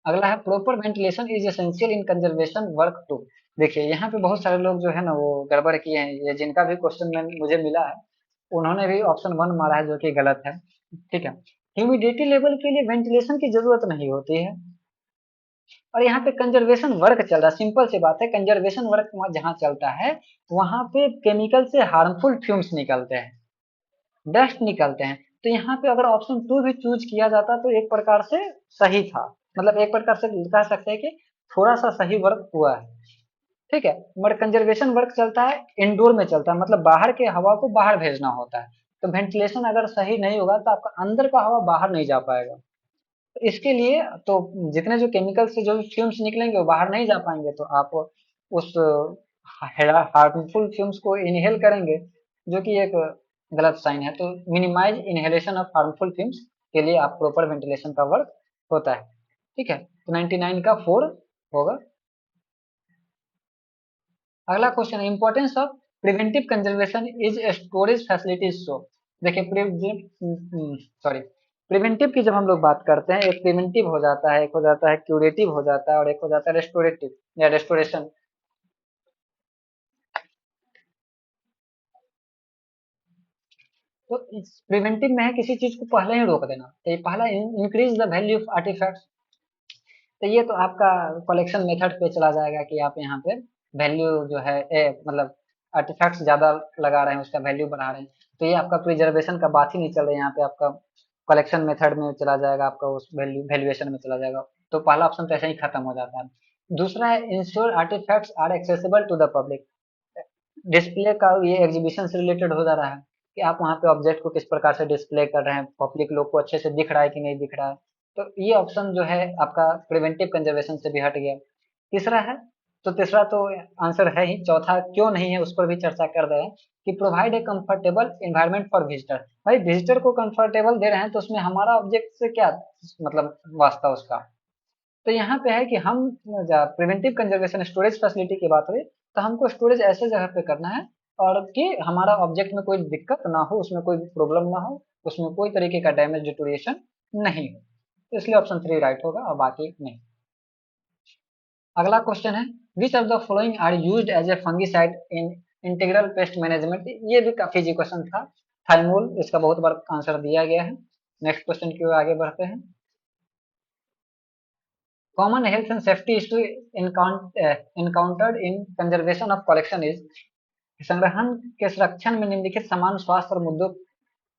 अगला है proper ventilation is essential in conservation work to. देखिए यहाँ पे बहुत सारे लोग जो है ना वो गड़बड़ किए हैं, ये जिनका भी क्वेश्चन में मुझे मिला है उन्होंने भी ऑप्शन वन मारा है जो कि गलत है। ठीक है, ह्यूमिडिटी लेवल के लिए वेंटिलेशन की जरूरत नहीं होती है। और यहाँ पे कंजर्वेशन वर्क चल रहा है, सिंपल सी बात है, कंजर्वेशन वर्क जहाँ चलता है वहां पे केमिकल से हार्मफुल फ्यूम्स निकलते हैं, डस्ट निकलते हैं। तो यहाँ पे अगर ऑप्शन टू भी चूज किया जाता तो एक प्रकार से सही था, मतलब एक प्रकार से कह सकते हैं कि थोड़ा सा सही वर्क हुआ है। ठीक है, मगर कंजर्वेशन वर्क चलता है इंडोर में चलता है, मतलब बाहर के हवा को बाहर भेजना होता है। तो वेंटिलेशन अगर सही नहीं होगा तो आपका अंदर का हवा बाहर नहीं जा पाएगा। तो इसके लिए तो जितने जो केमिकल से जो भी फ्यूम्स निकलेंगे वो बाहर नहीं जा पाएंगे, तो आप उस हार्मफुल फ्यूम्स को इनहेल करेंगे, जो कि एक गलत साइन है। तो minimize inhalation of harmful fumes के लिए आप प्रॉपर वेंटिलेशन का वर्क होता है। ठीक है, तो 99 का फोर होगा। अगला क्वेश्चन है importance of preventive conservation is storage facilities show. देखिए सॉरी, प्रिवेंटिव की जब हम लोग बात करते हैं, एक प्रिवेंटिव हो जाता है, एक हो जाता है क्यूरेटिव हो जाता है, और एक हो जाता है रेस्टोरेटिव या रेस्टोरेशन। तो प्रिवेंटिव में है किसी चीज को पहले ही रोक देना, तो ये पहला increase the value of artifacts. तो ये तो आपका कलेक्शन मेथड पे चला जाएगा कि आप यहाँ पे वैल्यू जो है मतलब आर्टिफैक्ट्स ज्यादा लगा रहे हैं, उसका वैल्यू बढ़ा रहे हैं। तो ये आपका प्रिजर्वेशन का बात ही नहीं चल रहा है, यहाँ पे आपका कलेक्शन मेथड में चला जाएगा, आपका उस वैल्यूएशन में चला जाएगा। तो पहला ऑप्शन तो ऐसे ही खत्म हो जाता है। दूसरा है ensure artifacts are accessible to the public. Display का ये एग्जीबिशन से रिलेटेड हो जा रहा है कि आप वहाँ पे ऑब्जेक्ट को किस प्रकार से डिस्प्ले कर रहे हैं, पब्लिक लोग को अच्छे से दिख रहा है कि नहीं दिख रहा है। तो ये ऑप्शन जो है आपका प्रिवेंटिव कंजर्वेशन से भी हट गया। तीसरा है, तो तीसरा तो आंसर है ही, चौथा क्यों नहीं है उस पर भी चर्चा कर रहे हैं कि provide a comfortable environment for visitor. भाई विजिटर को कंफर्टेबल दे रहे हैं तो उसमें हमारा ऑब्जेक्ट से क्या मतलब वास्ता उसका। तो यहाँ पे है कि हम प्रिवेंटिव कंजर्वेशन स्टोरेज फैसिलिटी की बात हुई, तो हमको स्टोरेज ऐसे जगह पे करना है और कि हमारा ऑब्जेक्ट में कोई दिक्कत ना हो, उसमें कोई प्रॉब्लम ना हो, उसमें कोई तरीके का डैमेज डिटोरिएशन नहीं हो। तो इसलिए ऑप्शन 3 राइट होगा और बाकी नहीं। अगला क्वेश्चन है, which of the following are used as a fungicide in integral pest management. ये भी काफी इजी क्वेश्चन था। थाइमोल इसका बहुत बार आंसर दिया गया है। नेक्स्ट क्वेश्चन की ओर आगे बढ़ते हैं। Common health and safety is to encountered in conservation of collection is। संग्रहण के संरक्षण में निम्नलिखित समान स्वास्थ्य और मुद्दों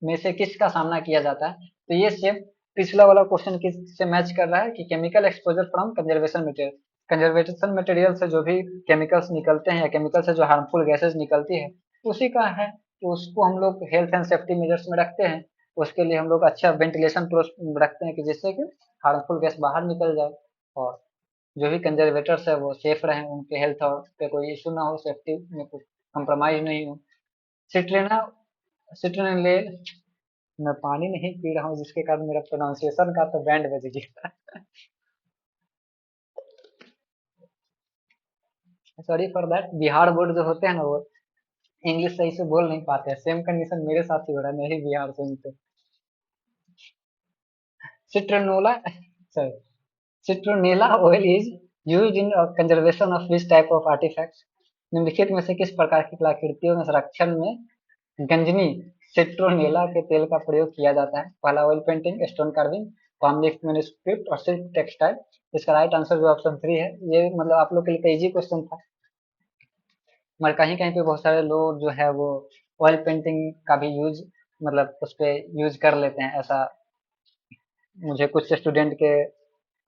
में से किसका सामना किया जाता है। तो ये सेम पिछला वाला क्वेश्चन किससे मैच कर रहा है कि chemical exposure from conservation material. Conservation material से जो भी केमिकल्स निकलते हैं या केमिकल से जो हार्मफुल गैसेज निकलती है, उसी का है कि उसको हम लोग हेल्थ एंड सेफ्टी मेजर्स में रखते हैं। उसके लिए हम लोग अच्छा वेंटिलेशन रखते हैं कि जिससे कि हार्मफुल गैस बाहर निकल जाए, और जो भी कंजर्वेटर्स है वो सेफ रहें, उनके हेल्थ और पे कोई इशू ना हो, सेफ्टी में कुछ कंप्रोमाइज नहीं हो। सिट्रेना सिट्रेनले, मैं पानी नहीं पी रहा हूँ जिसके कारण मेरा प्रोनाउंसिएशन का तो बैंड बज गया। Sorry for that. Bihar board जो होते हैं ना, वो इंग्लिश सही से बोल नहीं पाते हैं। सेम कंडीशन मेरे साथ ही हो रहा है, मैं ही बिहार से हूँ। तो citronola sorry, citronella oil is used in conservation of which type of artifacts. निम्नलिखित में से किस प्रकार की कलाकृतियों में संरक्षण में गंजनी सिट्रोनेला के तेल का प्रयोग किया जाता है। पहला oil painting, stone carving, palm leaf manuscript और सिल्क टेक्सटाइल। इसका राइट आंसर जो ऑप्शन 3 है। ये मतलब आप लोग के लिए इजी क्वेश्चन था, मगर कहीं कहीं पे बहुत सारे लोग जो है वो ऑयल पेंटिंग का भी यूज मतलब उस पे यूज कर लेते हैं, ऐसा मुझे कुछ स्टूडेंट के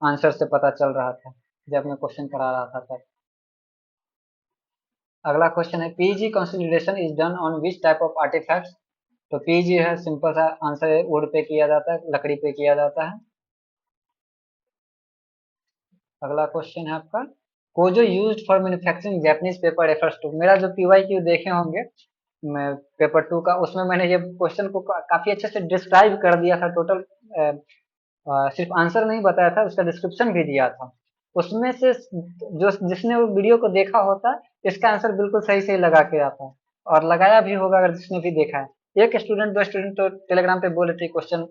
आंसर से पता चल रहा था जब मैं क्वेश्चन करा रहा था तब। अगला क्वेश्चन है, PG consolidation is done on which type of artifacts. तो पीजी है, सिंपल सा आंसर है, वुड पे किया जाता है, लकड़ी पे किया जाता है। अगला क्वेश्चन है आपका, kozo used for manufacturing Japanese paper refers to. मेरा जो पीवाई क्यू देखे होंगे मैं पेपर 2 का, उसमें मैंने ये क्वेश्चन को काफी अच्छे से डिस्क्राइब कर दिया था। टोटल सिर्फ आंसर नहीं बताया था, उसका डिस्क्रिप्शन भी दिया था। उसमें से जो जिसने वो वीडियो को देखा होता, इसका आंसर बिल्कुल सही सही लगा के आता, और लगाया भी होगा अगर जिसने भी देखा है। एक स्टूडेंट दो स्टूडेंट तो टेलीग्राम पे बोले थे क्वेश्चन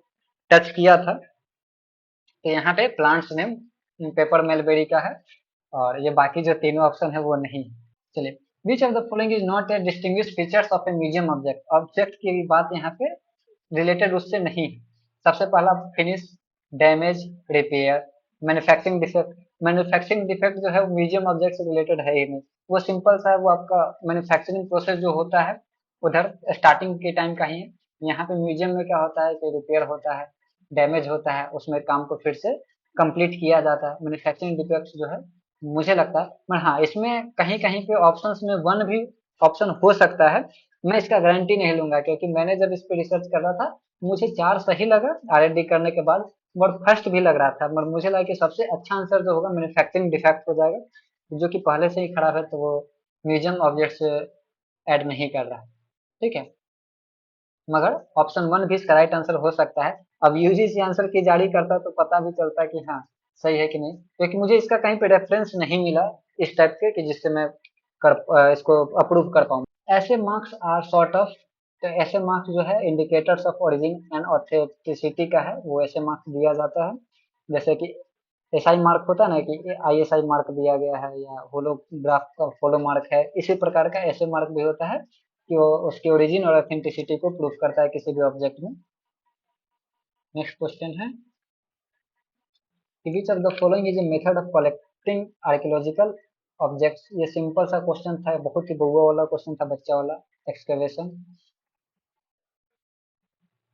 टच किया था। तो यहाँ पे प्लांट्स नेम पेपर मेलबेरी का है, और ये बाकी जो तीनों ऑप्शन है वो नहीं। चलिए, विच of the following is not a distinguish features of A museum object. Object की बात यहाँ पे रिलेटेड उससे नहीं है। सबसे पहला finish, damage, repair, manufacturing defect. Manufacturing defect जो है वो म्यूजियम ऑब्जेक्ट से रिलेटेड है ही नहीं। वो सिंपल सा है, वो आपका मैन्युफैक्चरिंग प्रोसेस जो होता है उधर स्टार्टिंग के टाइम का ही है। यहाँ पे म्यूजियम में क्या होता है कि रिपेयर होता है, डैमेज होता है, उसमें काम को फिर से कंप्लीट किया जाता है। मैन्युफैक्चरिंग डिफेक्ट जो है मुझे लगता है, पर हाँ इसमें कहीं कहीं पे ऑप्शंस में वन भी ऑप्शन हो सकता है। मैं इसका गारंटी नहीं लूंगा क्योंकि मैंने जब इस पे रिसर्च कर रहा था मुझे 4 सही लगा R&D करने के बाद, और फर्स्ट भी लग रहा था, मगर मुझे लगा कि सबसे अच्छा आंसर जो होगा मैन्युफैक्चरिंग डिफेक्ट हो जाएगा, जो कि पहले से ही खराब है, तो वो म्यूजियम ऑब्जेक्ट से ऐड नहीं कर रहा है। ठीक है, मगर ऑप्शन 1 भी इसका राइट आंसर हो सकता है। अब यूजीसी आंसर की जारी करता तो पता भी चलता कि हाँ सही है कि नहीं, क्योंकि मुझे इसका कहीं पे रेफरेंस नहीं मिला इस टाइप के कि जिससे मैं इसको अप्रूव कर पाऊँ। ऐसे मार्क्स आर सॉर्ट ऑफ, तो ऐसे मार्क्स जो है indicators of origin and authenticity का है, वो ऐसे मार्क्स दिया जाता है। जैसे कि एसआई मार्क होता है ना, कि आईएसआई मार्क दिया गया है, या होलोग्राफ का फॉलो मार्क है, इसी प्रकार का ऐसे मार्क भी होता है कि वो उसके ओरिजिन और ऑथेंटिसिटी को प्रूव करता है किसी भी ऑब्जेक्ट में। नेक्स्ट क्वेश्चन है, which of the following is a method of collecting archaeological objects. ये सिंपल सा क्वेश्चन था, बहुत ही बहुआ वाला क्वेश्चन था, बच्चा वाला, एक्सकवेशन।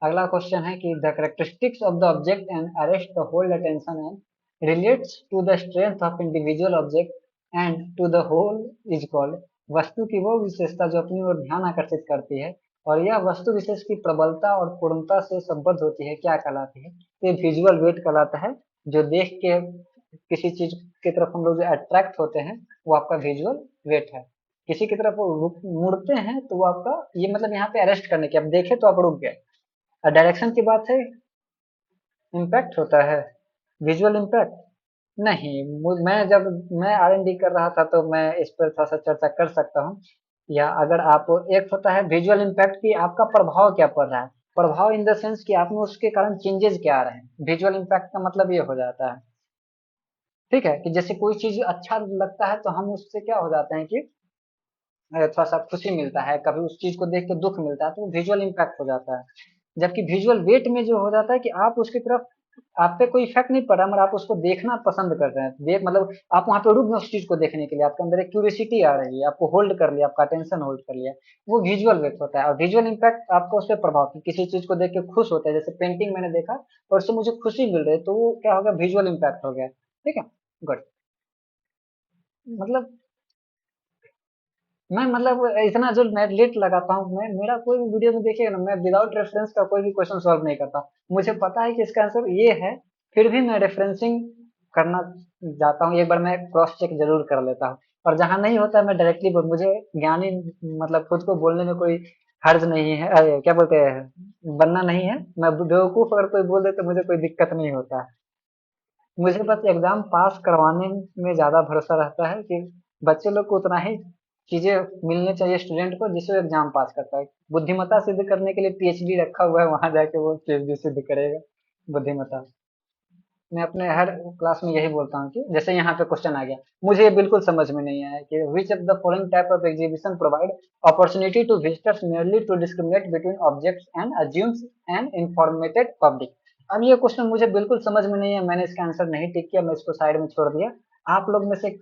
अगला क्वेश्चन है कि the characteristics of the object and arrest the hold attention and relates to the strength of individual object and to the whole is called. वस्तु की वो विशेषता जो अपनी ओर ध्यान आकर्षित करती है और यह वस्तु विशेष की प्रबलता और पूर्णता से संबद्ध होती है, क्या कहलाती है? ये विजुअल वेट कहलाता है। जो देख के किसी चीज की तरफ हम लोग जो अट्रैक्ट होते हैं, वो आपका विजुअल वेट है। किसी की तरफ मुड़ते हैं तो वो आपका, ये मतलब यहाँ पे अरेस्ट करने की, अब देखे तो आप रुक गए। और डायरेक्शन की बात है, इम्पैक्ट होता है, विजुअल इम्पैक्ट। नहीं, मैं जब मैं आर एन डी कर रहा था तो मैं इस पर थोड़ा सा चर्चा कर सकता हूँ। या अगर आप, एक होता है विजुअल इम्पैक्ट की आपका प्रभाव क्या पड़ रहा है, प्रभाव इन द सेंस कि आप में उसके कारण चेंजेस क्या आ रहे हैं, विजुअल इम्पैक्ट का मतलब ये हो जाता है। ठीक है, कि जैसे कोई चीज अच्छा लगता है तो हम उससे क्या हो जाते हैं कि थोड़ा सा खुशी मिलता है, कभी उस चीज को देख के दुख मिलता है, तो विजुअल इम्पैक्ट हो जाता है। जबकि विजुअल वेट में जो हो जाता है कि आप उसकी तरफ, आप पे कोई इफेक्ट नहीं पड़ रहा, मगर आप उसको देखना पसंद कर रहे हैं, देख मतलब आप वहां पे रुक गए उस चीज को देखने के लिए, आपके अंदर एक क्यूरियोसिटी आ रही है, आपको होल्ड कर लिया, आपका अटेंशन होल्ड कर लिया, वो विजुअल वेट होता है। और विजुअल इम्पैक्ट आपको उस पर प्रभाव, कि किसी चीज को देख के खुश होता है, जैसे पेंटिंग मैंने देखा और उससे मुझे खुशी मिल रही है, तो वो क्या हो गया, विजुअल इम्पैक्ट हो गया। ठीक है, गुड। मतलब मैं मतलब इतना जो मैं लेट लगाता हूँ, मैं मेरा कोई भी वीडियो में देखिएगा ना, मैं विदाउट रेफरेंस का कोई भी क्वेश्चन सॉल्व नहीं करता। मुझे पता है कि इसका आंसर ये है, फिर भी मैं रेफरेंसिंग करना जाता हूँ, एक बार मैं क्रॉस चेक जरूर कर लेता हूँ। और जहाँ नहीं होता है मैं डायरेक्टली बोल, मुझे ज्ञानी मतलब खुद को बोलने में कोई हर्ज नहीं है, क्या बोलते हैं, बनना नहीं है। मैं बेवकूफ अगर कोई बोल दे तो मुझे कोई दिक्कत नहीं होता है। मुझे बस एग्जाम पास करवाने में ज्यादा भरोसा रहता है कि बच्चे लोग को उतना ही चीजें मिलनी चाहिए स्टूडेंट को, जिससे वो एग्जाम पास करता है। बुद्धिमत्ता सिद्ध करने के लिए पीएचडी रखा हुआ है, वहां जाके वो पीएचडी सिद्ध करेगा बुद्धिमत्ता। मैं अपने हर क्लास में यही बोलता हूँ कि जैसे यहाँ पे क्वेश्चन आ गया, मुझे ये बिल्कुल समझ में नहीं आया कि which of the following type of exhibition provide opportunity to visitors merely to discriminate between objects and assumes an informed public. अब ये क्वेश्चन मुझे बिल्कुल समझ में नहीं है, मैंने इसका आंसर नहीं टिक किया, मैं इसको साइड में छोड़ दिया। आप लोग में से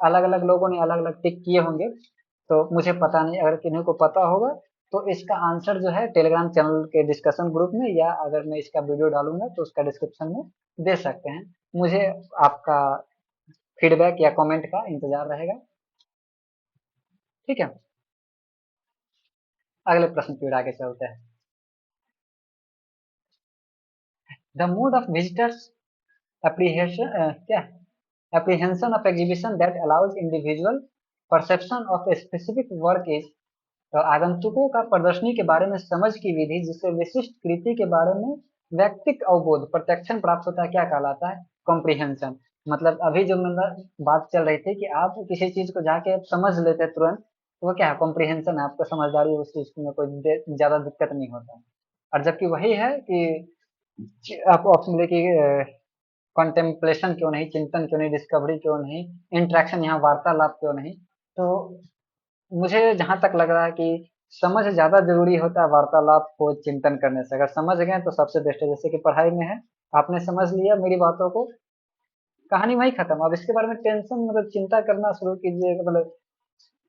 अलग अलग लोगों ने अलग अलग टिक किए होंगे, तो मुझे पता नहीं, अगर किन्हीं को पता होगा तो इसका आंसर जो है टेलीग्राम चैनल के डिस्कशन ग्रुप में, या अगर मैं इसका वीडियो डालूंगा तो उसका डिस्क्रिप्शन में दे सकते हैं। मुझे आपका फीडबैक या कमेंट का इंतजार रहेगा। ठीक है, अगले प्रश्न की ओर आगे चलते हैं। द मोड ऑफ विजिटर्स एप्रीहेशन क्या apprehension of exhibition that allows individual perception of a specific work is। तो आगंतुकों का प्रदर्शनी के बारे में समझ की विधि जिससे विशिष्ट कृति के बारे में व्यक्तिक अवबोध प्रत्यक्षण प्राप्त होता है, क्या कहलाता है? कॉम्प्रिहेंशन। मतलब अभी जो मतलब बात चल रही थी कि आप किसी चीज को जाके आप समझ लेते हैं तुरंत, तो वो क्या है, कॉम्प्रिहेंशन है, आपको समझदारी है उस चीज में, कोई ज्यादा दिक्कत नहीं होता। और जबकि वही है कि आप ऑप्शन कि कंटेम्पलेशन क्यों नहीं, चिंतन क्यों नहीं, डिस्कवरी क्यों नहीं, इंट्रैक्शन, यहाँ वार्तालाप क्यों नहीं। तो मुझे जहां तक लग रहा है कि समझ ज्यादा जरूरी होता है वार्तालाप को चिंतन करने से। अगर समझ गए तो सबसे बेस्ट है, जैसे कि पढ़ाई में है, आपने समझ लिया मेरी बातों को, कहानी वही खत्म। अब इसके बारे में टेंशन मतलब चिंता करना शुरू कीजिएगा, मतलब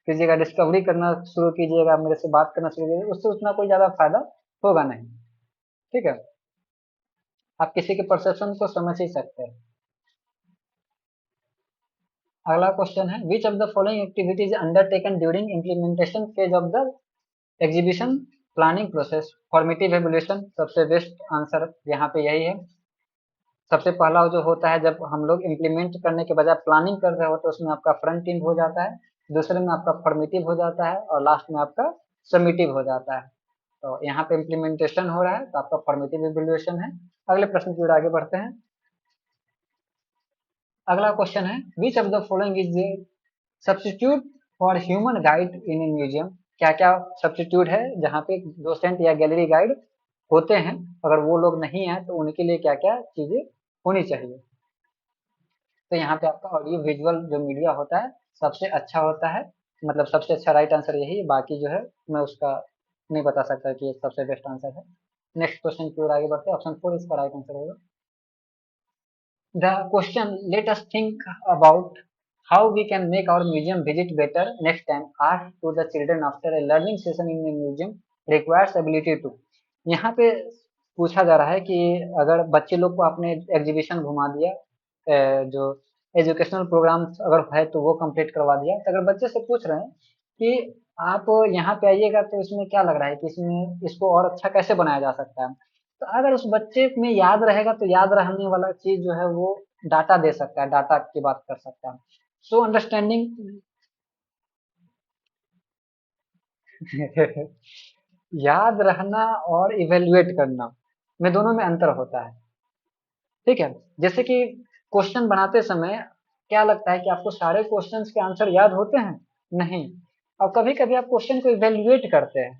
कीजिएगा, डिस्कवरी करना शुरू कीजिएगा, मेरे से बात करना शुरू कीजिएगा, उससे उतना कोई ज्यादा फायदा होगा नहीं। ठीक है, आप किसी के परसेप्शन को समझ ही सकते हैं। अगला क्वेश्चन है, which of the following activities undertaken during implementation phase of the exhibition planning process? Formative evolution सबसे बेस्ट आंसर यहाँ पे यही है। सबसे पहला जो होता है, जब हम लोग इम्प्लीमेंट करने के बजाय प्लानिंग कर रहे होते हैं, उसमें आपका फ्रंट एंड हो जाता है, दूसरे में आपका फॉर्मेटिव हो जाता है, और लास्ट में आपका समिटिव हो जाता है। तो यहाँ पे इम्प्लीमेंटेशन हो रहा है तो आपका फॉर्मेटिव एवोल्यूशन है। अगले प्रश्न की ओर आगे बढ़ते हैं। अगला क्वेश्चन है, which of the following is substitute for human guide in a museum? क्या क्या सब्स्टिट्यूट है जहाँ पे डोसेंट या गैलरी गाइड होते हैं, अगर वो लोग नहीं है तो उनके लिए क्या क्या चीजें होनी चाहिए। तो यहाँ पे आपका ऑडियो विजुअल जो मीडिया होता है सबसे अच्छा होता है, मतलब सबसे अच्छा राइट आंसर यही है, बाकी जो है मैं उसका नहीं बता सकता कि ये सबसे बेस्ट आंसर है। नेक्स्ट क्वेश्चन की ओर आगे बढ़ते हैं, ऑप्शन 4 इसका राइट आंसर होगा। The question, let us think about how we can make our museum visit better next time. Asked to the children after a learning session in a museum requires ability to. यहाँ पे पूछा जा रहा है कि अगर बच्चे लोग को आपने एग्जीबिशन घुमा दिया, जो एजुकेशनल प्रोग्राम अगर है तो वो कंप्लीट करवा दिया, तो अगर बच्चे से पूछ रहे हैं कि आप यहाँ पे आइएगा तो इसमें क्या लग रहा है कि इसमें इसको और अच्छा कैसे बनाया जा सकता है, तो अगर उस बच्चे में याद रहेगा तो याद रहने वाला चीज जो है वो डाटा दे सकता है, डाटा की बात कर सकता है। सो अंडरस्टैंडिंग याद रहना और इवेल्युएट करना में दोनों में अंतर होता है। ठीक है, जैसे कि क्वेश्चन बनाते समय क्या लगता है कि आपको सारे क्वेश्चंस के आंसर याद होते हैं? नहीं। और कभी कभी आप क्वेश्चन को इवेल्युएट करते हैं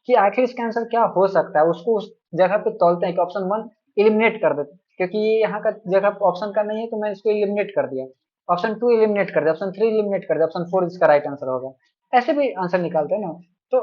कि आखिर इसका आंसर क्या हो सकता है, उसको उस जगह पे तौलते हैं कि ऑप्शन वन इलिमिनेट कर देते हैं, क्योंकि ये यहाँ का जगह ऑप्शन का नहीं है तो मैं इसको इलिमिनेट कर दिया, ऑप्शन टू इलिमिनेट कर दिया, ऑप्शन थ्री इलिमिनेट कर दिया, ऑप्शन फोर इसका राइट आंसर होगा। ऐसे भी आंसर निकालते हैं ना। तो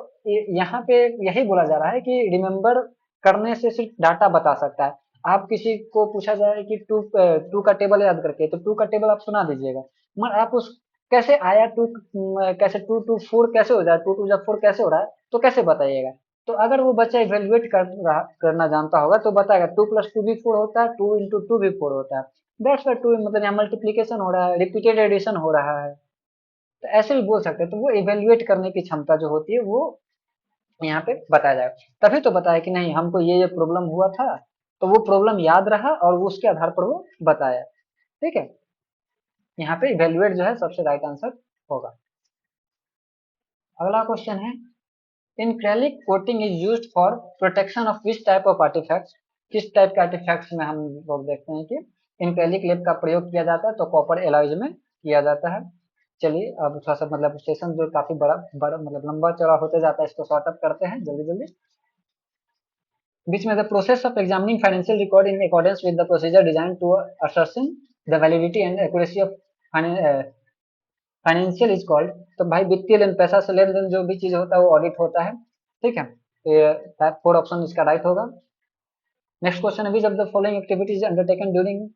यहाँ पे यही बोला जा रहा है कि रिमेम्बर करने से सिर्फ डाटा बता सकता है। आप किसी को पूछा जाए कि टू टू का टेबल याद करके, तो टू का टेबल आप सुना दीजिएगा, मगर आप उस कैसे आया टू, कैसे टू टू फोर कैसे हो जाए, टू टू जब फोर कैसे हो रहा है तो कैसे बताइएगा। तो अगर वो बच्चा इवेल्युएट करना जानता होगा तो बताएगा टू प्लस टू भी फोर होता है, टू इंटू टू भी फोर होता है, दैट्स वाई टू, मतलब यहाँ मल्टीप्लीकेशन हो रहा है, रिपीटेड एडिशन हो रहा है। तो ऐसे भी बोल सकते हैं, तो वो इवेल्युएट करने की क्षमता जो होती है वो यहाँ पे बताया जाएगा, तभी तो बताया कि नहीं हमको ये प्रॉब्लम हुआ था, तो वो प्रॉब्लम याद रहा और वो उसके आधार पर वो बताया। ठीक है, यहाँ पे इवेल्युएट जो है सबसे राइट आंसर होगा। अगला क्वेश्चन है, Acrylic coating is used for protection of which type of artifacts? किस टाइप के आर्टिफैक्ट्स में हम लोग देखते हैं कि इनक्रेलिक लेप का प्रयोग किया जाता है, तो कॉपर एलॉयज में किया जाता है। चलिए अब थोड़ा सा मतलब सेशन जो काफी बड़ा बड़ा मतलब लंबा चौड़ा होते जाता है, इसको शॉर्ट अप करते हैं जल्दी जल्दी। बीच में the process of examining financial record in accordance with the procedure design to assertion the validity and accuracy of financial is called. तो भाई वित्तीय लेन, पैसा से लेन देन जो भी चीज होता है वो ऑडिट होता है। ठीक है, तो ये टाइप फोर ऑप्शन इसका राइट होगा। नेक्स्ट क्वेश्चन है, which of the following activities undertaken during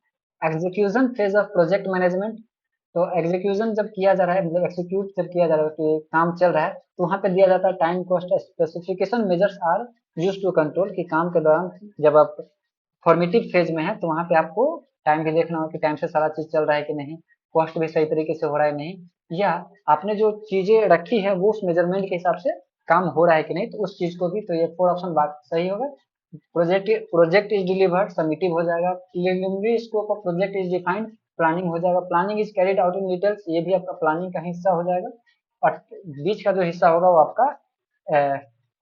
execution phase of project management. तो एग्जीक्यूशन जब किया जा रहा है, मतलब एक्सिक्यूट जब किया जा रहा है कि काम चल रहा है, तो वहां पे दिया जाता है time cost specification measures are use to control, कि काम के दौरान जब आप फॉर्मेटिव फेज में है तो वहां पे आपको टाइम भी देखना हो कि टाइम से सारा चीज चल रहा है कि नहीं, कॉस्ट भी सही तरीके से हो रहा है नहीं, या आपने जो चीजें रखी है वो उस मेजरमेंट के हिसाब से काम हो रहा है कि नहीं, तो उस चीज को भी, तो ये फोर ऑप्शन बात सही होगा। Project project is delivered submissive हो जाएगा, preliminary scope of project is defined planning हो जाएगा, planning is carried out in details ये भी आपका प्लानिंग का हिस्सा हो जाएगा, और बीच का जो हिस्सा होगा वो आपका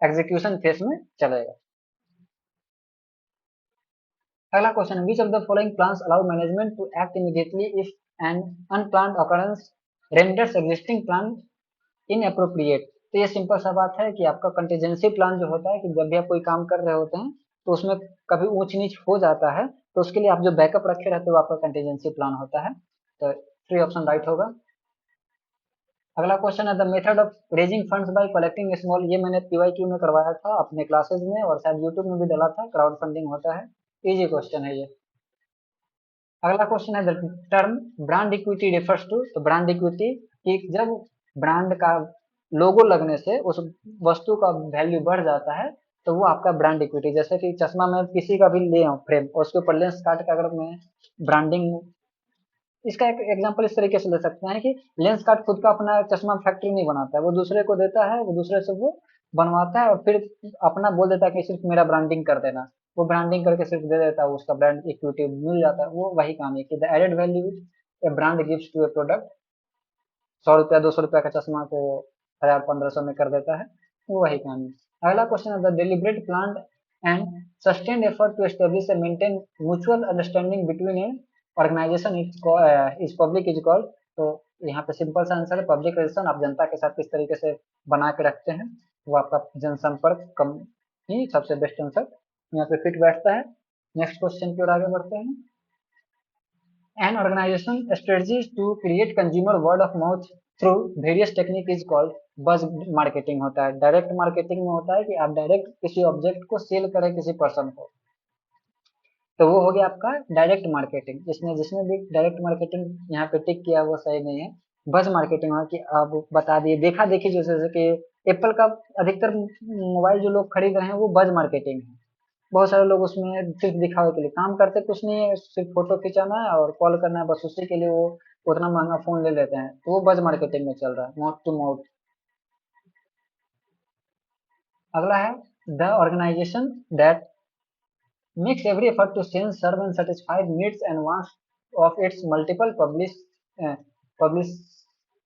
एग्जीक्यूशन फेज में चलेगा। अगला क्वेश्चन है, which of the following plans allow management to act immediately if an unplanned occurrence renders existing plan inappropriate. तो ये सिंपल सा बात है कि आपका कंटीजेंसी प्लान जो होता है कि जब भी आप कोई काम कर रहे होते हैं तो उसमें कभी ऊंच नीच हो जाता है, तो उसके लिए आप जो बैकअप रखे रहते हो वो आपका कंटीजेंसी प्लान होता है। तो थ्री ऑप्शन राइट होगा। अगला क्वेश्चन है, the method of raising funds bye collecting small. ये मैंने पीवाईक्यू में करवाया था अपने क्लासेज में और शायद यूट्यूब में भी डाला था, क्राउड फंडिंग होता है। इजी क्वेश्चन है ये। अगला क्वेश्चन है, the term brand equity refers to. तो ब्रांड इक्विटी कि जब ब्रांड का लोगो लगने से उस वस्तु का वैल्यू बढ़ जाता है तो वो आपका ब्रांड इक्विटी। जैसे कि चश्मा मैं किसी का भी ले आऊँ फ्रेम और उसके ऊपर लेंस काट के अगर मैं ब्रांडिंग, इसका एक एग्जांपल इस तरीके से ले सकते हैं कि लेंस कार्ट खुद का अपना चश्मा फैक्ट्री नहीं बनाता है, वो दूसरे को देता है, वो दूसरे से वो बनवाता है और फिर अपना बोल देता है कि सिर्फ मेरा ब्रांडिंग कर देना, वो ब्रांडिंग करके सिर्फ दे देता है, उसका ब्रांड इक्विटी मिल जाता है। वो वही काम है कि the added value a brand gives to a product. 100 रुपया 200 रुपया का चश्मा को 1000 1500 में कर देता है, वो वही काम है। अगला क्वेश्चन है, the deliberate plan and sustained effort to establish and maintain mutual understanding between a organization is public is called. तो यहाँ पे सिंपल सा आंसर है पब्लिक रिलेशन। आप जनता के साथ किस तरीके से बना के रखते हैं, वो आपका जनसंपर्क कम ही सबसे बेस्ट आंसर यहाँ पे फिट बैठता है। नेक्स्ट क्वेश्चन की ओर आगे बढ़ते हैं। An organization strategy to create consumer word of mouth through various technique is called buzz marketing होता है। डायरेक्ट मार्केटिंग में होता है कि आप डायरेक्ट किसी ऑब्जेक्ट को सेल करें किसी पर्सन को, तो वो हो गया आपका डायरेक्ट मार्केटिंग। इसमें जिसने भी डायरेक्ट मार्केटिंग यहाँ पे टिक किया वो सही नहीं है। बज मार्केटिंग है कि आप बता दिए, देखा देखी, जैसे कि एप्पल का अधिकतर मोबाइल जो लोग खरीद रहे हैं वो बज मार्केटिंग है। बहुत सारे लोग उसमें सिर्फ दिखावे के लिए काम करते, कुछ नहीं है, सिर्फ फोटो खिंचाना है और कॉल करना है, बस उसी के लिए वो उतना महंगा फोन ले लेते हैं, तो वो बज मार्केटिंग में चल रहा है, माउथ टू माउथ। अगला है the organization that makes every effort to sense, serve and satisfy needs and wants of its multiple uh, publish,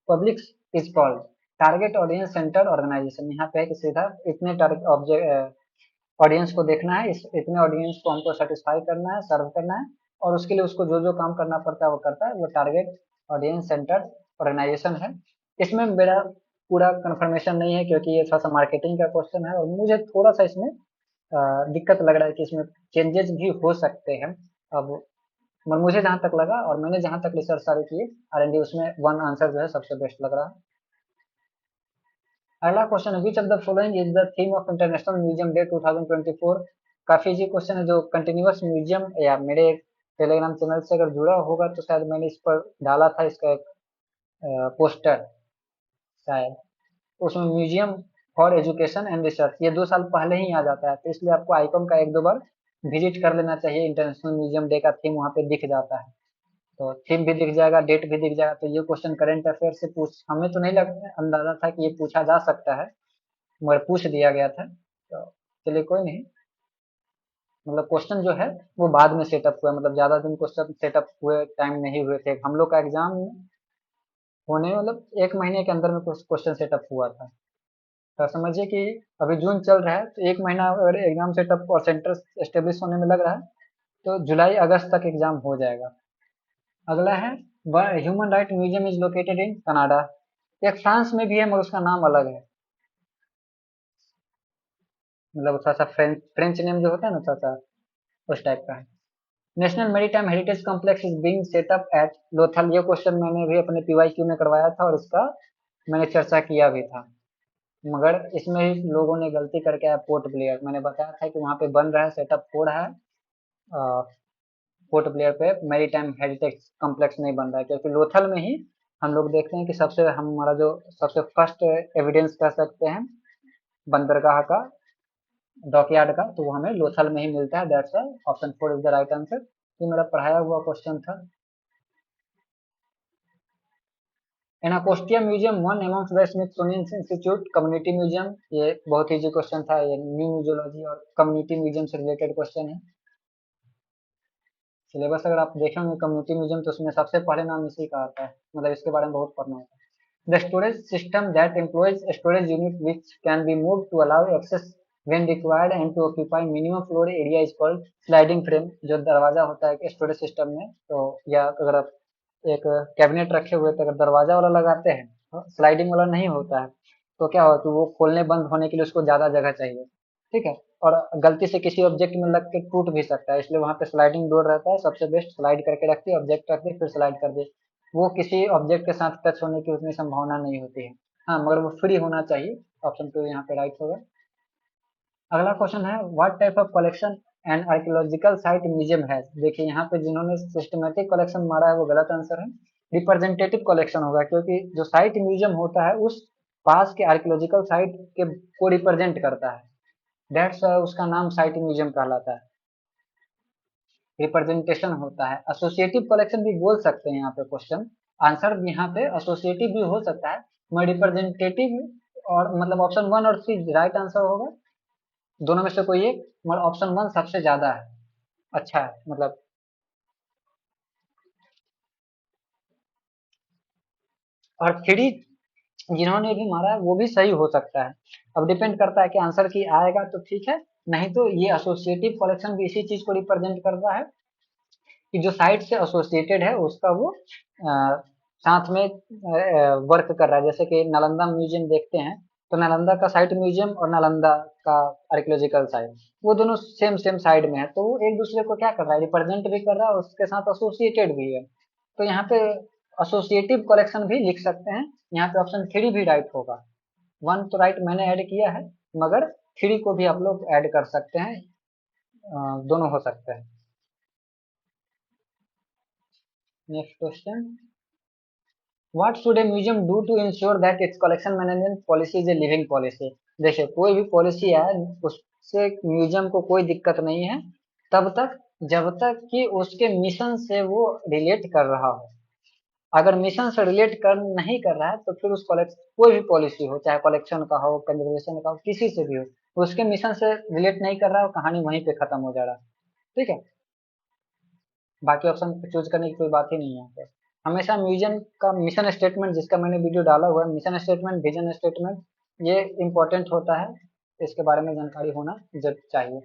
publics is called target audience center organization. यहाँ पे है कि सीधा इतने टारगेट ऑब्जेक्ट ऑडियंस को देखना है, इस इतने ऑडियंस को हमको सेटिस्फाई करना है, सर्व करना है, और उसके लिए उसको जो जो काम करना पड़ता है वो करता है, वो टारगेट ऑडियंस सेंटर ऑर्गेनाइजेशन है। इसमें मेरा पूरा कंफर्मेशन नहीं है क्योंकि ये थोड़ा सा मार्केटिंग का क्वेश्चन है और मुझे थोड़ा सा इसमें दिक्कत लग रहा है कि इसमें चेंजेस भी हो सकते हैं। अब मुझे जहां तक लगा और मैंने जहां तक रिसर्च सारी की R&D, उसमें वन आंसर जो है सबसे बेस्ट लग रहा है। अगला क्वेश्चन है which of the following is the theme of international museum day 2024। काफी इजी क्वेश्चन है, जो कंटिन्यूअस म्यूजियम या मेरे टेलीग्राम चैनल से अगर जुड़ा होगा तो शायद मैंने इस पर डाला था इसका एक पोस्टर शायद, उसमें museum for education and research, ये 2 साल पहले ही आ जाता है, तो इसलिए आपको आइकॉन का एक दो बार विजिट कर लेना चाहिए। इंटरनेशनल म्यूजियम डे का थीम वहाँ पे दिख जाता है, तो थीम भी दिख जाएगा, डेट भी दिख जाएगा। तो ये क्वेश्चन करंट अफेयर से पूछ, हमें तो नहीं लग अंदाजा था कि ये पूछा जा सकता है, मगर पूछ दिया गया था, तो चलिए कोई नहीं। मतलब क्वेश्चन जो है वो बाद में सेटअप हुआ, मतलब ज्यादा दिन क्वेश्चन सेटअप हुए टाइम नहीं हुए थे, हम लोग का एग्जाम होने मतलब 1 महीने के अंदर में क्वेश्चन सेटअप हुआ था। तो समझिए कि अभी जून चल रहा है, तो 1 महीना अगर एग्जाम सेटअप और सेंटर एस्टेब्लिश होने में लग रहा है, तो जुलाई अगस्त तक एग्जाम हो जाएगा। अगला है human right museum is located in Canada. एक फ्रांस में भी है मगर उसका नाम अलग है, मतलब थोड़ा सा फ्रेंच फ्रेंच नेम जो होता है ना, थोड़ा सा उस टाइप का है। National maritime heritage complex is being set up at Lothal. ये क्वेश्चन मैंने भी अपने PYQ में करवाया था और इसका मैंने चर्चा किया भी था, मगर इसमें ही लोगों ने गलती करके आया पोर्ट ब्लेयर। मैंने बताया था कि वहाँ पे बन रहा है, सेटअप हो रहा है, पोर्ट ब्लेयर पे मैरीटाइम हेरिटेज कॉम्प्लेक्स नहीं बन रहा है, क्योंकि लोथल में ही हम लोग देखते हैं कि सबसे हमारा जो सबसे फर्स्ट एविडेंस कह सकते हैं बंदरगाह का, डॉकयार्ड का, तो वो हमें लोथल में ही मिलता है। That's option 4 is the right answer. ये मेरा पढ़ाया हुआ क्वेश्चन था। Anacostia museum one amongst the Smithsonian institute community museum. ये बहुत इजी क्वेश्चन था, ये न्यू म्यूजियोलॉजी और कम्युनिटी म्यूजियम से रिलेटेड क्वेश्चन है। सिलेबस अगर आप देखेंगे कम्युनिटी म्यूजियम, तो उसमें सबसे पहले नाम इसी का आता है, मतलब इसके बारे में बहुत पढ़ना होता है। The storage system that employs storage unit which can be move to allow access when required and to occupy minimum floor area is called sliding frame। जो दरवाजा होता है स्टोरेज सिस्टम में, तो या अगर आप एक कैबिनेट रखे हुए तो अगर दरवाजा वाला लगाते हैं तो स्लाइडिंग वाला नहीं होता है, तो क्या होता है वो खोलने बंद होने के लिए उसको ज्यादा जगह चाहिए, ठीक है, और गलती से किसी ऑब्जेक्ट में लग के टूट भी सकता है, इसलिए वहां पे स्लाइडिंग डोर रहता है। सबसे बेस्ट स्लाइड करके रखती है, ऑब्जेक्ट रख दी फिर स्लाइड कर दी, वो किसी ऑब्जेक्ट के साथ टच होने की उतनी संभावना नहीं होती है। हाँ, मगर वो फ्री होना चाहिए। ऑप्शन 2 यहाँ पे राइट होगा। अगला क्वेश्चन है what type of collection and archaeological site museum है। देखिए यहाँ पे जिन्होंने सिस्टमेटिक कलेक्शन मारा है वो गलत आंसर है, रिप्रेजेंटेटिव कलेक्शन होगा, क्योंकि जो साइट म्यूजियम होता है उस पास के आर्कियोलॉजिकल साइट के को रिप्रेजेंट करता है, दैट्स उसका नाम साइट म्यूजियम कहलाता है, रिप्रेजेंटेशन होता है। एसोसिएटिव कलेक्शन भी बोल सकते हैं यहाँ पे, क्वेश्चन आंसर यहाँ पे एसोसिएटिव भी हो सकता है, मगर रिप्रेजेंटेटिव और मतलब ऑप्शन 1 और 3 राइट आंसर होगा, दोनों में से कोई एक, मगर ऑप्शन 1 सबसे ज्यादा है, अच्छा है मतलब। और 3 जिन्होंने भी मारा है वो भी सही हो सकता है, अब डिपेंड करता है कि आंसर की आएगा तो ठीक है, नहीं तो ये एसोसिएटिव कलेक्शन भी इसी चीज को रिप्रेजेंट करता है कि जो साइट से एसोसिएटेड है उसका वो साथ में वर्क कर रहा है। जैसे कि नालंदा म्यूजियम देखते हैं, तो नालंदा का साइट म्यूजियम और नालंदा का आर्कियोलॉजिकल साइट, वो दोनों सेम सेम साइड में है, तो वो एक दूसरे को क्या कर रहा है, रिप्रेजेंट भी कर रहा है और उसके साथ एसोसिएटेड भी है। तो यहाँ पे एसोसिएटिव कलेक्शन भी लिख सकते हैं। यहाँ पे ऑप्शन थ्री भी राइट होगा। वन तो राइट मैंने ऐड किया है, मगर थ्री को भी आप लोग ऐड कर सकते हैं। दोनों हो सकते हैं। Next question, what should a museum do to ensure that its collection management policy is a living policy. देखिए कोई भी पॉलिसी है उससे म्यूजियम को कोई दिक्कत नहीं है तब तक जब तक कि उसके मिशन से वो रिलेट कर रहा हो। अगर मिशन से रिलेट कर नहीं कर रहा है तो फिर उस कलेक्शन, कोई भी पॉलिसी हो, चाहे कलेक्शन का हो, कंजर्वेशन का हो, किसी से भी हो, उसके मिशन से रिलेट नहीं कर रहा है, कहानी वहीं पे खत्म हो जा रहा है। ठीक है, बाकी ऑप्शन चूज करने की कोई बात ही नहीं है यहाँ पे। हमेशा म्यूजियम का मिशन स्टेटमेंट, जिसका मैंने वीडियो डाला हुआ है, मिशन स्टेटमेंट, विजन स्टेटमेंट, ये इम्पोर्टेंट होता है, इसके बारे में जानकारी होना जरूर चाहिए।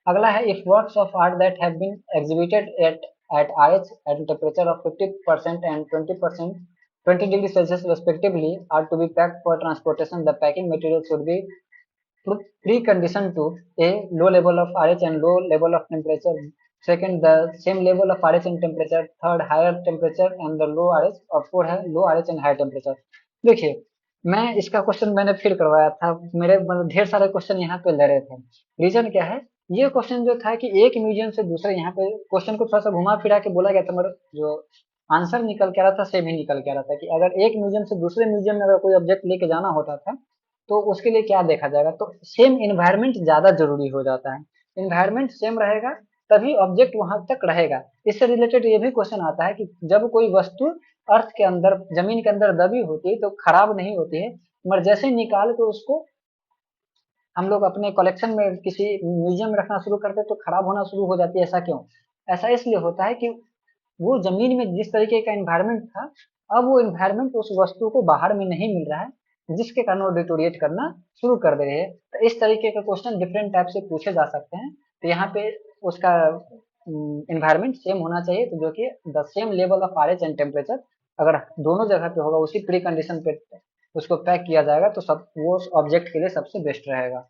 अगला है, if works of art that have been exhibited at IH at temperature of 50% and 20% 20 degree Celsius respectively are to be packed for transportation, the packing material should be precondition to a low level of RH and low level of temperature. Second, the same level of RH and temperature. Third, higher temperature and the low RH. और four है लो RH and high temperature. देखिए, मैं इसका question मैंने फिर करवाया था, मेरे मतलब ढेर सारे क्वेश्चन यहाँ पे ले रहे थे। रीजन क्या है, ये क्वेश्चन जो था कि एक म्यूजियम से दूसरे, यहाँ पे क्वेश्चन को थोड़ा सा घुमा फिरा के बोला गया था, मगर जो आंसर निकल के आ रहा था सेम ही निकल के आ रहा था कि अगर एक म्यूजियम से दूसरे म्यूजियम में अगर कोई ऑब्जेक्ट लेके जाना होता था तो उसके लिए क्या देखा जाएगा, तो सेम इन्वायरमेंट ज्यादा जरूरी हो जाता है। इन्वायरमेंट सेम रहेगा तभी ऑब्जेक्ट वहां तक रहेगा। इससे रिलेटेड ये भी क्वेश्चन आता है कि जब कोई वस्तु अर्थ के अंदर, जमीन के अंदर दबी होती है तो खराब नहीं होती है, मगर जैसे ही निकाल के उसको हम लोग अपने कलेक्शन में किसी म्यूजियम में रखना शुरू करते हैं तो खराब होना शुरू हो जाती है। ऐसा क्यों? ऐसा इसलिए होता है कि वो जमीन में जिस तरीके का एनवायरनमेंट था, अब वो एनवायरनमेंट उस वस्तु को बाहर में नहीं मिल रहा है, जिसके कारण वो डिटोरिएट करना शुरू कर दे रही है। तो इस तरीके के क्वेश्चन डिफरेंट टाइप से पूछे जा सकते हैं। तो यहाँ पे उसका एनवायरनमेंट सेम होना चाहिए, तो जो कि the same level of RH and temperature, अगर दोनों जगह पे होगा, उसी प्री कंडीशन पे उसको पैक किया जाएगा तो सब वो ऑब्जेक्ट के लिए सबसे बेस्ट रहेगा।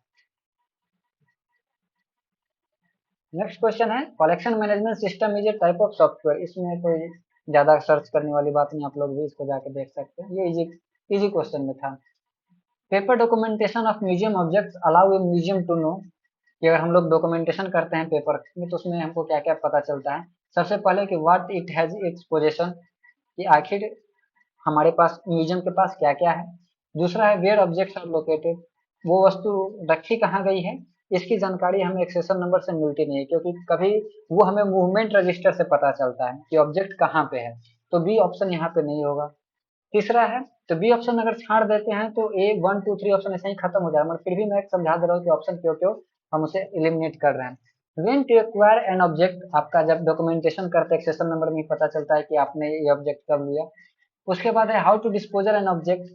नेक्स्ट क्वेश्चन है, collection management system is a type of software. इसमें कोई ज्यादा सर्च करने वाली बात नहीं, आप लोग भी इसको जाके देख सकते हैं, ये इजी इजी क्वेश्चन में था। Paper documentation of museum objects allow a museum to know, कि अगर हम लोग डॉक्यूमेंटेशन करते हैं पेपर में तो उसमें हमको क्या क्या पता चलता है। सबसे पहले कि what it has its possession, कि आखिर हमारे पास म्यूजियम के पास क्या क्या है। दूसरा है वेयर ऑब्जेक्ट्स आर लोकेटेड, वो वस्तु रखी कहाँ गई है, इसकी जानकारी हमें एक्सेशन नंबर से मिलती नहीं है, क्योंकि कभी वो हमें मूवमेंट रजिस्टर से पता चलता है कि ऑब्जेक्ट कहाँ पे है। तो बी ऑप्शन यहाँ पे नहीं होगा। तीसरा है, तो बी ऑप्शन अगर छाड़ देते हैं तो ए वन टू थ्री ऑप्शन ऐसे ही खत्म हो जाएगा, मगर फिर भी मैं समझा दे रहा हूँ कि ऑप्शन क्यों क्यों हम उसे एलिमिनेट कर रहे हैं। When to acquire an object, आपका जब डॉक्यूमेंटेशन करते हैं एक्सेशन नंबर में पता चलता है कि आपने ये ऑब्जेक्ट कब लिया। उसके बाद है how to disposal an object,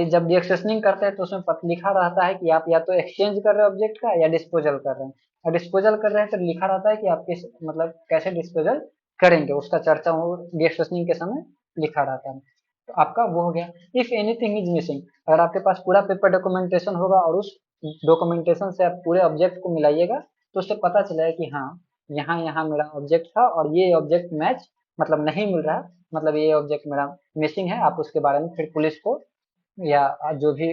जब डिएक्सेशनिंग करते हैं तो उसमें लिखा रहता है कि आप या तो एक्सचेंज कर रहे हैं ऑब्जेक्ट का या डिस्पोजल कर रहे हैं। और डिस्पोजल कर रहे हैं तो लिखा रहता है कि आप किस मतलब कैसे डिस्पोजल करेंगे, उसका चर्चा वो डिएक्सेशनिंग के समय लिखा रहता है। तो आपका वो हो गया। इफ एनीथिंग इज मिसिंग, अगर आपके पास पूरा पेपर डॉक्यूमेंटेशन होगा और उस डॉक्यूमेंटेशन से आप पूरे ऑब्जेक्ट को मिलाइएगा तो उससे पता चलेगा कि हाँ, यहाँ यहाँ मेरा ऑब्जेक्ट था और ये ऑब्जेक्ट मैच मतलब नहीं मिल रहा, मतलब ये ऑब्जेक्ट मेरा मिसिंग है। आप उसके बारे में फिर पुलिस को या जो भी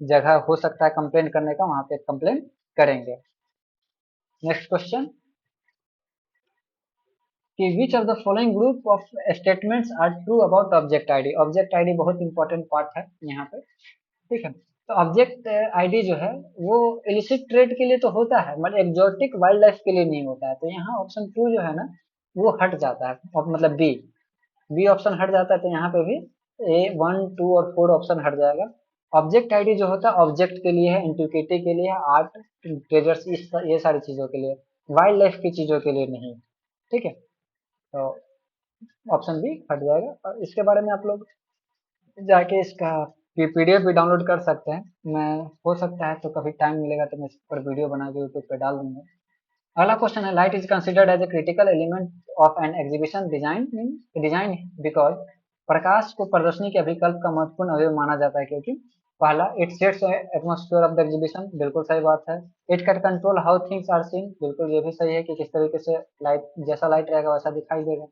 जगह हो सकता है कंप्लेन करने का, वहां पे कंप्लेन करेंगे। नेक्स्ट क्वेश्चन, कि which of the following group of statements are true about object ID. Object ID बहुत इंपॉर्टेंट पार्ट है यहाँ पे। ठीक है, तो ऑब्जेक्ट आईडी जो है वो इलिसिट ट्रेड के लिए तो होता है, बट एक्जोटिक वाइल्ड लाइफ के लिए नहीं होता है। तो यहाँ ऑप्शन टू जो है ना वो हट जाता है, और मतलब बी, बी ऑप्शन हट जाता है, तो यहाँ पे भी ए वन टू और फोर ऑप्शन हट जाएगा। ऑब्जेक्ट आईडी जो होता है ऑब्जेक्ट के लिए है, एंटिक्विटी के लिए है, आर्ट ट्रेजर्स ये सारी चीजों के लिए, वाइल्ड लाइफ की चीजों के लिए नहीं। ठीक है, तो ऑप्शन बी हट जाएगा। और इसके बारे में आप लोग जाके इसका पीडीएफ भी डाउनलोड कर सकते हैं। मैं हो सकता है तो कभी टाइम मिलेगा तो मैं इस पर वीडियो बना के यूट्यूब पे डाल दूंगा। अगला क्वेश्चन है, light is considered as a critical element of an exhibition design, design because प्रकाश को प्रदर्शनी के विकल्प का महत्वपूर्ण अवयव माना जाता है, क्योंकि पहला, it sets atmosphere of the exhibition, बिल्कुल सही बात है। It can control how things are seen, बिल्कुल ये भी सही है कि किस तरीके से लाइट, जैसा लाइट रहेगा वैसा दिखाई देगा।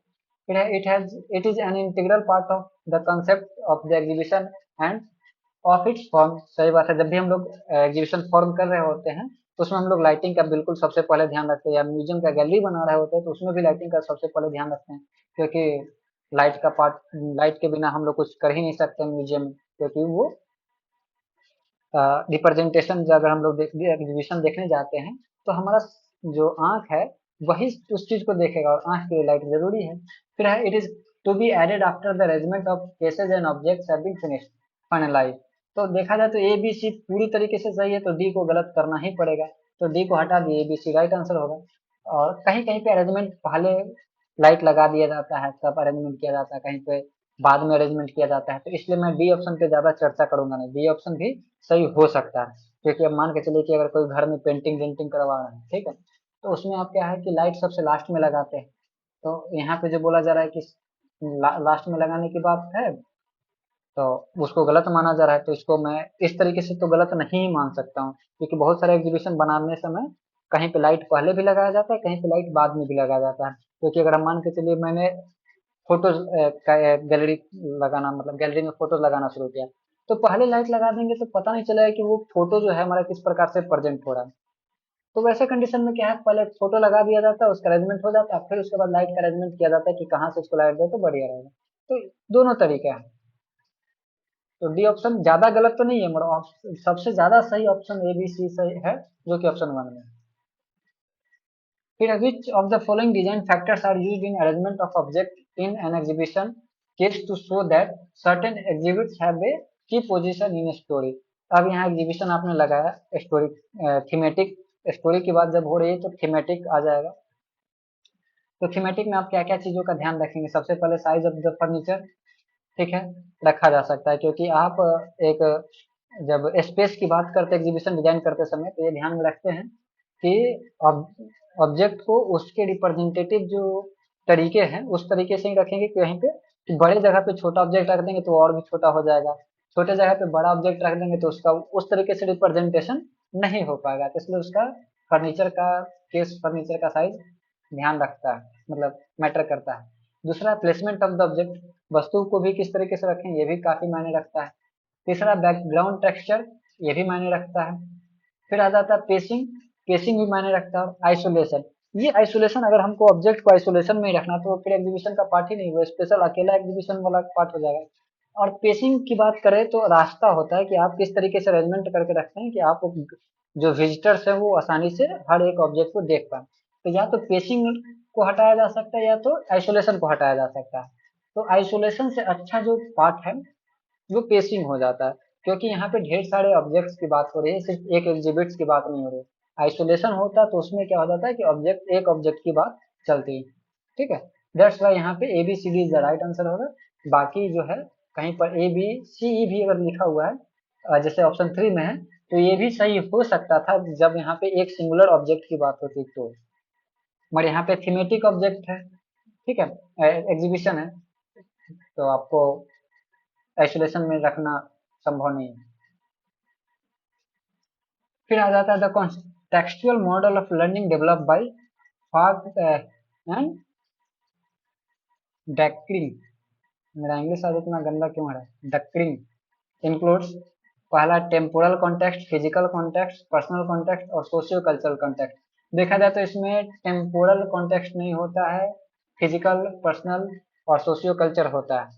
It is an integral part of the concept of the exhibition end of its form, सही बात है। जब भी हम लोग एग्जीबिशन फॉर्म कर रहे होते हैं तो उसमें हम लोग लाइटिंग का बिल्कुल सबसे पहले ध्यान रखते हैं, या म्यूजियम का गैलरी बना रहे होते हैं तो उसमें भी लाइटिंग का सबसे पहले ध्यान रखते हैं, क्योंकि लाइट का पार्ट, लाइट के बिना हम लोग कुछ कर ही नहीं सकते म्यूजियम में, क्योंकि वो रिप्रेजेंटेशन, अगर हम लोग एग्जीबिशन देखने जाते हैं तो हमारा जो आंख है वही उस चीज को देखेगा, और आंख के लिए लाइट जरूरी है। फिर है, it is to be added after the arrangement of cases and objects have been finished finalize. तो देखा जाए तो ए बी सी पूरी तरीके से सही है, तो डी को गलत करना ही पड़ेगा, तो डी को हटा दिए, A B C right answer होगा। और कहीं कहीं पे अरेंजमेंट पहले लाइट लगा दिया जाता है तब अरेंजमेंट किया जाता है, कहीं पे बाद में अरेंजमेंट किया जाता है, तो इसलिए मैं डी ऑप्शन पे ज्यादा चर्चा करूंगा नहीं, डी ऑप्शन भी सही हो सकता है। क्योंकि अब मान के चलिए कि अगर कोई घर में पेंटिंग वेंटिंग करवा रहे हैं, ठीक है, तो उसमें आप क्या है कि लाइट सबसे लास्ट में लगाते हैं, तो यहाँ पे जो बोला जा रहा है कि लास्ट में लगाने की बात है, तो उसको गलत माना जा रहा है, तो इसको मैं इस तरीके से तो गलत नहीं मान सकता हूँ, क्योंकि बहुत सारे एग्जीबिशन बनाने समय कहीं पे लाइट पहले भी लगाया जाता है, कहीं पे लाइट बाद में भी लगाया जाता है। क्योंकि अगर हम मान के चलिए मैंने फोटोज का गैलरी लगाना, मतलब गैलरी में फोटोज लगाना शुरू किया, तो पहले लाइट लगा देंगे तो पता नहीं चलेगा कि वो फोटो जो है हमारा किस प्रकार से प्रेजेंट हो रहा है। तो वैसे कंडीशन में क्या है, पहले फोटो लगा दिया जाता है, उसका अरेंजमेंट हो जाता है, फिर उसके बाद लाइट का अरेंजमेंट किया जाता है कि कहाँ से उसको लाइट दे तो बढ़िया रहेगा। तो दोनों तरीके हैं, तो डी ऑप्शन ज्यादा गलत तो नहीं है, मतलब सबसे ज्यादा सही ऑप्शन ए बी सी सही है, जो कि ऑप्शन वन में। फिर which of the following design factors are used in arrangement of object in an exhibition case to show that certain exhibits have a key position in story. अब यहाँ exhibition आपने लगाया, स्टोरी थीमेटिक, स्टोरी की बात जब हो रही है तो थीमेटिक आ जाएगा। तो थीमेटिक में आप क्या क्या चीजों का ध्यान रखेंगे, सबसे पहले साइज ऑफ द फर्नीचर, ठीक है, रखा जा सकता है, क्योंकि आप एक जब स्पेस की बात करते हैं एग्जीबिशन डिजाइन करते समय, तो ये ध्यान में रखते हैं कि ऑब्जेक्ट को उसके रिप्रेजेंटेटिव जो तरीके हैं उस तरीके से ही रखेंगे, कहीं पे कि बड़े जगह पे छोटा ऑब्जेक्ट रख देंगे तो और भी छोटा हो जाएगा, छोटे जगह पे बड़ा ऑब्जेक्ट रख देंगे तो उसका उस तरीके से रिप्रेजेंटेशन नहीं हो पाएगा, तो इसलिए उसका फर्नीचर का केस, फर्नीचर का साइज ध्यान रखता है, मतलब मैटर करता है। दूसरा, प्लेसमेंट ऑफ द ऑब्जेक्ट, वस्तु को भी किस तरीके से रखें ये भी काफी मायने रखता है। तीसरा, बैकग्राउंड टेक्सचर, ये भी मायने रखता है। फिर आ जाता है पेसिंग, पेसिंग भी मायने रखता है। आइसोलेशन, ये आइसोलेशन अगर हमको ऑब्जेक्ट को आइसोलेशन में ही रखना तो फिर एग्जीबिशन का पार्ट ही नहीं, वो स्पेशल अकेला एग्जीबिशन वाला पार्ट हो जाएगा। और पेसिंग की बात करें तो रास्ता होता है कि आप किस तरीके से अरेंजमेंट करके रखते हैं कि आप जो विजिटर्स हैं वो आसानी से हर एक ऑब्जेक्ट को देख पाए। तो या तो पेसिंग को हटाया जा सकता है या तो आइसोलेशन को हटाया जा सकता है। तो आइसोलेशन से अच्छा जो पार्ट है वो पेसिंग हो जाता है, क्योंकि यहाँ पे ढेर सारे ऑब्जेक्ट्स की बात हो रही है, सिर्फ एक एग्जिबिट्स की बात नहीं हो रही। आइसोलेशन होता तो उसमें क्या हो जाता है कि ऑब्जेक्ट, एक ऑब्जेक्ट की बात चलती है, ठीक है। दैट्स वाई यहाँ पे A B C D is the right answer होगा। बाकी जो है कहीं पर ए बी सी ई भी अगर लिखा हुआ है जैसे ऑप्शन थ्री में है, तो ये भी सही हो सकता था जब यहाँ पे एक सिंगुलर ऑब्जेक्ट की बात होती तो, मगर यहाँ पे थीमेटिक ऑब्जेक्ट है, ठीक है, एग्जीबिशन है, तो आपको आइसोलेशन में रखना संभव नहीं है। फिर आ जाता है the contextual model of learning develop by फाग एंड डैक्रिंग, मेरा इंग्लिश आज इतना गंदा क्यों है, डक्रिंग, इंक्लूड्स पहला temporal context, physical context, personal context और सोशियो कल्चरल कॉन्टेक्स्ट। देखा जाए तो इसमें टेम्पोरल कॉन्टेक्स्ट नहीं होता है, फिजिकल, पर्सनल और सोशियो कल्चर होता है।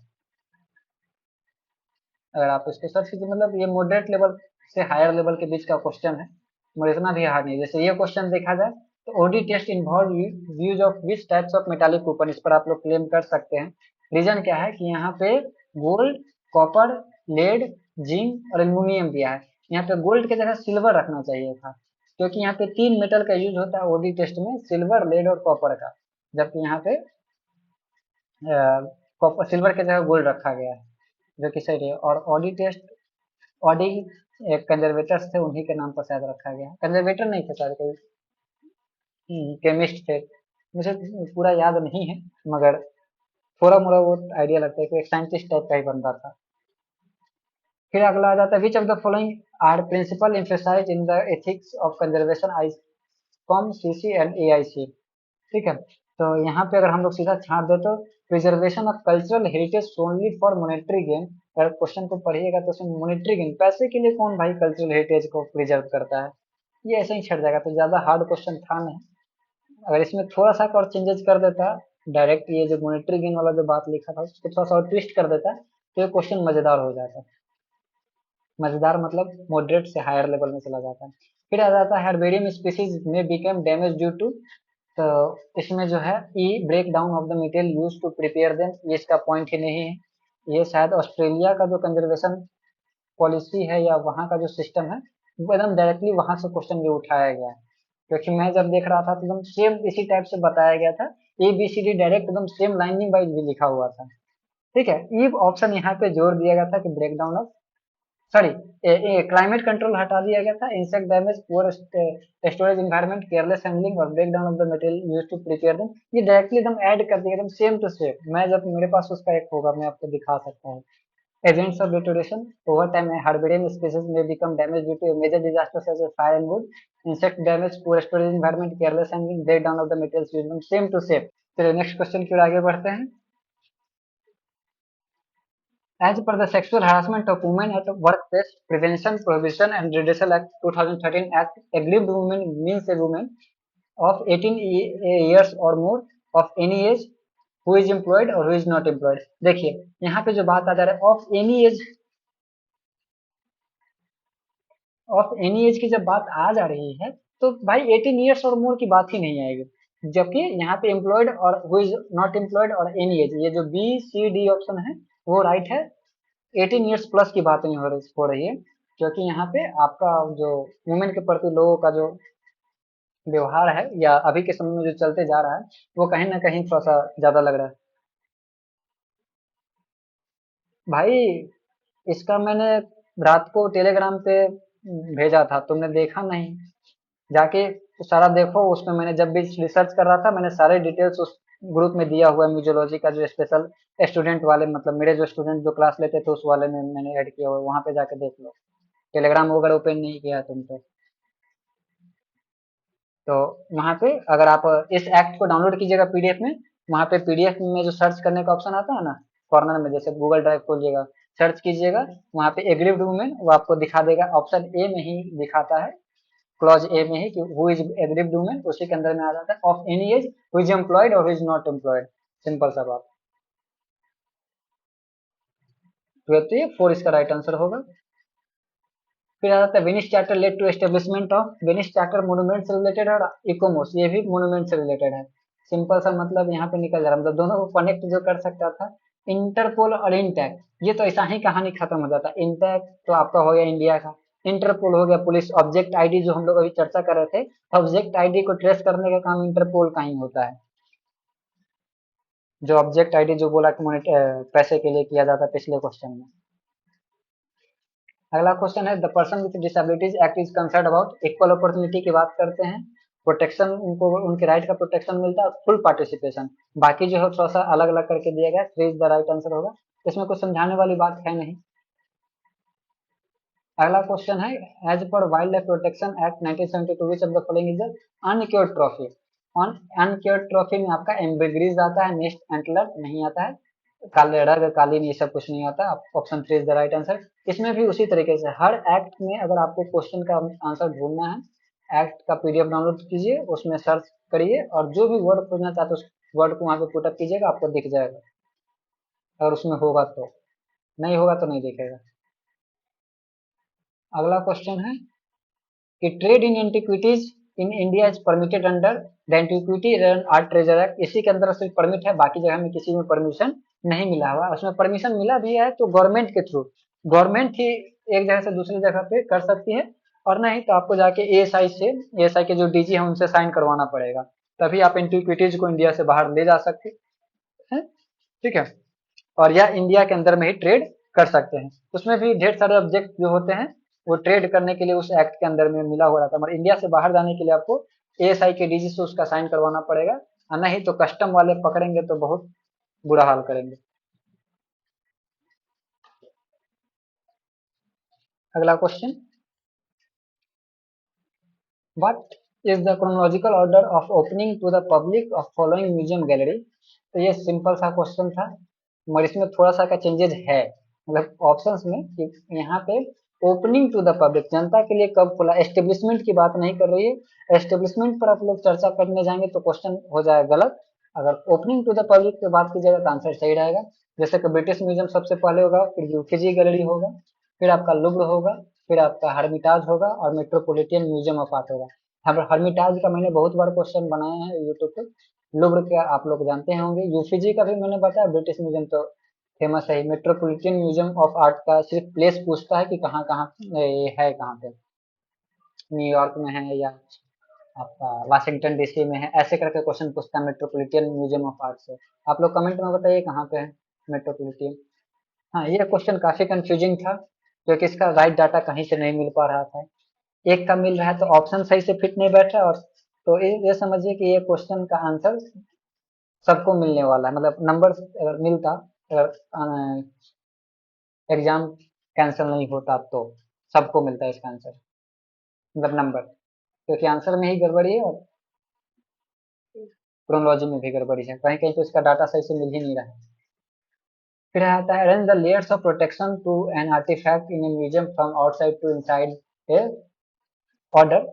अगर आप इसको सर्च कीजिए, मतलब ये मॉडरेट लेवल से हायर लेवल के बीच का क्वेश्चन है, मगर इतना भी हार्ड नहीं। जैसे ये क्वेश्चन देखा जाए तो Oddy test involve use of which types of metallic coupon, इस पर आप लोग क्लेम कर सकते हैं। रीजन क्या है कि यहाँ पे गोल्ड, कॉपर, लेड, जिंक और एल्यूमिनियम दिया है, यहाँ पे गोल्ड की जगह सिल्वर रखना चाहिए था, क्योंकि यहाँ पे तीन मेटल का यूज होता है ओडी टेस्ट में, सिल्वर, लेड और कॉपर का, जबकि यहाँ पे कॉपर, सिल्वर की जगह गोल्ड रखा गया है, जो कि सही है। और ऑडी टेस्ट, ऑडी एक कंजर्वेटर्स थे, उन्हीं के नाम पर शायद रखा गया, कंजर्वेटर नहीं थे शायद, कोई केमिस्ट थे, मुझे पूरा याद नहीं है, मगर थोड़ा मोड़ा वो आइडिया लगता है कि एक साइंटिस्ट टाइप का ही बंदा था। फिर अगला आ जाता है, which of the following are principle emphasize in the ethics of conservation ICOM CC and AIC. ठीक है, तो यहाँ पे अगर हम लोग सीधा छाट दे तो preservation of cultural heritage only for monetary gain. अगर क्वेश्चन को पढ़िएगा तो उसमें मॉनेटरी गेन, पैसे के लिए कौन भाई कल्चरल हेरिटेज को प्रिजर्व करता है, ये ऐसे ही छट जाएगा, तो ज्यादा हार्ड क्वेश्चन था नहीं। अगर इसमें थोड़ा सा और चेंजेस कर देता, डायरेक्ट ये जो मॉनेटरी गेन वाला जो बात लिखा था उसको थोड़ा सा और ट्विस्ट कर देता तो ये क्वेश्चन मजेदार हो जाता। मजेदार मतलब मॉडरेट से हायर लेवल में चला जाता है। फिर आ जाता है हेर्बेरियम स्पीसीज में बिकेम डैमेज ड्यू टू, तो इसमें जो है E break down of the material use to prepare them, ये इसका पॉइंट ही नहीं है। ये शायद ऑस्ट्रेलिया का जो कंजर्वेशन पॉलिसी है या वहाँ का जो सिस्टम है वो एकदम डायरेक्टली वहां से क्वेश्चन ये उठाया गया है, क्योंकि मैं जब देख रहा था तो एकदम सेम इसी टाइप से बताया गया था, A B C D direct एकदम सेम लाइनिंग वाइज भी लिखा हुआ था। ठीक है, ई ऑप्शन यहाँ पे जोड़ दिया गया था कि break down of, sorry, climate control हटा दिया गया था, insect damage, poor storage environment, careless handling और break down of the material used to prepare them, ये डायरेक्टली एकदम ऐड कर दिया एकदम सेम टू सेम। मैं जब मेरे पास उसका एक होगा मैं आपको दिखा सकता हूँ। Agents of deterioration over time, herbarium species may become damaged due to a major disaster such as fire and wood, insect damage, poor storage environment, careless handling, breakdown of the materials used, same to same। चलिए next question की ओर आगे बढ़ते हैं। As per the Sexual Harassment of Women at Workplace Prevention, Prohibition and Redressal Act 2013 Act, aggrieved woman means a woman of 18 years or more of any age who is employed or who is not employed। देखिए यहाँ पे जो बात आ जा रहा है of any as, of any as की जब बात आ जा रही है तो भाई 18 ईयर्स और मोर की बात ही नहीं आएगी, जबकि यहाँ पे एम्प्लॉयड और हु इज नॉट एम्प्लॉयड और एनी एज, ये जो बी सी डी ऑप्शन है वो राइट है। 18 ईयर्स प्लस की बात नहीं हो रही है, क्योंकि यहाँ पे आपका जो वुमेन के प्रति लोगों का जो व्यवहार है या अभी के समय में जो चलते जा रहा है वो कहीं ना कहीं थोड़ा सा ज्यादा लग रहा है। भाई इसका मैंने रात को टेलीग्राम पे भेजा था, तुमने देखा नहीं? जाके सारा देखो, उसमें मैंने जब भी रिसर्च कर रहा था मैंने सारे डिटेल्स उस ग्रुप में दिया हुआ है, म्यूजियोलॉजी का जो स्पेशल स्टूडेंट वाले, मतलब मेरे जो स्टूडेंट जो क्लास लेते थे उस वाले में मैंने ऐड किया हुआ है, वहां पे जाके देख लो। टेलीग्राम वगैरह ओपन नहीं किया है तुम तो वहां पे अगर आप इस एक्ट को डाउनलोड कीजिएगा पीडीएफ में, वहां पे पीडीएफ में जो सर्च करने का ऑप्शन आता है ना कॉर्नर में, जैसे गूगल ड्राइव खोलिएगा, सर्च कीजिएगा, वहां पे एग्रीव्ड वुमेन वो आपको दिखा देगा, ऑप्शन ए में ही दिखाता है, क्लॉज ए में ही कि हु इज एग्रीव्ड वुमेन, उसी के अंदर में आ जाता है of any age who is employed और who is not employed. Simple सा बात। 12 4 इसका राइट आंसर होगा। फिर आ जाता है Venice charter led to establishment of, Venice charter monument से रिलेटेड और इकोमोस ये भी मोनूमेंट से रिलेटेड है। सिंपल सा मतलब यहाँ पे निकल जा रहा है, मतलब दोनों को कनेक्ट जो कर सकता था। इंटरपोल और इंटैक, ये तो ऐसा ही कहानी खत्म हो जाता। इंटैक तो आपका हो गया इंडिया का, इंटरपोल हो गया पुलिस, ऑब्जेक्ट आईडी जो हम लोग अभी चर्चा कर रहे थे, ऑब्जेक्ट आईडी को ट्रेस करने का काम इंटरपोल का ही होता है। जो ऑब्जेक्ट आईडी जो बोला कि पैसे के लिए किया जाता है पिछले क्वेश्चन में। अगला क्वेश्चन है the person with disabilities act is concern about, equal opportunity की बात करते हैं, प्रोटेक्शन उनको उनके राइट का प्रोटेक्शन मिलता है, फुल पार्टिसिपेशन। बाकी जो है थोड़ा सा अलग अलग करके दिया गया, three is the right answer होगा, इसमें कुछ समझाने वाली बात है नहीं। अगला क्वेश्चन है as per wildlife protection act 1972 which of the following is uncured trophy. On uncured trophy में आपका एम्बेग्रीज आता है, नेस्ट एंटलर नहीं आता है, काले रग कालीन ये सब कुछ नहीं आता। Option three is the right answer. इसमें भी उसी तरीके से हर एक्ट में अगर आपको क्वेश्चन का आंसर ढूंढना है, एक्ट का पीडीएफ डाउनलोड कीजिए, उसमें सर्च करिए और जो भी वर्ड खोजना चाहते हो उस वर्ड को वहां पे पुटअप कीजिएगा, आपको दिख जाएगा, अगर उसमें होगा तो, नहीं होगा तो नहीं दिखेगा। अगला क्वेश्चन है कि trade in antiquities in India is permitted under the antiquity art treasure act, इसी के अंदर सिर्फ परमिट है, बाकी जगह में किसी में परमिशन नहीं मिला हुआ। उसमें परमिशन मिला भी है तो गवर्नमेंट के थ्रू, गवर्नमेंट ही एक जगह से दूसरी जगह पे कर सकती है, और नहीं तो आपको जाके एएसआई से, एएसआई के जो डीजी है उनसे साइन करवाना पड़ेगा, तभी आप एंटिक्विटीज को इंडिया से बाहर ले जा सकते हैं। ठीक है, और यह इंडिया के अंदर में ही ट्रेड कर सकते हैं। उसमें भी ढेर सारे ऑब्जेक्ट जो होते हैं वो ट्रेड करने के लिए उस एक्ट के अंदर में मिला हुआ रहता है, मगर इंडिया से बाहर जाने के लिए आपको एएसआई के डीजी से उसका साइन करवाना पड़ेगा, और नहीं तो कस्टम वाले पकड़ेंगे तो बहुत बुरा हाल करेंगे। अगला question, what is the chronological order of opening to the public of following museum gallery. तो ये सिंपल सा क्वेश्चन था, मगर इसमें थोड़ा सा का चेंजेस है, मतलब ऑप्शंस में कि यहाँ पे ओपनिंग टू द पब्लिक जनता के लिए कब खुला, एस्टेब्लिशमेंट की बात नहीं कर रही है। एस्टेब्लिशमेंट पर आप लोग चर्चा करने जाएंगे तो क्वेश्चन हो जाएगा गलत। अगर ओपनिंग टू द पब्लिक पे बात की जाएगा तो आंसर सही रहेगा। जैसे कि ब्रिटिश म्यूजियम सबसे पहले होगा, फिर यूकेजी गैलरी होगा, फिर आपका लुब्र होगा, फिर आपका हर्मिटाज होगा और मेट्रोपॉलिटन म्यूजियम ऑफ आर्ट होगा। हर्मिटाज का मैंने बहुत बार क्वेश्चन बनाया है यूट्यूब पे। लुब्र का आप लोग जानते होंगे, यूफीजी का भी मैंने बताया, ब्रिटिश म्यूजियम तो फेमस है। मेट्रोपॉलिटन म्यूजियम ऑफ आर्ट का सिर्फ प्लेस पूछता है कि कहाँ कहाँ ये है, कहाँ पे, न्यूयॉर्क में है या आपका वाशिंगटन डीसी में है, ऐसे करके क्वेश्चन पूछता है मेट्रोपॉलिटन म्यूजियम ऑफ आर्ट से। आप लोग कमेंट में बताइए कहाँ पे है मेट्रोपॉलिटन। हाँ, ये क्वेश्चन काफी कंफ्यूजिंग था क्योंकि इसका राइट डाटा कहीं से नहीं मिल पा रहा था। एक का मिल रहा है तो ऑप्शन सही से फिट नहीं बैठ रहा, और तो ये समझिए कि ये क्वेश्चन का आंसर सबको मिलने वाला है, मतलब नंबर अगर मिलता, अगर एग्जाम कैंसिल नहीं होता तो सबको मिलता है इसका आंसर, मतलब नंबर, क्योंकि आंसर में ही गड़बड़ी है और क्रोनोलॉजी में भी गड़बड़ी है, कहीं कहीं तो इसका डाटा सही से मिल ही नहीं रहा है। फिर आता है arrange the layers of protection to an artifact in a museum from outside to inside a order,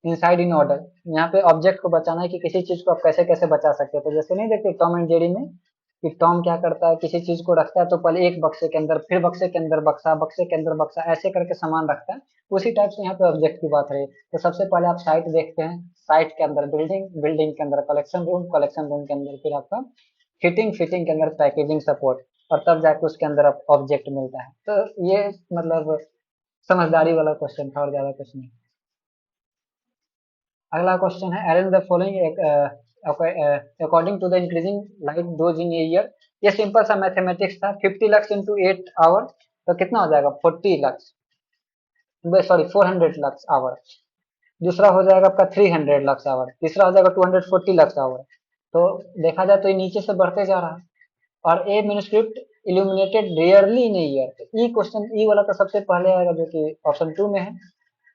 inside in order. यहाँ पे ऑब्जेक्ट को बचाना है कि किसी चीज को आप कैसे कैसे बचा सकते हो। तो जैसे नहीं देखते टॉम एंड जेरी में कि टॉम क्या करता है, किसी चीज को रखता है तो पहले एक बक्से के अंदर, फिर बक्से के अंदर बक्सा, बक्से के अंदर बक्सा, ऐसे करके सामान रखता है। उसी टाइप से यहाँ पे ऑब्जेक्ट की बात है। तो सबसे पहले आप साइट देखते हैं, साइट के अंदर बिल्डिंग, बिल्डिंग के अंदर कलेक्शन रूम, कलेक्शन रूम के अंदर फिर आपका फिटिंग, फिटिंग के अंदर पैकेजिंग सपोर्ट, और तब जाके उसके अंदर ऑब्जेक्ट मिलता है। तो ये मतलब समझदारी वाला क्वेश्चन था और ज्यादा कुछ नहीं। अगला क्वेश्चन है arrange the following according to the increasing light dose in year. ये सिंपल सा मैथमेटिक्स था, 50 लक्स इंटू 8 आवर, तो कितना हो जाएगा 40 लक्स, सॉरी 400 लक्स आवर। दूसरा हो जाएगा आपका 300 लक्स आवर, तीसरा हो जाएगा 240 लक्स आवर। तो देखा जाए तो ये नीचे से बढ़ते जा रहा है। और ए मैन्युस्क्रिप्ट इल्यूमिनेटेड रेयरली इन ईयर, ई क्वेश्चन, ई वाला तो सबसे पहले आएगा जो कि ऑप्शन 2 में है।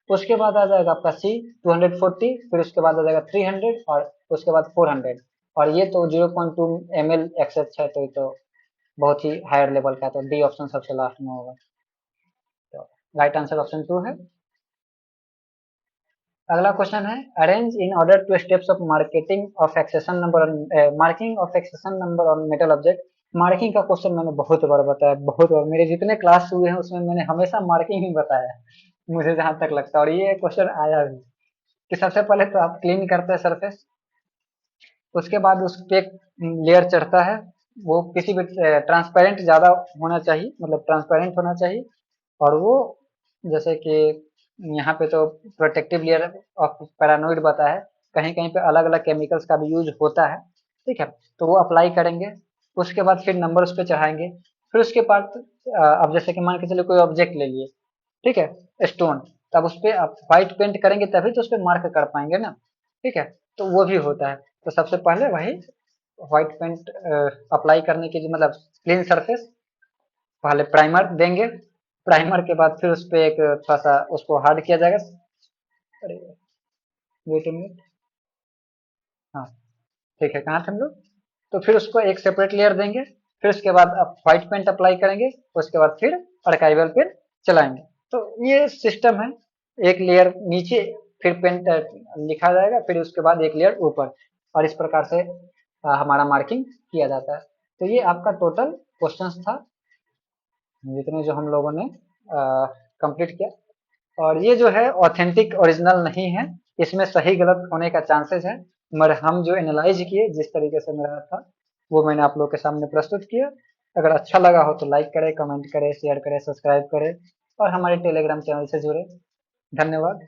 उसके बाद आ जाएगा आपका सी 240, फिर उसके बाद आ जाएगा 300 और उसके बाद 400। और ये तो 0.2 ml एक्सएच है, तो ये तो बहुत ही हायर लेवल का है, तो डी ऑप्शन सबसे लास्ट में होगा। तो राइट आंसर ऑप्शन 2 है। अगला क्वेश्चन है arrange in order to steps of marketing of accession number, marking of accession number on metal object. Marking का क्वेश्चन मैंने बहुत बार बताया, बहुत बार, मेरे जितने क्लास हुए हैं उसमें मैंने हमेशा मार्किंग ही बताया है मुझे जहां तक लगता है। और ये क्वेश्चन आया भी कि सबसे पहले तो आप क्लीन करते हैं सरफेस, उसके बाद उस पे एक लेयर चढ़ता है, वो किसी भी ट्रांसपेरेंट ज्यादा होना चाहिए, मतलब ट्रांसपेरेंट होना चाहिए। और वो जैसे कि यहाँ पे तो प्रोटेक्टिव लेयर ऑफ पैरानोइड बताया है, कहीं कहीं पे अलग अलग केमिकल्स का भी यूज होता है, ठीक है। तो वो अप्लाई करेंगे, उसके बाद फिर नंबर उस पर चढ़ाएंगे। फिर उसके बाद अब जैसे कि मान के चलो कोई ऑब्जेक्ट ले लिए, ठीक है, स्टोन, तब उस पर आप व्हाइट पेंट करेंगे तभी तो उस पर मार्क कर पाएंगे ना, ठीक है। तो वो भी होता है। तो सबसे पहले वही व्हाइट पेंट अप्लाई करने की मतलब क्लीन सरफेस, पहले प्राइमर देंगे, प्राइमर के बाद फिर उस पर एक थोड़ा सा उसको हार्ड किया जाएगा। अरे वेट अ मिनट, हाँ ठीक है, कहाँ थे हम लोग। तो फिर उसको एक सेपरेट लेयर देंगे, फिर उसके बाद आप व्हाइट पेंट अप्लाई करेंगे, उसके बाद फिर अर्काइवल पे चलाएंगे। तो ये सिस्टम है, एक लेयर नीचे, फिर पेंट लिखा जाएगा, फिर उसके बाद एक लेयर ऊपर, और इस प्रकार से हमारा मार्किंग किया जाता है। तो ये आपका टोटल क्वेश्चंस था जितने जो हम लोगों ने कंप्लीट किया। और ये जो है ऑथेंटिक ओरिजिनल नहीं है, इसमें सही गलत होने का चांसेस है, मगर हम जो एनालाइज किए जिस तरीके से मेरा था वो मैंने आप लोग के सामने प्रस्तुत किया। अगर अच्छा लगा हो तो लाइक करें, कमेंट करें, शेयर करें, सब्सक्राइब करें और हमारे टेलीग्राम चैनल से जुड़े। धन्यवाद।